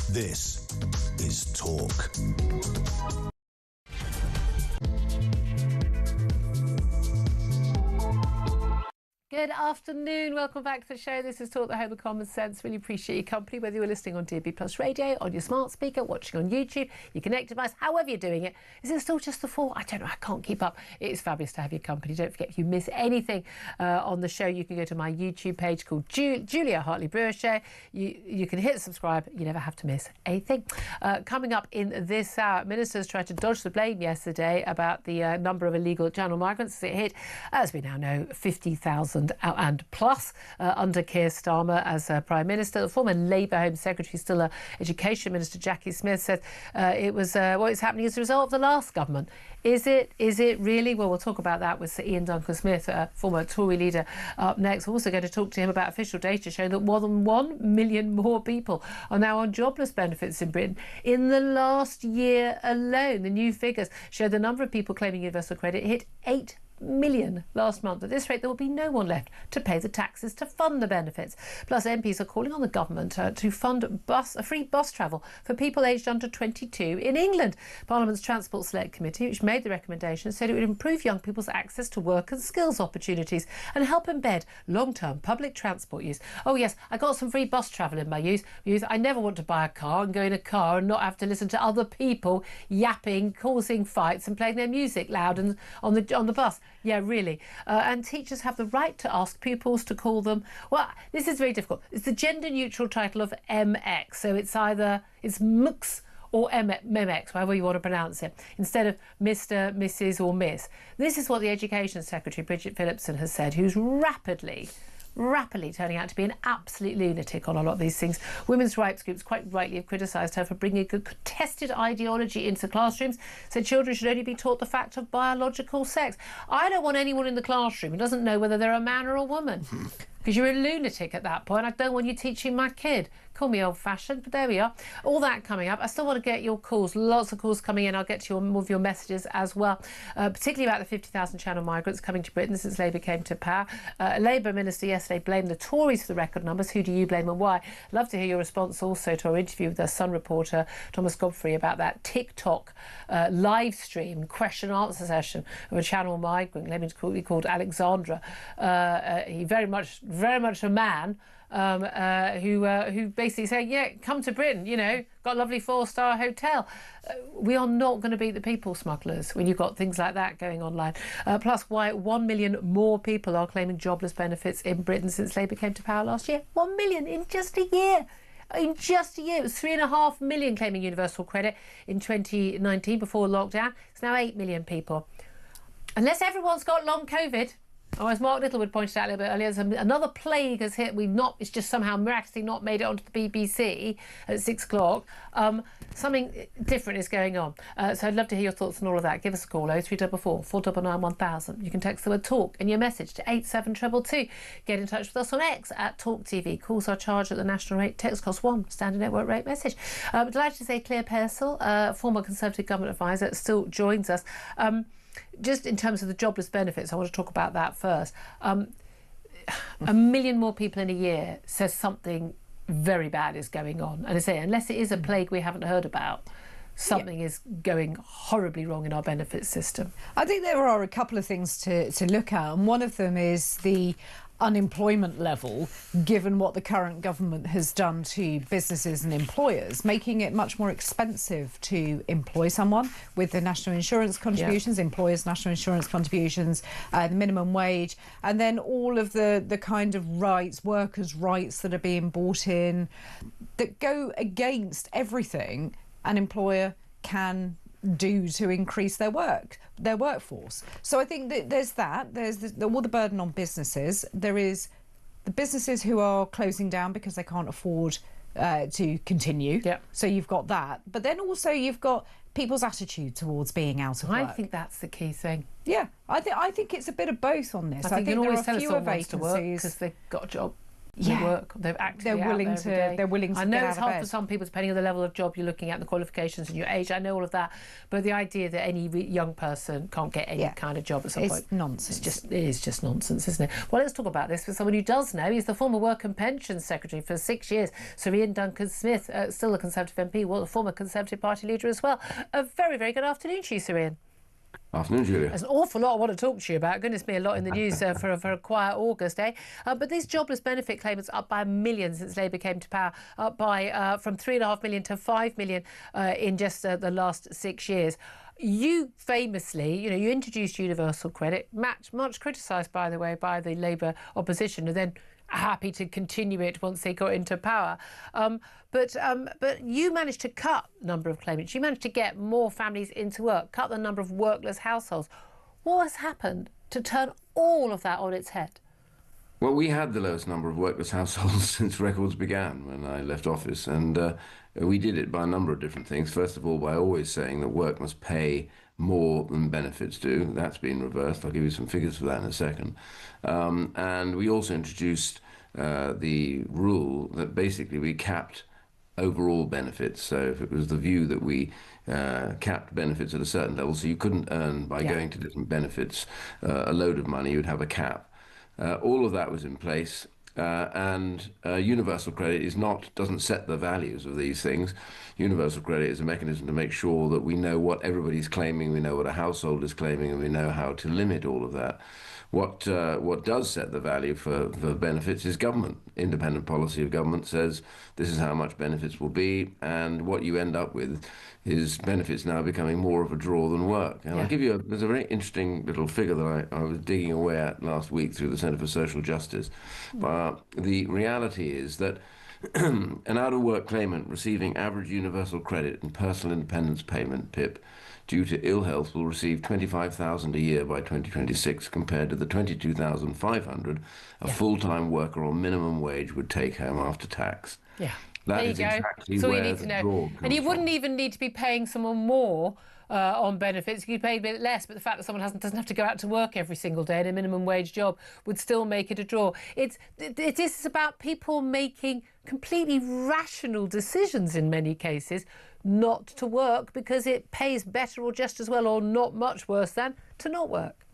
This is Talk. Good afternoon. Welcome back to the show. This is Talk, the home of common sense. Really appreciate your company, whether you're listening on DAB+ radio, on your smart speaker, watching on YouTube, your connected device, however you're doing it. Is it still just the 4? I don't know. I can't keep up. It's fabulous to have your company. Don't forget, if you miss anything on the show, you can go to my YouTube page called Julia Hartley-Brewer Show. You can hit subscribe. You never have to miss a thing. Coming up in this hour, ministers tried to dodge the blame yesterday about the number of illegal channel migrants. It hit, as we now know, 50,000 and plus under Keir Starmer as Prime Minister. The former Labour Home Secretary, still Education Minister Jackie Smith, said it was what is happening as a result of the last government. Is it really? Well, we'll talk about that with Sir Ian Duncan-Smith, former Tory leader, up next. We're also going to talk to him about official data showing that more than 1 million more people are now on jobless benefits in Britain in the last year alone. The new figures show the number of people claiming universal credit hit 8 million last month. At this rate, there will be no one left to pay the taxes to fund the benefits. Plus, MPs are calling on the government to fund free bus travel for people aged under 22 in England. Parliament's Transport Select Committee, which made the recommendation, said it would improve young people's access to work and skills opportunities and help embed long-term public transport use. Oh yes, I got some free bus travel in my youth. I never want to buy a car and go in a car and not have to listen to other people yapping, causing fights and playing their music loud and on the bus. Yeah, really. And teachers have the right to ask pupils to call them, well, this is very difficult. It's the gender-neutral title of MX. So it's either, it's MX or MX, however you want to pronounce it, instead of Mr, Mrs or Miss. This is what the Education Secretary, Bridget Phillipson, has said, who's rapidly turning out to be an absolute lunatic on a lot of these things. Women's rights groups quite rightly have criticised her for bringing a contested ideology into classrooms, said children should only be taught the fact of biological sex. I don't want anyone in the classroom who doesn't know whether they're a man or a woman, because you're a lunatic at that point. I don't want you teaching my kid. Call me old-fashioned, but there we are. All that coming up. I still want to get your calls. Lots of calls coming in. I'll get to more of your messages as well, particularly about the 50,000 channel migrants coming to Britain since Labour came to power. A Labour minister yesterday blamed the Tories for the record numbers. Who do you blame and why? Love to hear your response also to our interview with the Sun reporter Thomas Godfrey about that TikTok live stream question-answer session of a channel migrant claiming to be called Alexandra. He very much a man. Who basically say, yeah, come to Britain, you know, got a lovely 4-star hotel. We are not going to beat the people smugglers when you've got things like that going online. Plus, why 1 million more people are claiming jobless benefits in Britain since Labour came to power last year. 1 million in just a year. In just a year, it was 3.5 million claiming universal credit in 2019 before lockdown. It's now 8 million people. Unless everyone's got long COVID. Oh, as Mark Littlewood pointed out a little bit earlier, another plague has hit. It's just somehow miraculously not made it onto the BBC at 6 o'clock. Something different is going on. So I'd love to hear your thoughts on all of that. Give us a call, 0344 499 1000. You can text the word talk and your message to 87222. Get in touch with us on X at talkTV. Calls are charged at the national rate. Text cost 1, standard network rate message. Delighted to say Claire Pearsall, former Conservative government advisor, still joins us. Just in terms of the jobless benefits, I want to talk about that first. 1 million more people in a year says something very bad is going on. And I say, unless it is a plague we haven't heard about, something is going horribly wrong in our benefits system. I think there are a couple of things to look at, and one of them is the unemployment level, given what the current government has done to businesses and employers, making it much more expensive to employ someone with the national insurance contributions, employers' national insurance contributions, the minimum wage, and then all of the kind of rights, workers' rights that are being brought in that go against everything an employer can do to increase their workforce. So I think that there's all the burden on businesses. There is the businesses who are closing down because they can't afford to continue. So you've got that, but then also you've got people's attitude towards being out of work. I think that's the key thing. Yeah, I think it's a bit of both on this. I think you can always tell if someone wants vacancies to work because they've got a job. They work. They're actively They're willing out there every day. They're willing to. I know get it's out hard of for bed. some people, depending on the level of job you're looking at, the qualifications and your age. I know all of that, but the idea that any young person can't get any kind of job at some point, it's nonsense. It is just nonsense, isn't it? Well, let's talk about this with someone who does know. He's the former Work and Pensions Secretary for 6 years, Sir Ian Duncan-Smith, still a Conservative MP, well, the former Conservative Party leader as well. A very, very good afternoon to you, Sir Ian. Afternoon, Julia. There's an awful lot I want to talk to you about. Goodness me, a lot in the news for a quiet August, eh? But these jobless benefit claimants up by 1 million since Labour came to power, up by from 3.5 million to 5 million in just the last 6 years. You famously, you introduced universal credit, much criticised, by the way, by the Labour opposition, and then happy to continue it once they got into power. But you managed to cut the number of claimants. You managed to get more families into work, cut the number of workless households. What has happened to turn all of that on its head? Well, we had the lowest number of workless households since records began when I left office, and we did it by a number of different things. First of all, by always saying that work must pay more than benefits do. That's been reversed. I'll give you some figures for that in a second. And we also introduced the rule that basically we capped overall benefits. So if it was the view that we capped benefits at a certain level, so you couldn't earn by going to different benefits a load of money, you'd have a cap. All of that was in place. And universal credit doesn't set the values of these things. Universal credit is a mechanism to make sure that we know what everybody's claiming, we know what a household is claiming, and we know how to limit all of that. What does set the value for benefits is government. Independent policy of government says this is how much benefits will be, and what you end up with is benefits now becoming more of a draw than work. And I'll give you there's a very interesting little figure that I was digging away at last week through the Centre for Social Justice. The reality is that an out-of-work claimant receiving average universal credit and personal independence payment, PIP, due to ill health will receive $25,000 a year by 2026 compared to the $22,500 a full-time worker on minimum wage would take home after tax. Yeah. That there you is go. exactly That's all you where need to the know. draw And comes you wouldn't from. even need to be paying someone more on benefits. You could pay a bit less, but the fact that someone doesn't have to go out to work every single day in a minimum wage job would still make it a draw. It is about people making completely rational decisions in many cases not to work because it pays better or just as well or not much worse than to not work.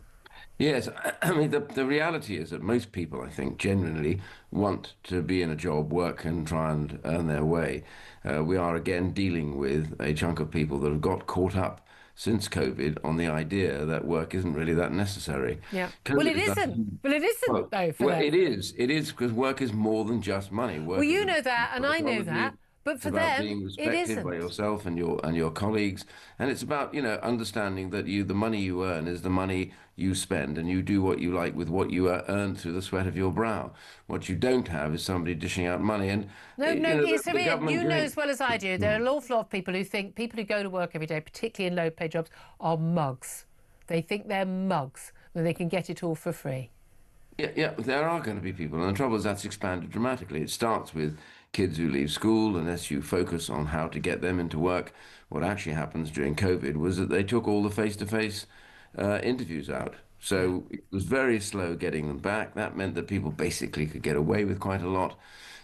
Yes, I mean, the reality is that most people, I think, genuinely want to be in a job, work and try and earn their way. We are, again, dealing with a chunk of people that have got caught up since COVID on the idea that work isn't really that necessary. Yeah. COVID Well, it isn't. Well, it isn't, though, for them. It is. It is, because work is more than just money. Work Well, you is know that, and I know that. But for about them, being it respected isn't. by yourself and your colleagues, and it's about understanding that the money you earn is the money you spend, and you do what you like with what you earn through the sweat of your brow. What you don't have is somebody dishing out money. And No, the you know as well as I do, there are an awful lot of people who think people who go to work every day, particularly in low-paid jobs, are mugs. They think they're mugs, and they can get it all for free. Yeah, there are going to be people, and the trouble is that's expanded dramatically. It starts with kids who leave school. Unless you focus on how to get them into work, what actually happens during COVID was that they took all the face-to-face interviews out. So it was very slow getting them back. That meant that people basically could get away with quite a lot.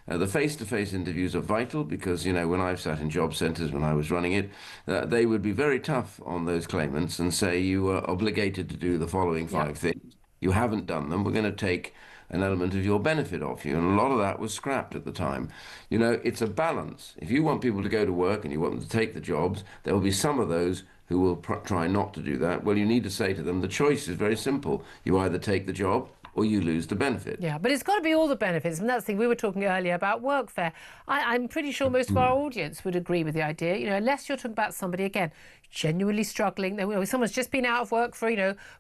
The face-to-face interviews are vital because, when I've sat in job centres when I was running it, they would be very tough on those claimants and say you are obligated to do the following five things. You haven't done them, we're going to take an element of your benefit off you. And a lot of that was scrapped at the time. It's a balance. If you want people to go to work and you want them to take the jobs, there will be some of those who will try not to do that. Well, you need to say to them, the choice is very simple. You either take the job or you lose the benefit. Yeah, but it's got to be all the benefits. And that's the thing, we were talking earlier about workfare. I'm pretty sure most of our audience would agree with the idea, unless you're talking about somebody, again, genuinely struggling. Someone's just been out of work for,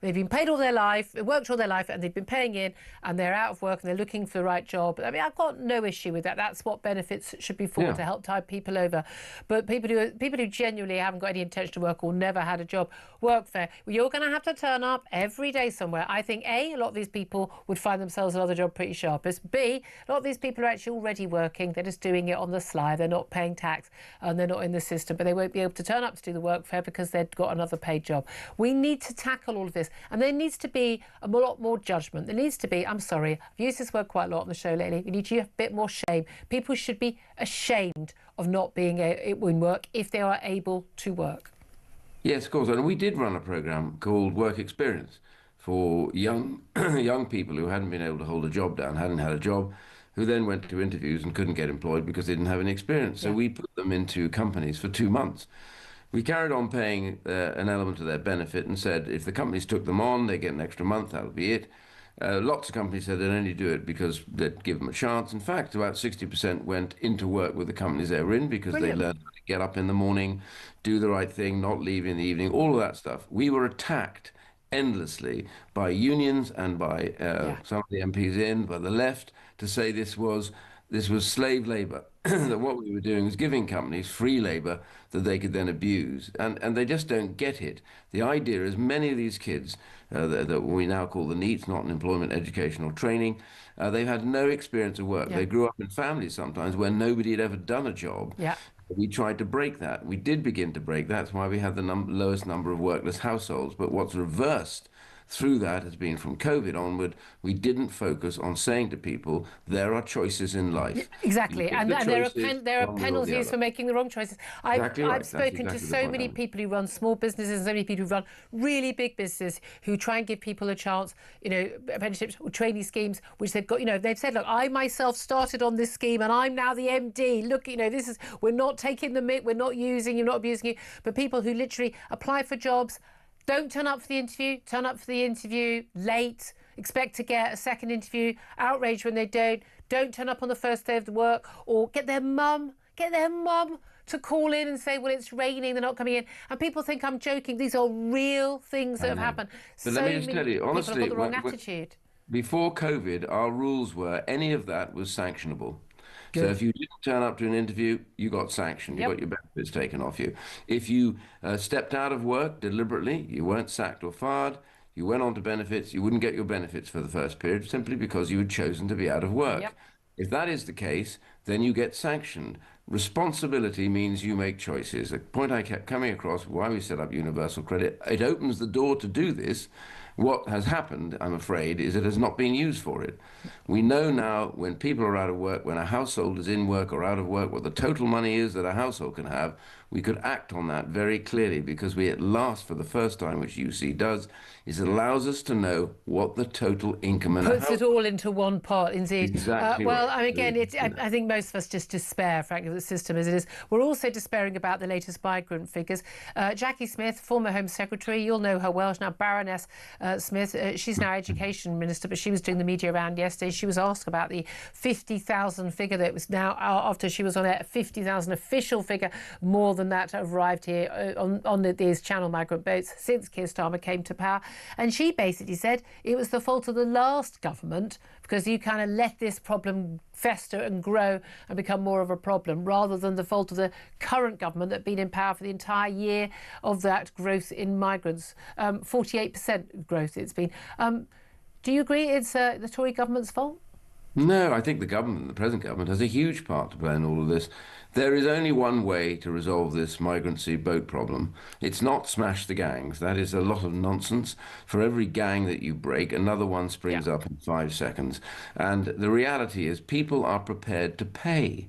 they've been paid all their life, worked all their life, and they've been paying in, and they're out of work and they're looking for the right job. I mean, I've got no issue with that. That's what benefits should be for, to help tide people over. But people who genuinely haven't got any intention to work or never had a job, workfare, you're going to have to turn up every day somewhere. I think, A lot of these people people would find themselves another job pretty sharp. As B, a lot of these people are actually already working. They're just doing it on the sly. They're not paying tax and they're not in the system, but they won't be able to turn up to do the work fair because they've got another paid job. We need to tackle all of this, and there needs to be a lot more judgment. There needs to be, I'm sorry, I've used this word quite a lot on the show lately, we need to have a bit more shame. People should be ashamed of not being in work if they are able to work. Yes, of course. And we did run a programme called Work Experience for young people who hadn't been able to hold a job down, hadn't had a job, who then went to interviews and couldn't get employed because they didn't have any experience. So we put them into companies for 2 months. We carried on paying an element of their benefit and said if the companies took them on, they get an extra month, that'll be it. Lots of companies said they'd only do it because they'd give them a chance. In fact, about 60% went into work with the companies they were in because they learned how to get up in the morning, do the right thing, not leave in the evening, all of that stuff. We were attacked endlessly by unions and by some of the MPs by the left to say this was slave labour, that what we were doing was giving companies free labour that they could then abuse. And they just don't get it. The idea is many of these kids that we now call the NEETs, not in employment, educational training, they've had no experience of work. They grew up in families sometimes where nobody had ever done a job. We tried to break that. We did begin to break that. That's why we had the lowest number of workless households. But what's reversed through that has been from COVID onward, we didn't focus on saying to people, there are choices in life. Exactly, and there are penalties for making the wrong choices. I've spoken to so many people who run small businesses, so many people who run really big businesses who try and give people a chance, apprenticeships or trainee schemes, which they've got, they've said, look, I myself started on this scheme and I'm now the MD. Look, this is, we're not taking the mick, we're not using you, not abusing you, but people who literally apply for jobs, don't turn up for the interview, turn up for the interview late, expect to get a second interview, outraged when they don't turn up on the first day of the work, or get their mum to call in and say, well, it's raining, they're not coming in. And people think I'm joking. These are real things that have happened. But let me just tell you, honestly, people have got the wrong attitude. Before COVID, our rules were any of that was sanctionable. Good. So if you didn't turn up to an interview, you got sanctioned. You got your benefits taken off you. If you stepped out of work deliberately, you weren't sacked or fired, you went on to benefits, you wouldn't get your benefits for the first period simply because you had chosen to be out of work. If that is the case, then you get sanctioned. Responsibility means you make choices. The point I kept coming across, why we set up universal credit, it opens the door to do this. What has happened, I'm afraid, is it has not been used for it. We know now when people are out of work, when a household is in work or out of work, what the total money is that a household can have. We could act on that very clearly because we at last, for the first time, which UC does, is it allows us to know what the total income and puts it all into one pot, indeed. Exactly. Well, right. Again, I think most of us just despair, frankly, of the system as it is. We're also despairing about the latest migrant figures. Jackie Smith, former Home Secretary, you'll know her well, she's now Baroness Smith. She's now Education Minister, but she was doing the media round yesterday. She was asked about the 50,000 figure that was now, after she was on a 50,000 official figure, more than that arrived here on these Channel migrant boats since Keir Starmer came to power. And she basically said it was the fault of the last government because you kind of let this problem fester and grow and become more of a problem rather than the fault of the current government that had been in power for the entire year of that growth in migrants. 48% growth it's been. Do you agree it's the Tory government's fault? No, I think the government, the present government, has a huge part to play in all of this. There is only one way to resolve this migrancy boat problem. It's not smash the gangs. That is a lot of nonsense. For every gang that you break, another one springs up in 5 seconds. And the reality is people are prepared to pay.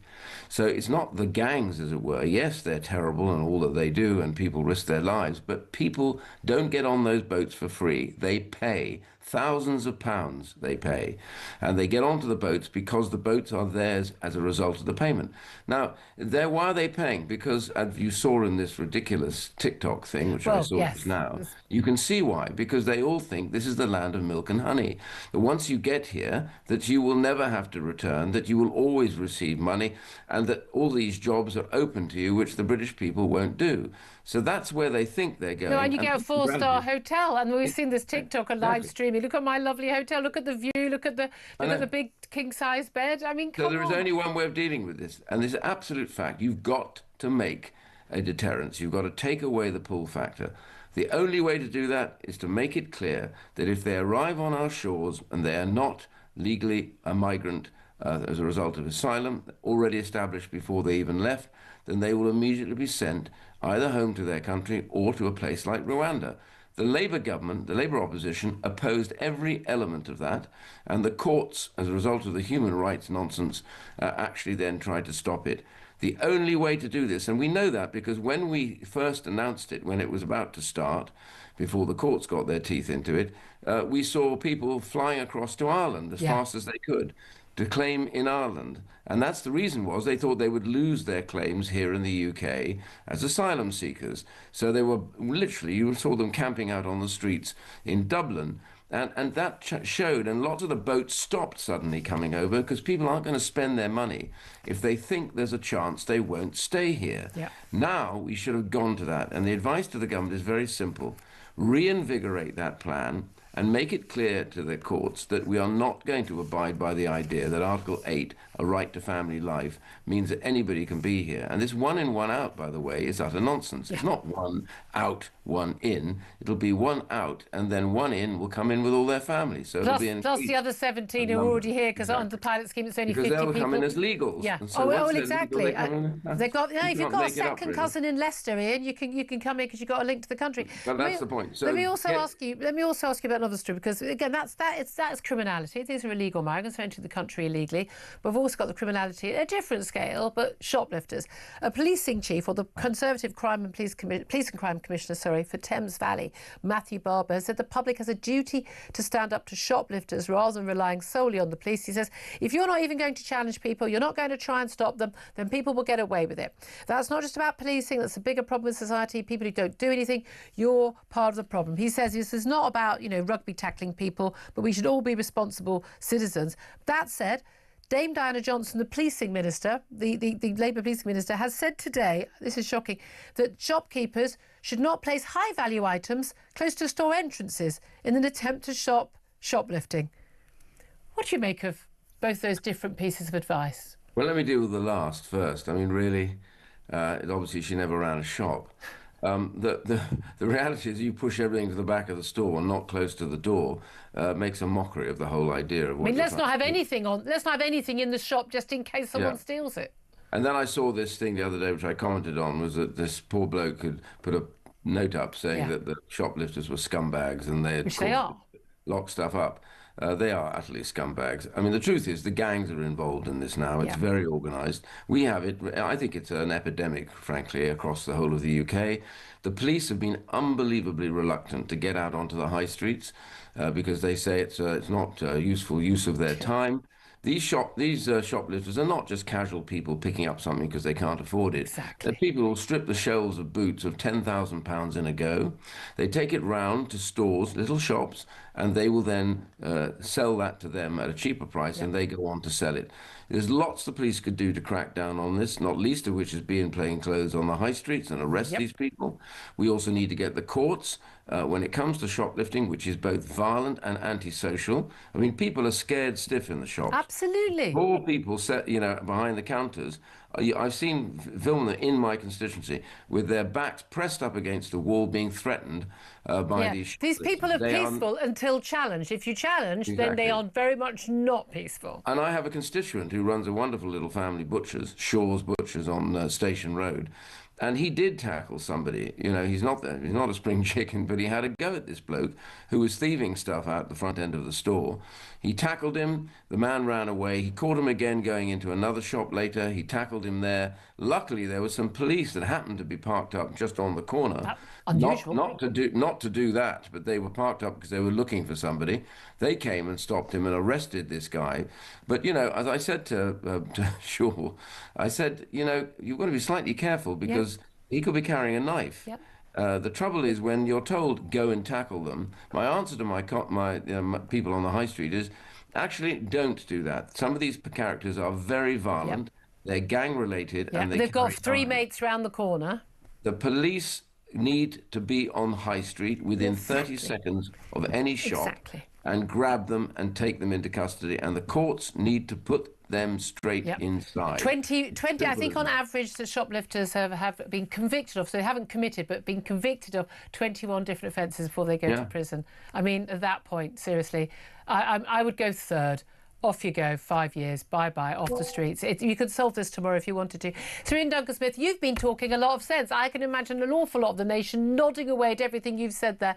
So it's not the gangs, as it were. Yes, they're terrible and all that they do, and people risk their lives, but people don't get on those boats for free. They pay. Thousands of pounds they pay, and they get onto the boats because the boats are theirs as a result of the payment. Now, why are they paying? Because, as you saw in this ridiculous TikTok thing, which I saw just now, you can see why. Because they all think this is the land of milk and honey. That once you get here, that you will never have to return, that you will always receive money, and that all these jobs are open to you, which the British people won't do. So that's where they think they're going. No, and you get a 4-star hotel, and we've seen this TikTok and live streaming. Look at my lovely hotel. Look at the view. Look at the big king-size bed. I mean, come on. So there is only one way of dealing with this, and this is absolute fact. You've got to make a deterrence. You've got to take away the pull factor. The only way to do that is to make it clear that if they arrive on our shores and they are not legally a migrant as a result of asylum, already established before they even left, then they will immediately be sent either home to their country or to a place like Rwanda. The Labour government, the Labour opposition, opposed every element of that, and the courts, as a result of the human rights nonsense, actually then tried to stop it. The only way to do this, and we know that because when we first announced it, when it was about to start, before the courts got their teeth into it, we saw people flying across to Ireland as fast as they could to claim in Ireland. And that's the reason was they thought they would lose their claims here in the UK as asylum seekers. So they were literally, you saw them camping out on the streets in Dublin. And that showed, and lots of the boats stopped suddenly coming over because people aren't going to spend their money if they think there's a chance they won't stay here. Yeah. Now we should have gone to that. And the advice to the government is very simple. Reinvigorate that plan and make it clear to the courts that we are not going to abide by the idea that Article 8, a right to family life, means that anybody can be here. And this one in, one out, by the way, is utter nonsense. It's not one out, one in. It'll be one out, and then one in will come in with all their families. So plus the other 17 who are already here, because under the pilot scheme it's only 50 people. Because they'll come in as legals. Yeah. So exactly. They've got, if you've got a second cousin in Leicester, Ian, you can come in because you've got a link to the country. But that's the point. So let me also ask you about another story, because again that's criminality. These are illegal migrants who enter the country illegally. But we've also got the criminality at a different scale, but shoplifters. A policing chief, or the Conservative Police and Crime Commissioner, for Thames Valley, Matthew Barber, has said the public has a duty to stand up to shoplifters rather than relying solely on the police. He says, if you're not even going to challenge people, you're not going to try and stop them, then people will get away with it. That's not just about policing, that's a bigger problem in society. People who don't do anything, you're part of the problem. He says this is not about, rugby tackling people, but we should all be responsible citizens. That said, Dame Diana Johnson, the policing minister, the Labour policing minister, has said today, this is shocking, that shopkeepers should not place high-value items close to store entrances in an attempt to stop shoplifting. What do you make of both those different pieces of advice? Well, let me deal with the last first. I mean, really, obviously she never ran a shop. The reality is you push everything to the back of the store and not close to the door makes a mockery of the whole idea of what let's not have anything in the shop just in case someone steals it. And then I saw this thing the other day which I commented on, was that this poor bloke had put a note up saying that the shoplifters were scumbags and they had locked stuff up. They are utterly scumbags. I mean, the truth is the gangs are involved in this now. It's very organised. We have it. I think it's an epidemic, frankly, across the whole of the UK. The police have been unbelievably reluctant to get out onto the high streets because they say it's not useful use of their time. These shoplifters are not just casual people picking up something because they can't afford it. Exactly. They're people who will strip the shelves of boots of £10,000 in a go. They take it round to stores, little shops, and they will then sell that to them at a cheaper price, and they go on to sell it. There's lots the police could do to crack down on this, not least of which is be in plain clothes on the high streets and arrest these people. We also need to get the courts, when it comes to shoplifting, which is both violent and antisocial. I mean, people are scared stiff in the shops. Absolutely. Poor people behind the counters. I've seen film in my constituency with their backs pressed up against the wall, being threatened by these. These people are peaceful until challenged. If you challenge, then they are very much not peaceful. And I have a constituent who runs a wonderful little family butchers, Shaw's Butchers on Station Road. And he did tackle somebody. He's not a spring chicken, but he had a go at this bloke who was thieving stuff out the front end of the store. He tackled him. The man ran away. He caught him again going into another shop later. He tackled him there. Luckily, there were some police that happened to be parked up just on the corner. Unusual. Not to do that, but they were parked up because they were looking for somebody. They came and stopped him and arrested this guy. But, as I said to Shaw, I said, you've got to be slightly careful because he could be carrying a knife. Yep. The trouble is when you're told go and tackle them, my answer to my people on the high street is actually don't do that. Some of these characters are very violent. Yep. They're gang related. Yep. And they've got three mates round the corner. The police need to be on High Street within 30 seconds of any shop and grab them and take them into custody. And the courts need to put them straight inside. 20 I think on average the shoplifters have been convicted of, so they haven't committed, but been convicted of 21 different offences before they go to prison. I mean, at that point, seriously, I would go third. Off you go, 5 years, bye-bye, off the streets. You could solve this tomorrow if you wanted to. Serene Duncan-Smith, you've been talking a lot of sense. I can imagine an awful lot of the nation nodding away at everything you've said there.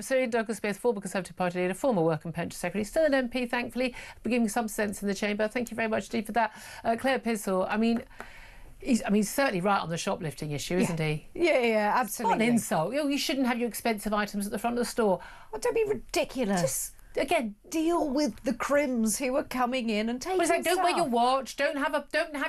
Serene Duncan-Smith, former Conservative Party leader, former Work and Pension Secretary, still an MP, thankfully, giving some sense in the chamber. Thank you very much, Steve, for that. Claire Pissell, I mean, he's certainly right on the shoplifting issue, isn't he? Yeah, absolutely. What an insult. You shouldn't have your expensive items at the front of the store. Oh, don't be ridiculous. Again, deal with the crims who are coming in and taking stuff. Don't wear your watch. Don't have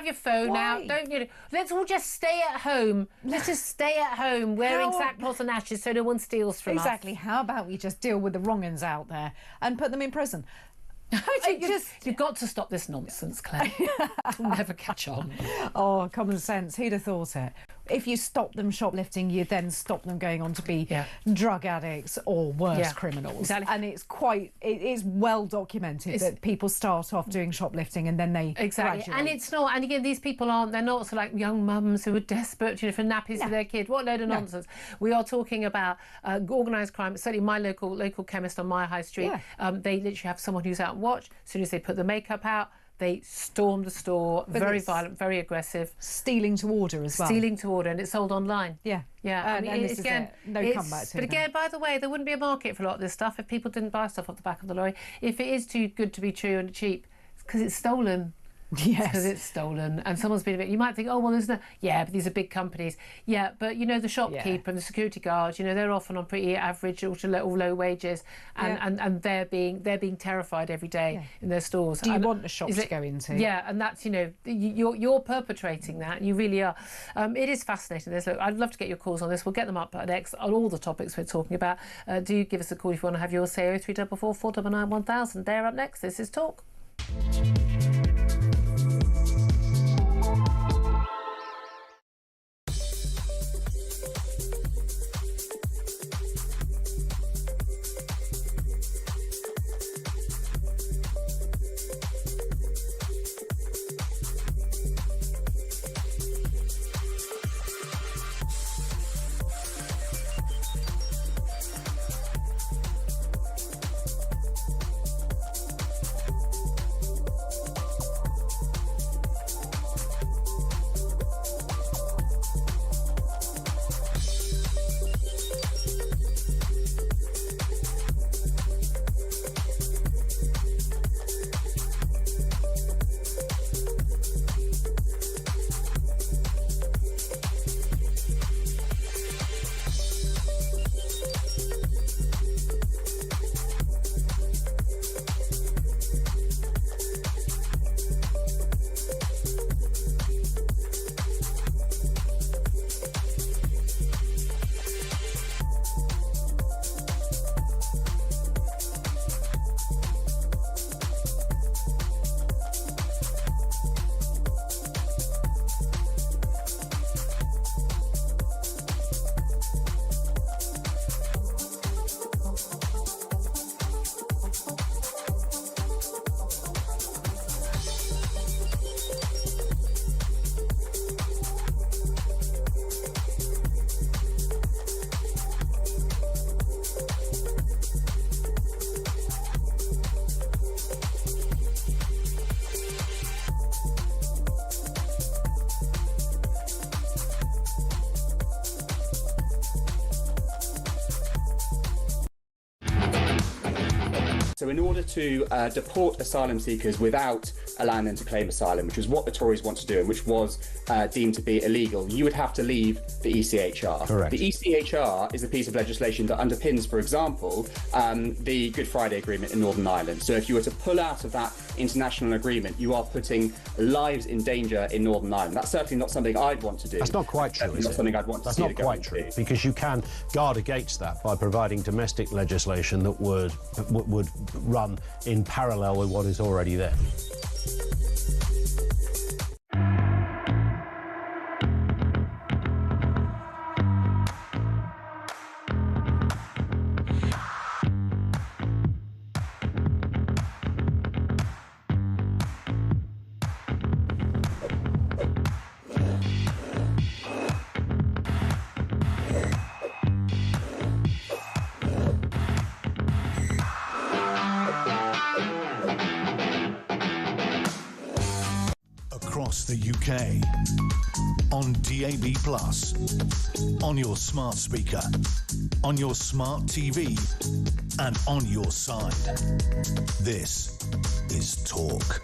your phone out. Don't let's all just stay at home. Let's just stay at home wearing sackcloth and ashes so no one steals from us. Exactly. How about we just deal with the wrong-uns out there and put them in prison? You've got to stop this nonsense, Claire. It'll never catch on. Oh, common sense. Who'd have thought it? If you stop them shoplifting, you then stop them going on to be drug addicts or worse criminals. Exactly. And it is well documented that people start off doing shoplifting and then they graduate. And it's not. And again, these people they're not sort of like young mums who are desperate, for nappies for their kid. What load of nonsense. We are talking about organised crime. Certainly, my local chemist on my high street. They literally have someone who's out on watch. As soon as they put the makeup out, they storm the store, very violent, very aggressive. Stealing to order as well. Stealing to order, and it's sold online. Yeah. I mean, this is it. No comeback to it. But again, by the way, there wouldn't be a market for a lot of this stuff if people didn't buy stuff off the back of the lorry. If it is too good to be true and cheap, it's because it's stolen. Yes. Because it's stolen and someone's been a bit... You might think, oh, well, there's no... Yeah, but these are big companies. Yeah, but, the shopkeeper and the security guards, they're often on pretty average or low wages and they're being terrified every day in their stores. Do you want a shop to go into? Yeah, and that's, you're perpetrating that. You really are. It is fascinating. Look, I'd love to get your calls on this. We'll get them up at X on all the topics we're talking about. Do give us a call if you want to have your say. 0344 499 1000. They're up next. This is Talk. So in order to deport asylum seekers without allowing them to claim asylum, which was what the Tories want to do and which was deemed to be illegal, you would have to leave the ECHR. Correct. The ECHR is a piece of legislation that underpins, for example, the Good Friday Agreement in Northern Ireland. So if you were to pull out of that international agreement, you are putting lives in danger in Northern Ireland. That's certainly not something I'd want to do. That's not quite true, is not it? something I'd want to That's see not the quite government true, do. because you can guard against that by providing domestic legislation that would run in parallel with what is already there. the UK. On DAB+, on your smart speaker, on your smart TV, and on your side. This is Talk.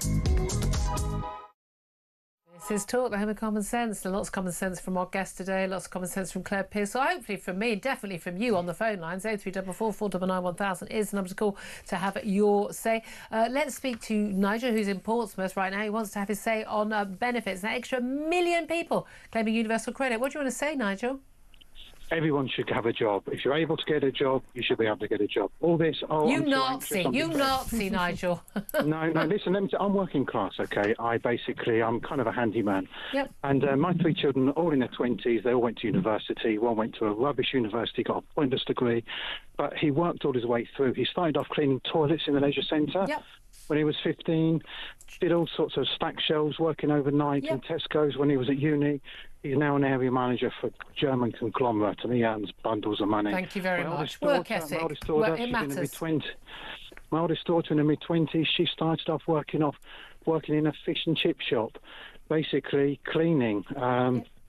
This is Talk, the home of common sense. Lots of common sense from our guest today, lots of common sense from Claire Pearce. So hopefully from me, definitely from you on the phone lines. 0344 499 1000 is the number to call to have your say. Let's speak to Nigel, who's in Portsmouth right now. He wants to have his say on benefits. An extra 1 million people claiming universal credit. What do you want to say, Nigel? Everyone should have a job. If you're able to get a job, you should be able to get a job. All this, you Nazi, Nigel. No, listen, I'm working class, okay? I'm kind of a handyman. Yep. And my 3 children, all in their 20s, they all went to university. One went to a rubbish university, got a pointless degree, but he worked all his way through. He started off cleaning toilets in the leisure centre. Yep. When he was 15, did all sorts of stack shelves, working overnight in Tesco's when he was at uni. He's now an area manager for a German conglomerate, and he earns bundles of money. Thank you very much. Daughter, Work ethic. My oldest daughter, it matters. My oldest daughter in her mid-20s, she started off working in a fish and chip shop, basically cleaning.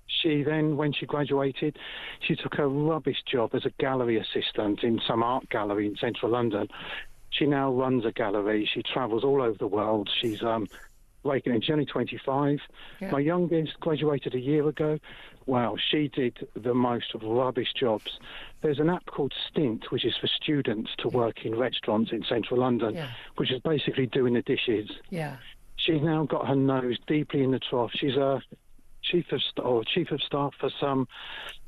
She then, when she graduated, she took a rubbish job as a gallery assistant in some art gallery in central London. She now runs a gallery. She travels all over the world. She's she's only 25. Yeah. My youngest graduated a year ago. Wow, she did the most rubbish jobs. There's an app called Stint, which is for students to work in restaurants in central London, which is basically doing the dishes. Yeah. She's now got her nose deeply in the trough. She's a chief of staff for some,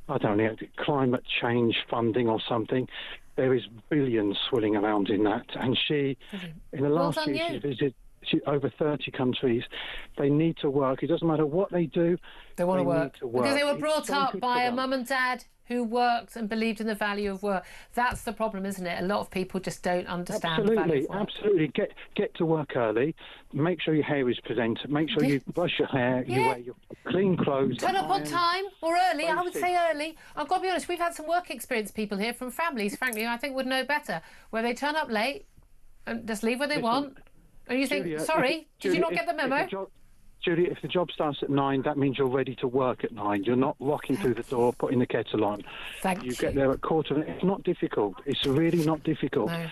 I don't know, climate change funding or something. There is billions swirling around in that. And she, in the last year, she visited over 30 countries. They need to work. It doesn't matter what they do. They want to work. Because they were brought so up by a mum and dad who worked and believed in the value of work. That's the problem, isn't it? A lot of people just don't understand the value of work. Absolutely. Get to work early. Make sure your hair is presented. Make sure you brush your hair. You wear your clean clothes. Turn up on time or early. I would say early. I've got to be honest, we've had some work experience people here from families, frankly, I think would know better, where they turn up late and just leave where they want. And you think, Julia, sorry, did you not get the memo? Julia, if the job starts at 9, that means you're ready to work at 9. You're not rocking through the door, putting the kettle on. Thank you. You get there at 15:15. It's not difficult. It's really not difficult. No.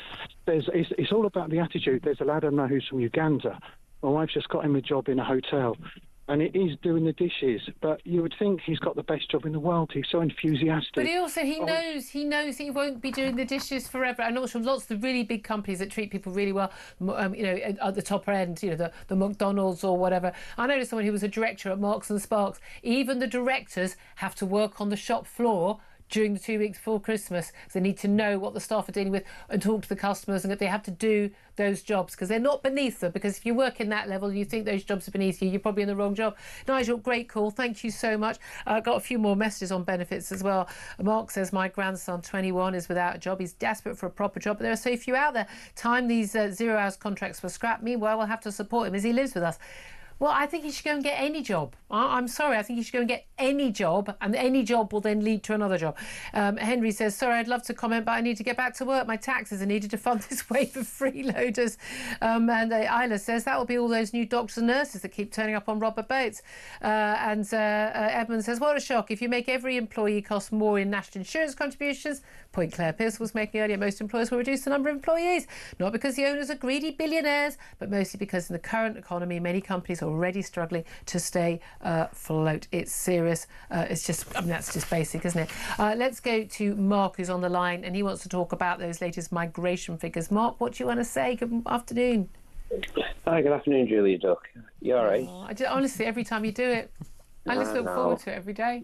It's all about the attitude. There's a lad I know who's from Uganda. My wife's just got him a job in a hotel. And it is doing the dishes, but you would think he's got the best job in the world. He's so enthusiastic. But he knows he won't be doing the dishes forever. And also lots of the really big companies that treat people really well, at the top end, the McDonald's or whatever. I know someone who was a director at Marks and Sparks. Even the directors have to work on the shop floor during the 2 weeks before Christmas. So they need to know what the staff are dealing with and talk to the customers, and that they have to do those jobs because they're not beneath them. Because if you work in that level and you think those jobs are beneath you, you're probably in the wrong job. Nigel, great call. Thank you so much. Got a few more messages on benefits as well. Mark says, my grandson, 21, is without a job. He's desperate for a proper job, but there are so few out there. Time these 0 hours contracts were scrapped. Meanwhile, we'll have to support him as he lives with us. Well, I think he should go and get any job. I'm sorry, I think he should go and get any job, and any job will then lead to another job. Henry says, sorry, I'd love to comment, but I need to get back to work. My taxes are needed to fund this wave of freeloaders. And Isla says, that will be all those new doctors and nurses that keep turning up on rubber boats. And Edmund says, what a shock. If you make every employee cost more in national insurance contributions, point Claire Pearce was making earlier, most employers will reduce the number of employees. Not because the owners are greedy billionaires, but mostly because in the current economy, many companies are already struggling to stay afloat. It's serious. It's just, that's just basic, isn't it? Let's go to Mark, who's on the line, and he wants to talk about those latest migration figures. Mark, what do you want to say? Good afternoon. Hi, good afternoon, Julia Duck. You all right? Honestly, every time you do it, I just look forward to it every day.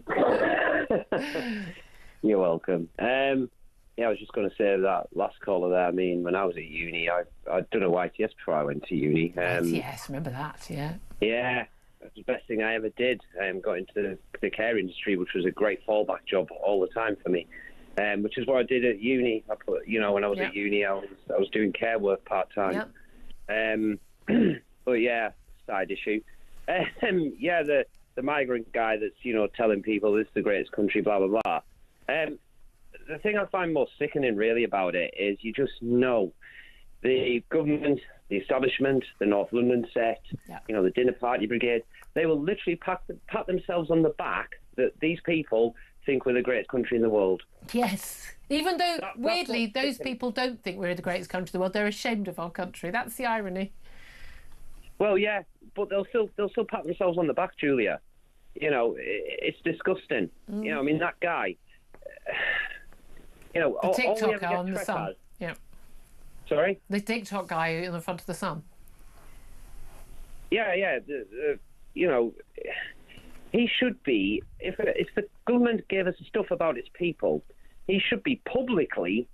You're welcome. I was just going to say that last caller there. I mean, when I was at uni, I'd done a YTS before I went to uni. YTS, remember that? Yeah. Yeah, that's the best thing I ever did. Got into the care industry, which was a great fallback job all the time for me. Which is what I did at uni. When I was at uni, I was doing care work part time. But yeah, side issue. The migrant guy that's telling people this is the greatest country, blah blah blah. The thing I find most sickening really about it is you just know the government the establishment, the North London set, the dinner party brigade, they will literally pat themselves on the back that these people think we're the greatest country in the world. Yes. Even though, weirdly, those people don't think we're the greatest country in the world. They're ashamed of our country. That's the irony. Well, yeah, but they'll still pat themselves on the back, Julia. It's disgusting. I mean, that guy... the TikTok guy on the Sun. Yeah. Sorry? The TikTok guy in the front of the Sun. Yeah. He should be, if the government gave us stuff about its people, he should be publicly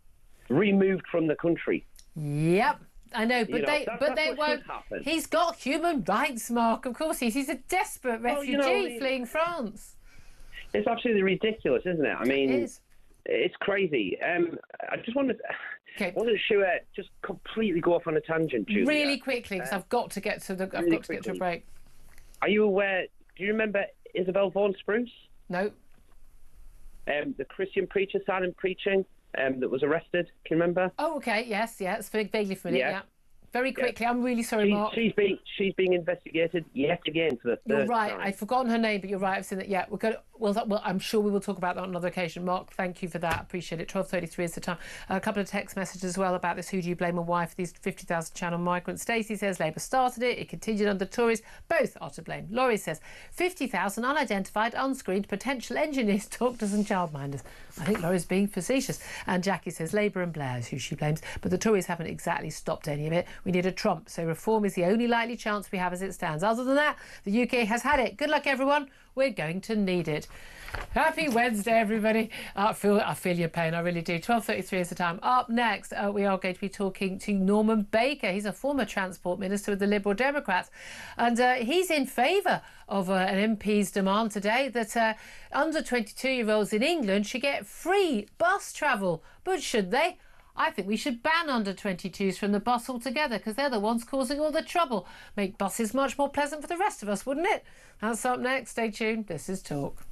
removed from the country. Yep. I know, but they won't. He's got human rights, Mark. Of course, he's a desperate refugee fleeing France. It's absolutely ridiculous, isn't it? I mean, it is. It's crazy. I just wanted to just completely go off on a tangent, Julia. Really quickly, because I've got to get to a break. Are you aware? Do you remember Isabel Vaughan Spruce? No. The Christian preacher, silent preaching, that was arrested. Can you remember? Oh, okay. Yes. It's vaguely familiar. Yeah. Very quickly, I'm really sorry, Mark. She's being investigated yet again for the third You're right. time. I've forgotten her name, but you're right. I've seen that. Yeah, well, I'm sure we will talk about that on another occasion. Mark, thank you for that. Appreciate it. 12:33 is the time. A couple of text messages as well about this. Who do you blame and why for these 50,000 channel migrants? Stacey says Labour started it. It continued under Tories. Both are to blame. Laurie says 50,000 unidentified, unscreened potential engineers, doctors and childminders. I think Laurie's being facetious. And Jackie says Labour and Blair is who she blames. But the Tories haven't exactly stopped any of it. We need a Trump. So reform is the only likely chance we have as it stands. Other than that, the UK has had it. Good luck, everyone. We're going to need it. Happy Wednesday, everybody. I feel your pain. I really do. 12:33 is the time. Up next, we are going to be talking to Norman Baker. He's a former Transport Minister with the Liberal Democrats. And he's in favour of an MP's demand today that under 22-year-olds in England should get free bus travel. But should they? I think we should ban under 22s from the bus altogether because they're the ones causing all the trouble. Make buses much more pleasant for the rest of us, wouldn't it? That's up next. Stay tuned. This is Talk.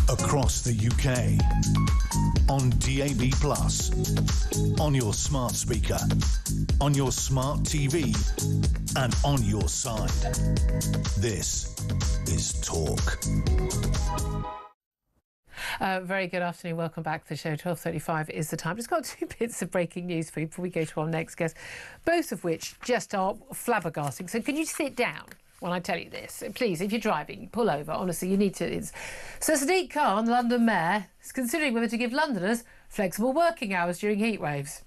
Across the UK, on DAB+, on your smart speaker, on your smart TV, and on your side. This is Talk. Very good afternoon. Welcome back to the show. 12:35 is the time. Just got 2 bits of breaking news for you before we go to our next guest, both of which just are flabbergasting. So can you sit down when I tell you this? Please, if you're driving, pull over. Honestly, you need to. So Sadiq Khan, London Mayor, is considering whether to give Londoners flexible working hours during heat waves.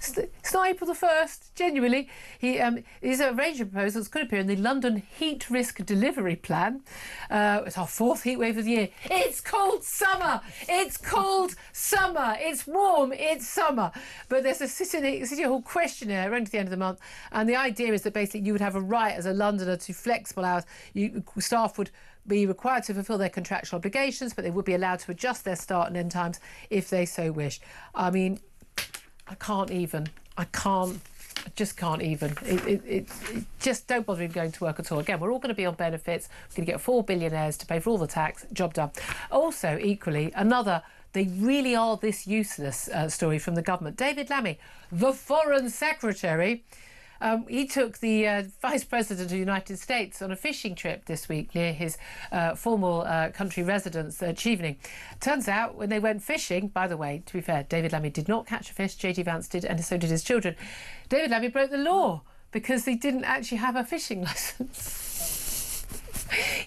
It's not April the 1st, genuinely. These are a range of proposals could appear in the London Heat Risk Delivery Plan. It's our 4th heat wave of the year. It's called summer. It's called summer. It's warm. It's summer. But there's a City Hall questionnaire running to the end of the month. And the idea is that basically you would have a right as a Londoner to flexible hours. Staff would be required to fulfil their contractual obligations, but they would be allowed to adjust their start and end times if they so wish. I mean, I just can't even. It just don't bother going to work at all. Again, we're all going to be on benefits. We're going to get 4 billionaires to pay for all the tax. Job done. Also, equally, another they really are this useless story from the government. David Lammy, the Foreign Secretary, he took the Vice President of the United States on a fishing trip this week near his formal country residence, Chevening. Turns out when they went fishing, by the way, to be fair, David Lammy did not catch a fish, J.D. Vance did, and so did his children. David Lammy broke the law because he didn't actually have a fishing licence.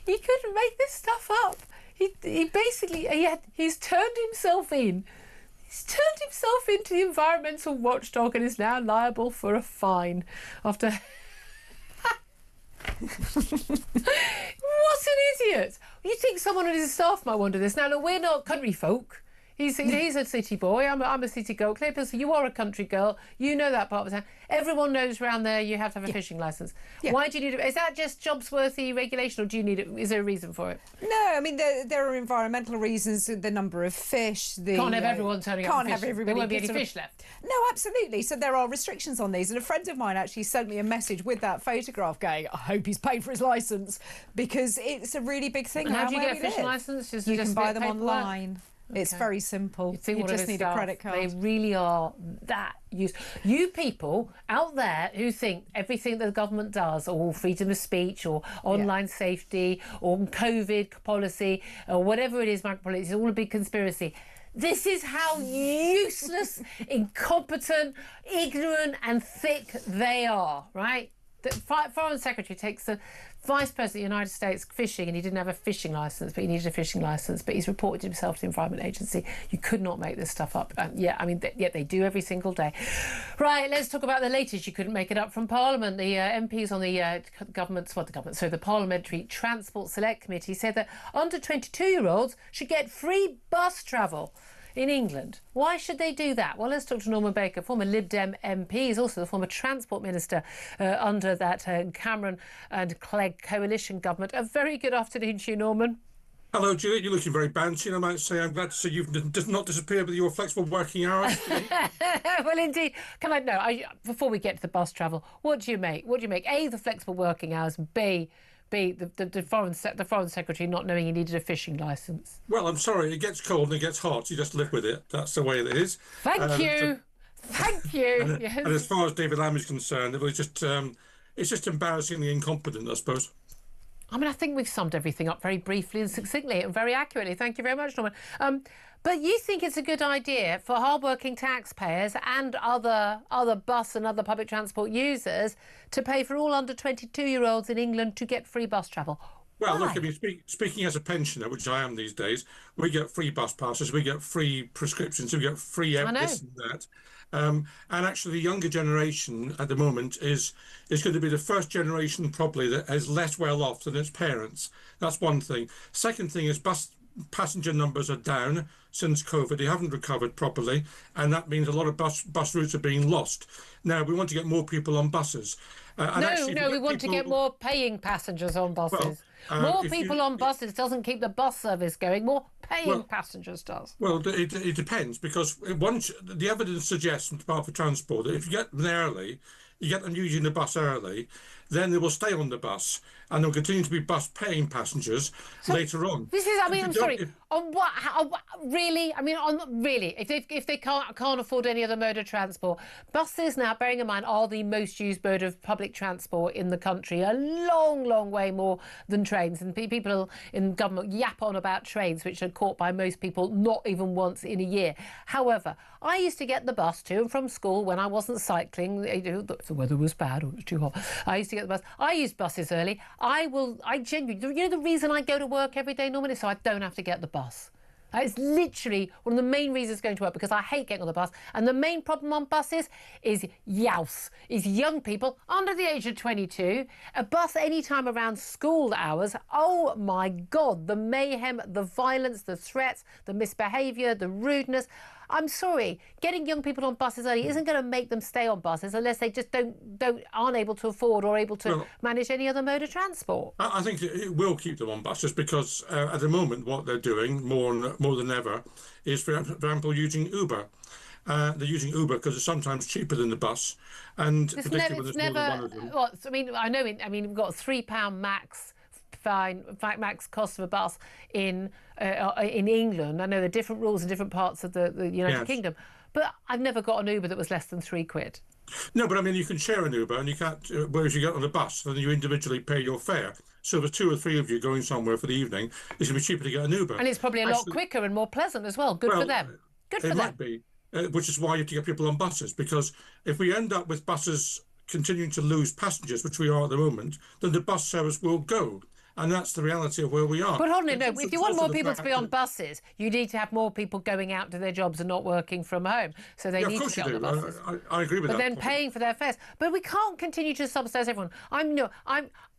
You couldn't make this stuff up. He basically, he's turned himself in. He's turned himself into the environmental watchdog and is now liable for a fine after... What an idiot! You think someone on his staff might wonder this. Now, look, we're not country folk. He's a city boy. I'm a city girl. Clearly, so you are a country girl. You know that part of the town. Everyone knows around there you have to have a fishing licence. Yeah. Why do you need it? Is that just jobs-worthy regulation, or do you need it? Is there a reason for it? No, I mean, there are environmental reasons, the number of fish. Can't have everyone turning up. Can't have everybody. There won't be any fish left. No, absolutely. So there are restrictions on these. And a friend of mine actually sent me a message with that photograph going, I hope he's paid for his licence, because it's a a really big thing. And how do you get a fishing licence? You can buy them online. Okay. It's very simple. You just need a credit card. They really are that useful. You people out there who think everything that the government does, or freedom of speech, or online safety, or COVID policy, or whatever it is, migrant policy, is all a big conspiracy. This is how useless, incompetent, ignorant and thick they are, right? The Foreign Secretary takes the Vice President of the United States fishing, and he didn't have a fishing licence, but he needed a fishing licence, but he's reported himself to the Environment Agency. You could not make this stuff up. Yet they do every single day. Right, let's talk about the latest. You couldn't make it up from Parliament. The MPs on the Parliamentary Transport Select Committee said that under 22-year-olds should get free bus travel in England. Why should they do that? Well, let's talk to Norman Baker, former Lib Dem MP. He's also the former Transport Minister under that Cameron and Clegg coalition government. A very good afternoon to you, Norman. Hello, Juliet. You're looking very bouncy, and I might say I'm glad to see you've not disappeared with your flexible working hours. Well, indeed. Before we get to the bus travel, what do you make? A, the flexible working hours. B, the Foreign Secretary not knowing he needed a fishing licence. Well, I'm sorry, it gets cold and it gets hot. You just live with it. That's the way it is. Thank you. Yes. And as far as David Lamb is concerned, it was just it's just embarrassingly incompetent, I suppose. I mean, I think we've summed everything up very briefly and succinctly and very accurately. Thank you very much, Norman. But you think it's a good idea for hard-working taxpayers and other bus and other public transport users to pay for all under 22-year-olds in England to get free bus travel? Well, Why? look, I mean, speaking as a pensioner, which I am these days, we get free bus passes, we get free prescriptions, we get free this and that. And actually, the younger generation at the moment is going to be the first generation probably that is less well off than its parents. That's one thing. Second thing is bus passenger numbers are down since COVID. They haven't recovered properly, and that means a lot of bus routes are being lost. Now, we want to get more people on buses. We want to get more paying passengers on buses. More people on buses doesn't keep the bus service going. More paying passengers does. Well, it depends, because once the evidence suggests from the Department for Transport that if you get them early, you get them using the bus early, then they will stay on the bus, and there will continue to be bus paying passengers later on. This is, I'm sorry, on what? Really? Really? If they can't afford any other mode of transport, buses now, bearing in mind, are the most used mode of public transport in the country, a long, long way more than trains. And people in government yap on about trains, which are caught by most people not even once in a year. However, I used to get the bus to and from school when I wasn't cycling. If the weather was bad or it was too hot, I used to get the bus. I used buses early. I genuinely, the reason I go to work every day, Norman, is so I don't have to get the bus. It's literally one of the main reasons going to work, because I hate getting on the bus. And the main problem on buses is young people under the age of 22. A bus any time around school hours. Oh my God, the mayhem, the violence, the threats, the misbehaviour, the rudeness. I'm sorry, getting young people on buses early isn't going to make them stay on buses unless they just aren't able to afford or able to manage any other mode of transport. I think it will keep them on buses, because at the moment what they're doing more than ever is, for example, using Uber. They're using Uber because it's sometimes cheaper than the bus, and particularly when there's more than one of them. Well, I know. We've got £3 max max cost of a bus in England. I know there are different rules in different parts of the United Kingdom, but I've never got an Uber that was less than £3. No, but I mean, you can share an Uber, and you can't. Whereas you get on a bus, then you individually pay your fare. So if there's 2 or 3 of you going somewhere for the evening, it's going to be cheaper to get an Uber. And it's probably a lot quicker and more pleasant as well. Good for them. Good for them. It might be, which is why you have to get people on buses, because if we end up with buses continuing to lose passengers, which we are at the moment, then the bus service will go. And that's the reality of where we are. But hold on, no, if you want more people to be on buses, you need to have more people going out to their jobs and not working from home. So they need to get on the buses. I agree with that. But then paying for their fares. But we can't continue to subsidise everyone.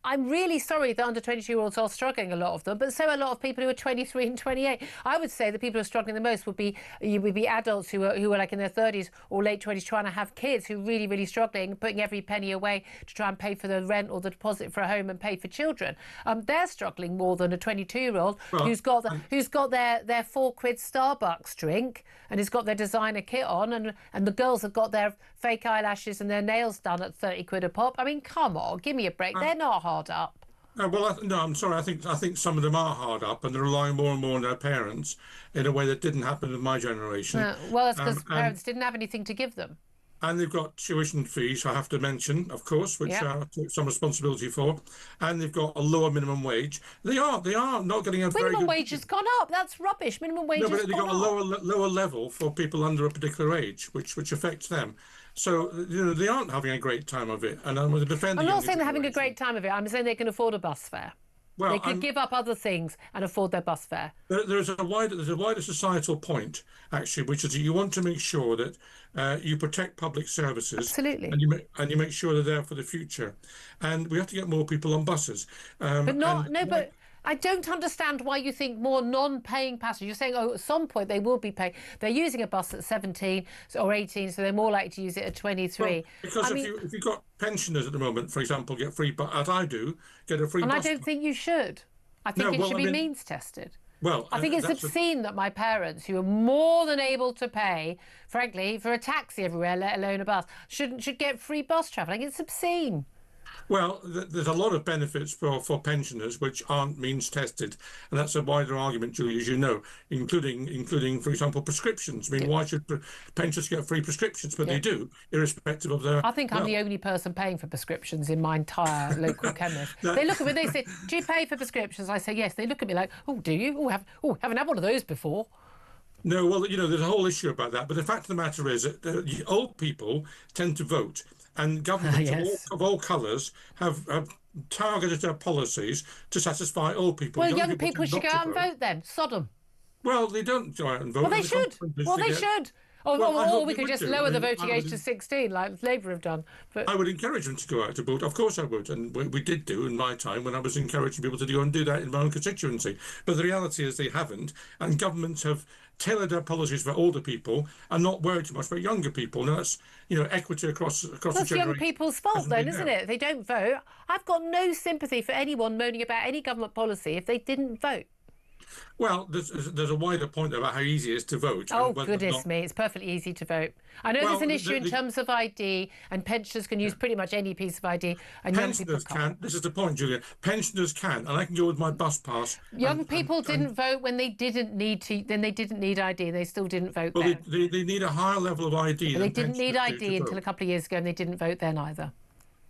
I'm really sorry that under 22-year-olds are struggling, a lot of them, but so are a lot of people who are 23 and 28. I would say the people who are struggling the most would be adults who are like in their 30s or late 20s trying to have kids, who are really, really struggling, putting every penny away to try and pay for the rent or the deposit for a home and pay for children. They're struggling more than a 22-year-old who's got their £4 Starbucks drink and has got their designer kit on, and the girls have got their fake eyelashes and their nails done at £30 a pop. I mean, come on, give me a break. They're not hard up. No, I'm sorry. I think some of them are hard up, and they're relying more and more on their parents in a way that didn't happen with my generation. Well, that's because parents didn't have anything to give them. And they've got tuition fees, I have to mention, of course, which I take some responsibility for. And they've got a lower minimum wage. They are not getting a very good... Minimum wage has gone up. That's rubbish. Minimum wage has gone up. No, but they've got a lower level for people under a particular age, which affects them. So, they aren't having a great time of it. And I'm going to defend... I'm not saying they're having a great time of it. I'm saying they can afford a bus fare. Well, they could give up other things and afford their bus fare. There's a wider societal point, actually, which is that you want to make sure that you protect public services. Absolutely. And you make sure they're there for the future. And we have to get more people on buses. But I don't understand why you think more non-paying passengers. You're saying, at some point they will be paying. They're using a bus at 17 or 18, so they're more likely to use it at 23. Well, because if you've got pensioners at the moment, for example, get free, as I do, get a free bus. And I don't think you should. I think it should be means tested. Well, I think it's obscene that my parents, who are more than able to pay, frankly, for a taxi everywhere, let alone a bus, should get free bus travel. I think it's obscene. Well, there's a lot of benefits for pensioners which aren't means tested, and that's a wider argument, Julie, as you know, including, for example, prescriptions. I mean, why should pensioners get free prescriptions? But they do, irrespective of their... I think I'm the only person paying for prescriptions in my entire local chemist. They look at me, they say, do you pay for prescriptions? I say, yes. They look at me like, oh, do you? Haven't had one of those before. No, well, there's a whole issue about that. But the fact of the matter is that old people tend to vote. And governments of all colours have targeted their policies to satisfy old people. Well, young people should go out and vote then. Sodom. Well, they don't go out and vote. Well, they should. They should. Or we could just lower the voting age to 16, like Labour have done. But I would encourage them to go out to vote. Of course I would. And we did do in my time when I was encouraging people to go and do that in my own constituency. But the reality is they haven't. And governments have tailored their policies for older people and not worried too much about younger people. Now, that's, equity across the generation. That's young people's fault then, isn't it? They don't vote. I've got no sympathy for anyone moaning about any government policy if they didn't vote. Well, there's a wider point about how easy it is to vote. Oh, goodness me, it's perfectly easy to vote. I know there's an issue in terms of ID, and pensioners can use pretty much any piece of ID, and young people can't. This is the point, Julia. Pensioners can, and I can go with my bus pass. Young people didn't vote when they didn't need to. Then they didn't need ID. They still didn't vote then. They need a higher level of ID. They didn't need ID until a couple of years ago, and they didn't vote then either.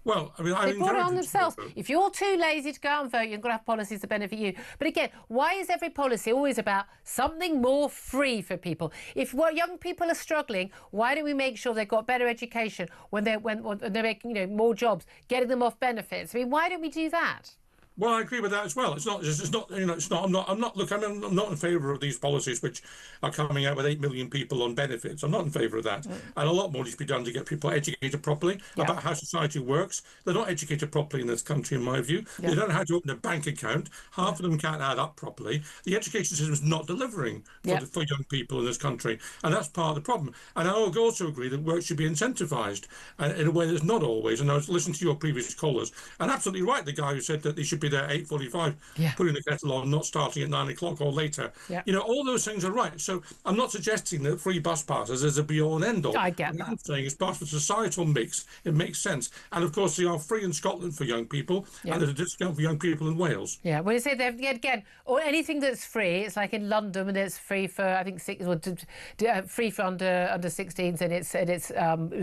Well, I mean, they brought it on themselves. If you're too lazy to go out and vote, you've got to have policies that benefit you. But again, why is every policy always about something more free for people? If young people are struggling, why don't we make sure they've got better education when they're making more jobs, getting them off benefits? I mean, why don't we do that? Well, I agree with that as well. It's not. I'm not in favour of these policies which are coming out with 8 million people on benefits. I'm not in favour of that. And a lot more needs to be done to get people educated properly about how society works. They're not educated properly in this country, in my view. They don't know how to open a bank account. Half of them can't add up properly. The education system is not delivering for young people in this country, and that's part of the problem. And I also agree that work should be incentivised in a way that's not always. And I was listening to your previous callers, and absolutely right, the guy who said that they should be stupid at 8:45, putting the kettle on, not starting at 9 o'clock or later. Yeah. You know, all those things are right. So I'm not suggesting that free bus passes is a be-all and end-all. I get what that. I'm saying is part of a societal mix. It makes sense. And of course, they are free in Scotland for young people, and there's a discount for young people in Wales. Yeah, well, you say they've again, or anything that's free. It's like in London, and it's free for I think free for under 16s, and it's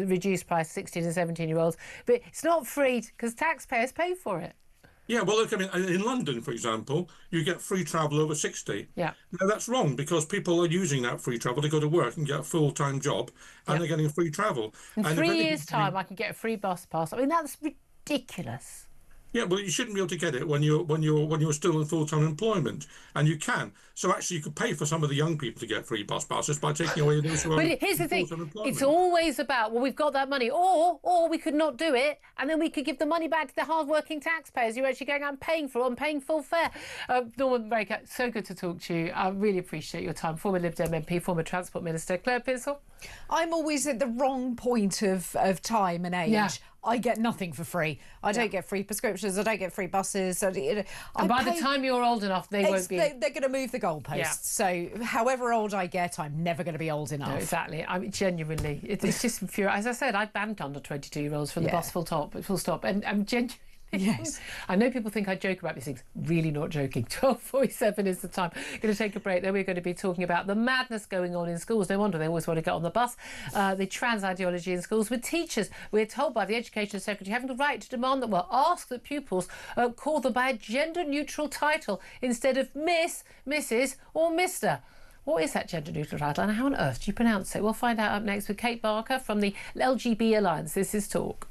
reduced price 16 and 17-year-olds. But it's not free because taxpayers pay for it. Yeah, well, look, I mean, in London, for example, you get free travel over 60. Yeah. Now, that's wrong because people are using that free travel to go to work and get a full-time job, and they're getting free travel. In and 3 years' time, I can get a free bus pass. I mean, that's ridiculous. Yeah, well, you shouldn't be able to get it when you're still in full-time employment, and you can. So actually, you could pay for some of the young people to get free bus passes by taking away those who are But here's the thing: full-time employment. it's always about, well, we've got that money, or we could not do it, and then we could give the money back to the hard-working taxpayers who are actually going out and paying for it and paying full fare. Norman Baker, so good to talk to you. I really appreciate your time. Former Lib Dem MP, former Transport Minister, Claire Pearsall. I'm always at the wrong point of time and age. Yeah. I get nothing for free. I don't get free prescriptions. I don't get free buses. And by the time you're old enough, they won't be. They're going to move the goalposts. Yeah. So however old I get, I'm never going to be old enough. No, exactly. I mean, genuinely, it's just infuriating. As I said, I banned under 22-year-olds from the bus full stop. And I'm genuinely. Yes. I know people think I joke about these things. Really not joking. 12:47 is the time. Going to take a break. Then we're going to be talking about the madness going on in schools. No wonder they always want to get on the bus. The trans ideology in schools with teachers. We're told by the Education Secretary having the right to demand that, well, ask that pupils call them by a gender-neutral title instead of Miss, Mrs or Mr. What is that gender-neutral title and how on earth do you pronounce it? We'll find out up next with Kate Barker from the LGB Alliance. This is Talk.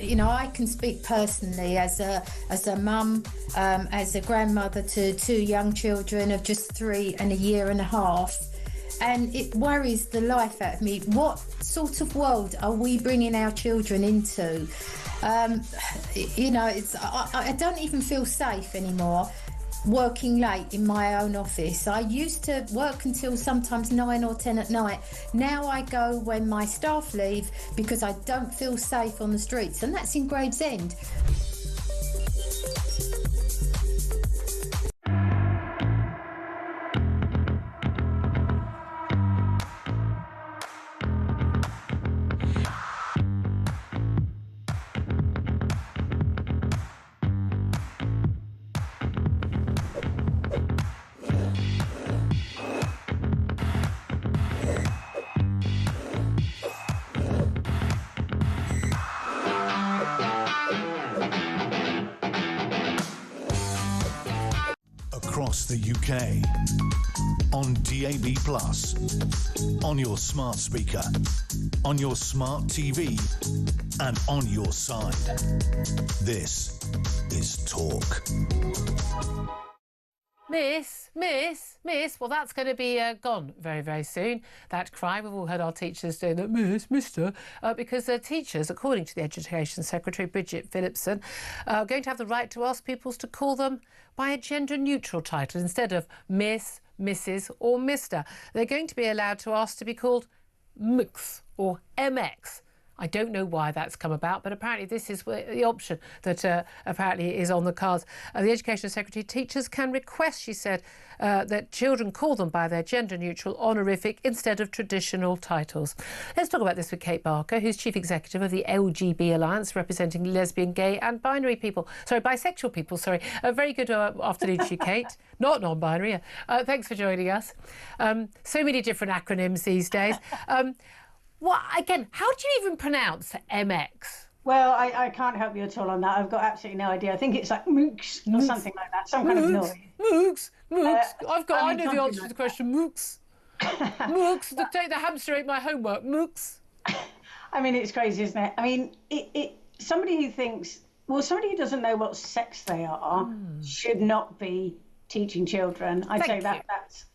You know, I can speak personally as a mum, as a grandmother to 2 young children of just 3 and a year and a half, and it worries the life out of me. What sort of world are we bringing our children into? You know, I don't even feel safe anymore working late in my own office. I used to work until sometimes 9 or 10 at night. Now I go when my staff leave because I don't feel safe on the streets, and that's in Gravesend. Across the UK, on DAB+, on your smart speaker, on your smart TV, and on your side. This is Talk. Miss, well, that's going to be gone very, very soon. That cry, we've all heard our teachers doing that, mister, because teachers, according to the Education Secretary, Bridget Phillipson, are going to have the right to ask pupils to call them by a gender-neutral title instead of Miss, Mrs or Mr. They're going to be allowed to ask to be called MX or MX. I don't know why that's come about, but apparently this is the option that apparently is on the cards. The Education Secretary, teachers can request, she said, that children call them by their gender-neutral honorific instead of traditional titles. Let's talk about this with Kate Barker, who's Chief Executive of the LGB Alliance, representing lesbian, gay and bisexual people. A very good afternoon to you, Kate. Not non-binary. Thanks for joining us. So many different acronyms these days. How do you even pronounce MX? Well, I can't help you at all on that. I've got absolutely no idea. I think it's like mooks or something like that, some kind of noise. Mooks. I know the answer to the question. Mooks. Mooks. The hamster ate my homework. Mooks. I mean, it's crazy, isn't it? I mean, somebody who doesn't know what sex they are should not be teaching children. I'd say that's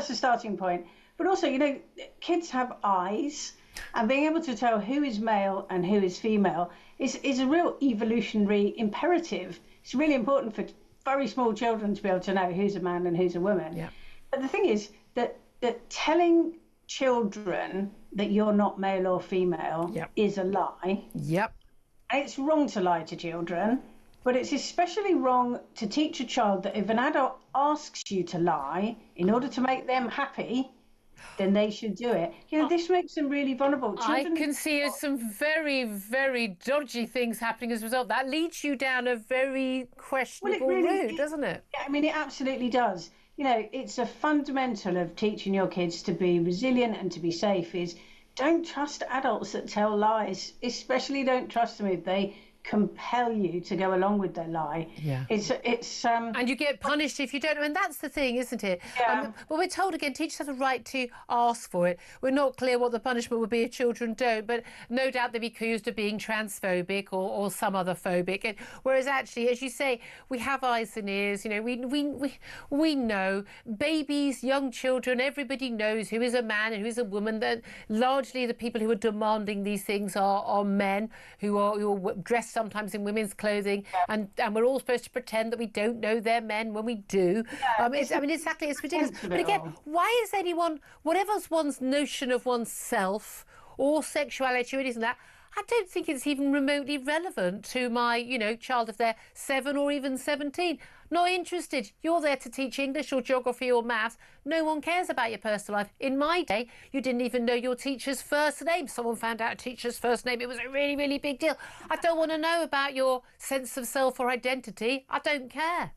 the starting point. But also, kids have eyes, and being able to tell who is male and who is female is a real evolutionary imperative. It's really important for very small children to be able to know who's a man and who's a woman. Yeah. But the thing is that telling children that you're not male or female is a lie. Yep. And it's wrong to lie to children, but it's especially wrong to teach a child that if an adult asks you to lie in order to make them happy, then they should do it. This makes them really vulnerable. Children, I can see some very, very dodgy things happening as a result. That leads you down a very questionable route, doesn't it? Yeah, I mean, it absolutely does. It's a fundamental of teaching your kids to be resilient and to be safe is don't trust adults that tell lies, especially don't trust them if they compel you to go along with their lie. Yeah. And you get punished if you don't. And that's the thing, isn't it? Yeah. But we're told again, teachers have the right to ask for it. We're not clear what the punishment would be if children don't, but no doubt they'd be accused of being transphobic or some other phobic. And, whereas actually, as you say, we have eyes and ears. We know babies, young children, everybody knows who is a man and who is a woman. That largely the people who are demanding these things are men who are dressed sometimes in women's clothing, and we're all supposed to pretend that we don't know they're men when we do. It's ridiculous. But again, why is anyone, whatever's one's notion of oneself or sexuality or anything like that, I don't think it's even remotely relevant to my, child if they're 7 or even 17. Not interested. You're there to teach English or geography or maths. No one cares about your personal life. In my day, you didn't even know your teacher's first name. Someone found out a teacher's first name. It was a really, really big deal. I don't want to know about your sense of self or identity. I don't care.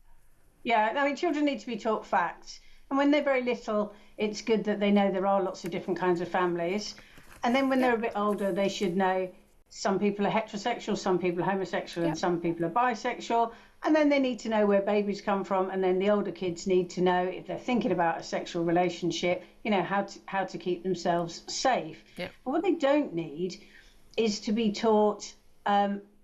Yeah, I mean, children need to be taught facts. And when they're very little, it's good that they know there are lots of different kinds of families. And then when they're a bit older, they should know some people are heterosexual, some people are homosexual, and some people are bisexual. And then they need to know where babies come from. And then the older kids need to know, if they're thinking about a sexual relationship, how to keep themselves safe. Yep. But what they don't need is to be taught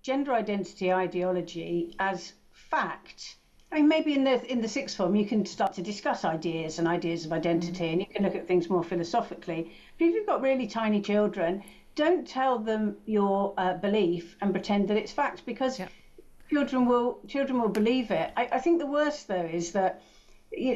gender identity ideology as fact. I mean, maybe in the sixth form, you can start to discuss ideas of identity, and you can look at things more philosophically. But if you've got really tiny children, don't tell them your belief and pretend that it's fact, because children will believe it. I think the worst, though, is that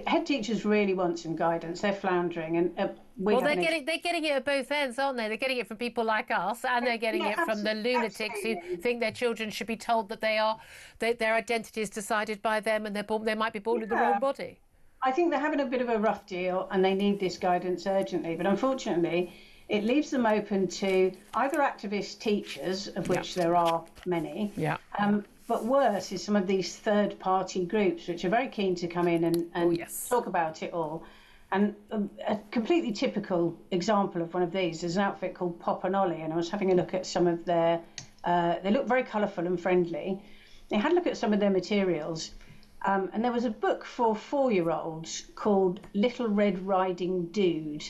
head teachers really want some guidance. They're floundering, and they're getting it at both ends, aren't they? They're getting it from people like us, and they're getting it from the lunatics who think their children should be told that their identity is decided by them, and they might be born in the wrong body. I think they're having a bit of a rough deal, and they need this guidance urgently. But unfortunately, it leaves them open to either activist teachers, of which there are many. Yeah. But worse is some of these third-party groups, which are very keen to come in and talk about it all. And a completely typical example of one of these is an outfit called Pop and Ollie, and I was having a look at some of their... they look very colourful and friendly. They had a look at some of their materials, and there was a book for 4-year-olds called Little Red Riding Dude,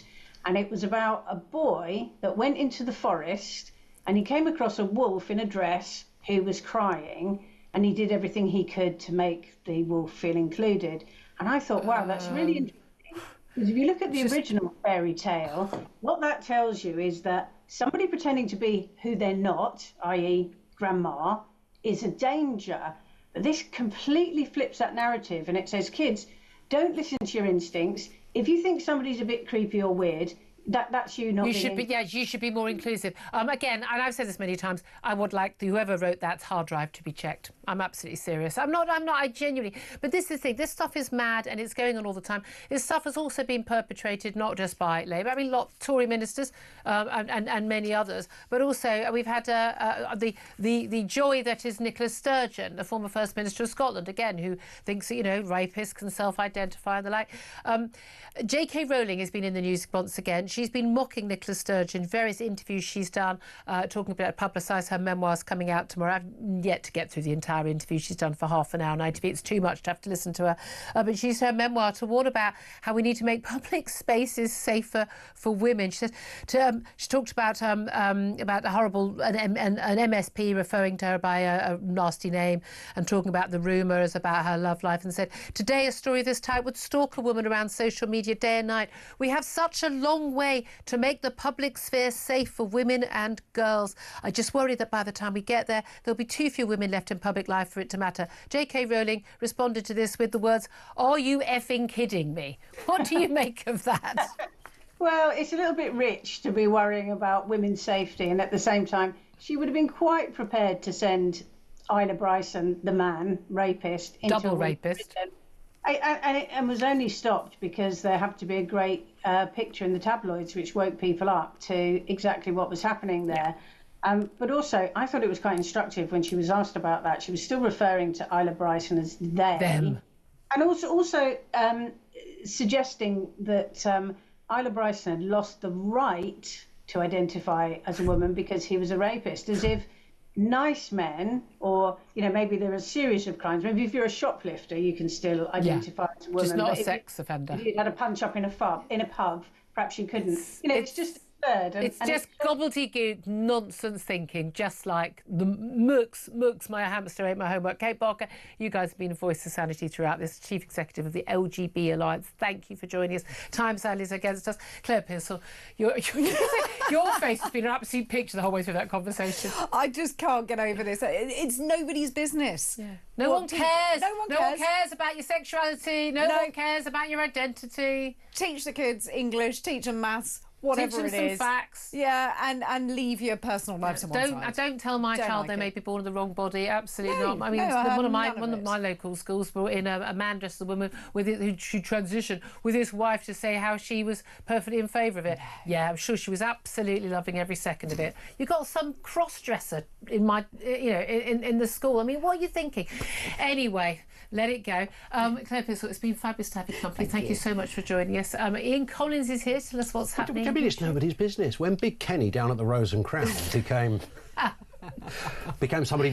and it was about a boy that went into the forest and he came across a wolf in a dress who was crying, and he did everything he could to make the wolf feel included. And I thought, wow, that's really interesting. Because if you look at the original fairy tale, what that tells you is that somebody pretending to be who they're not, i.e. grandma, is a danger. But this completely flips that narrative, and it says, kids, don't listen to your instincts. If you think somebody's a bit creepy or weird, that's you not. You should be, you should be more inclusive. Again, and I've said this many times, I would like whoever wrote that hard drive to be checked. I'm absolutely serious. I genuinely, but this is the thing, this stuff is mad and it's going on all the time. This stuff has also been perpetrated not just by Labour, I mean, Tory ministers and many others, but also we've had the joy that is Nicola Sturgeon, the former First Minister of Scotland, again, who thinks that, you know, rapists can self-identify and the like. J.K. Rowling has been in the news once again. She's been mocking Nicola Sturgeon, various interviews she's done, talking about publicise her memoirs coming out tomorrow. I've yet to get through the entire interview she's done for half an hour on ITV. It's too much to have to listen to her. But she's her memoir to warn about how we need to make public spaces safer for women. She said she talked about a horrible an MSP referring to her by a nasty name and talking about the rumours about her love life, and said, today a story of this type would stalk a woman around social media day and night. We have such a long way to make the public sphere safe for women and girls. I just worry that by the time we get there, there'll be too few women left in public life for it to matter. J.K. Rowling responded to this with the words, "Are you effing kidding me?" What do you make of that? Well, it's a little bit rich to be worrying about women's safety, and at the same time, she would have been quite prepared to send Isla Bryson, the man, rapist, into double rapist. And was only stopped because there happened to be a great picture in the tabloids which woke people up to exactly what was happening there. But also, I thought it was quite instructive when she was asked about that. She was still referring to Isla Bryson as they. Them. And also suggesting that Isla Bryson had lost the right to identify as a woman because he was a rapist, as if nice men, or, you know, maybe there are a series of crimes. Maybe if you're a shoplifter, you can still identify as a woman. Just not a sex offender. If you had a punch up in a pub, perhaps you couldn't. You know, it's just absurd. It's just gobbledygook nonsense thinking, just like the mooks, my hamster ate my homework. Kate Barker, you guys have been a voice of sanity throughout this, Chief Executive of the LGB Alliance. Thank you for joining us. Time sadly is against us. Claire Pearsall, your face has been an absolute picture the whole way through that conversation. I just can't get over this. It's nobody's business. Yeah. No one cares. No one cares about your sexuality. No one cares about your identity. Teach the kids English, teach them maths, whatever teach them it is. Some facts. Yeah, and leave your personal life to one side. Don't tell my child they may be born in the wrong body. Absolutely not. I mean, one of my local schools brought in a man dressed as a woman who transitioned with his wife to say how she was perfectly in favour of it. Yeah, I'm sure she was absolutely loving every second of it. You got some cross-dresser in in the school. I mean, what are you thinking? Anyway, let it go. Claire Pearsall, it's been fabulous to have your company. Thank you so much for joining us. Ian Collins is here to tell us what's happening. I mean, it's nobody's business. When Big Kenny down at the Rose and Crown became somebody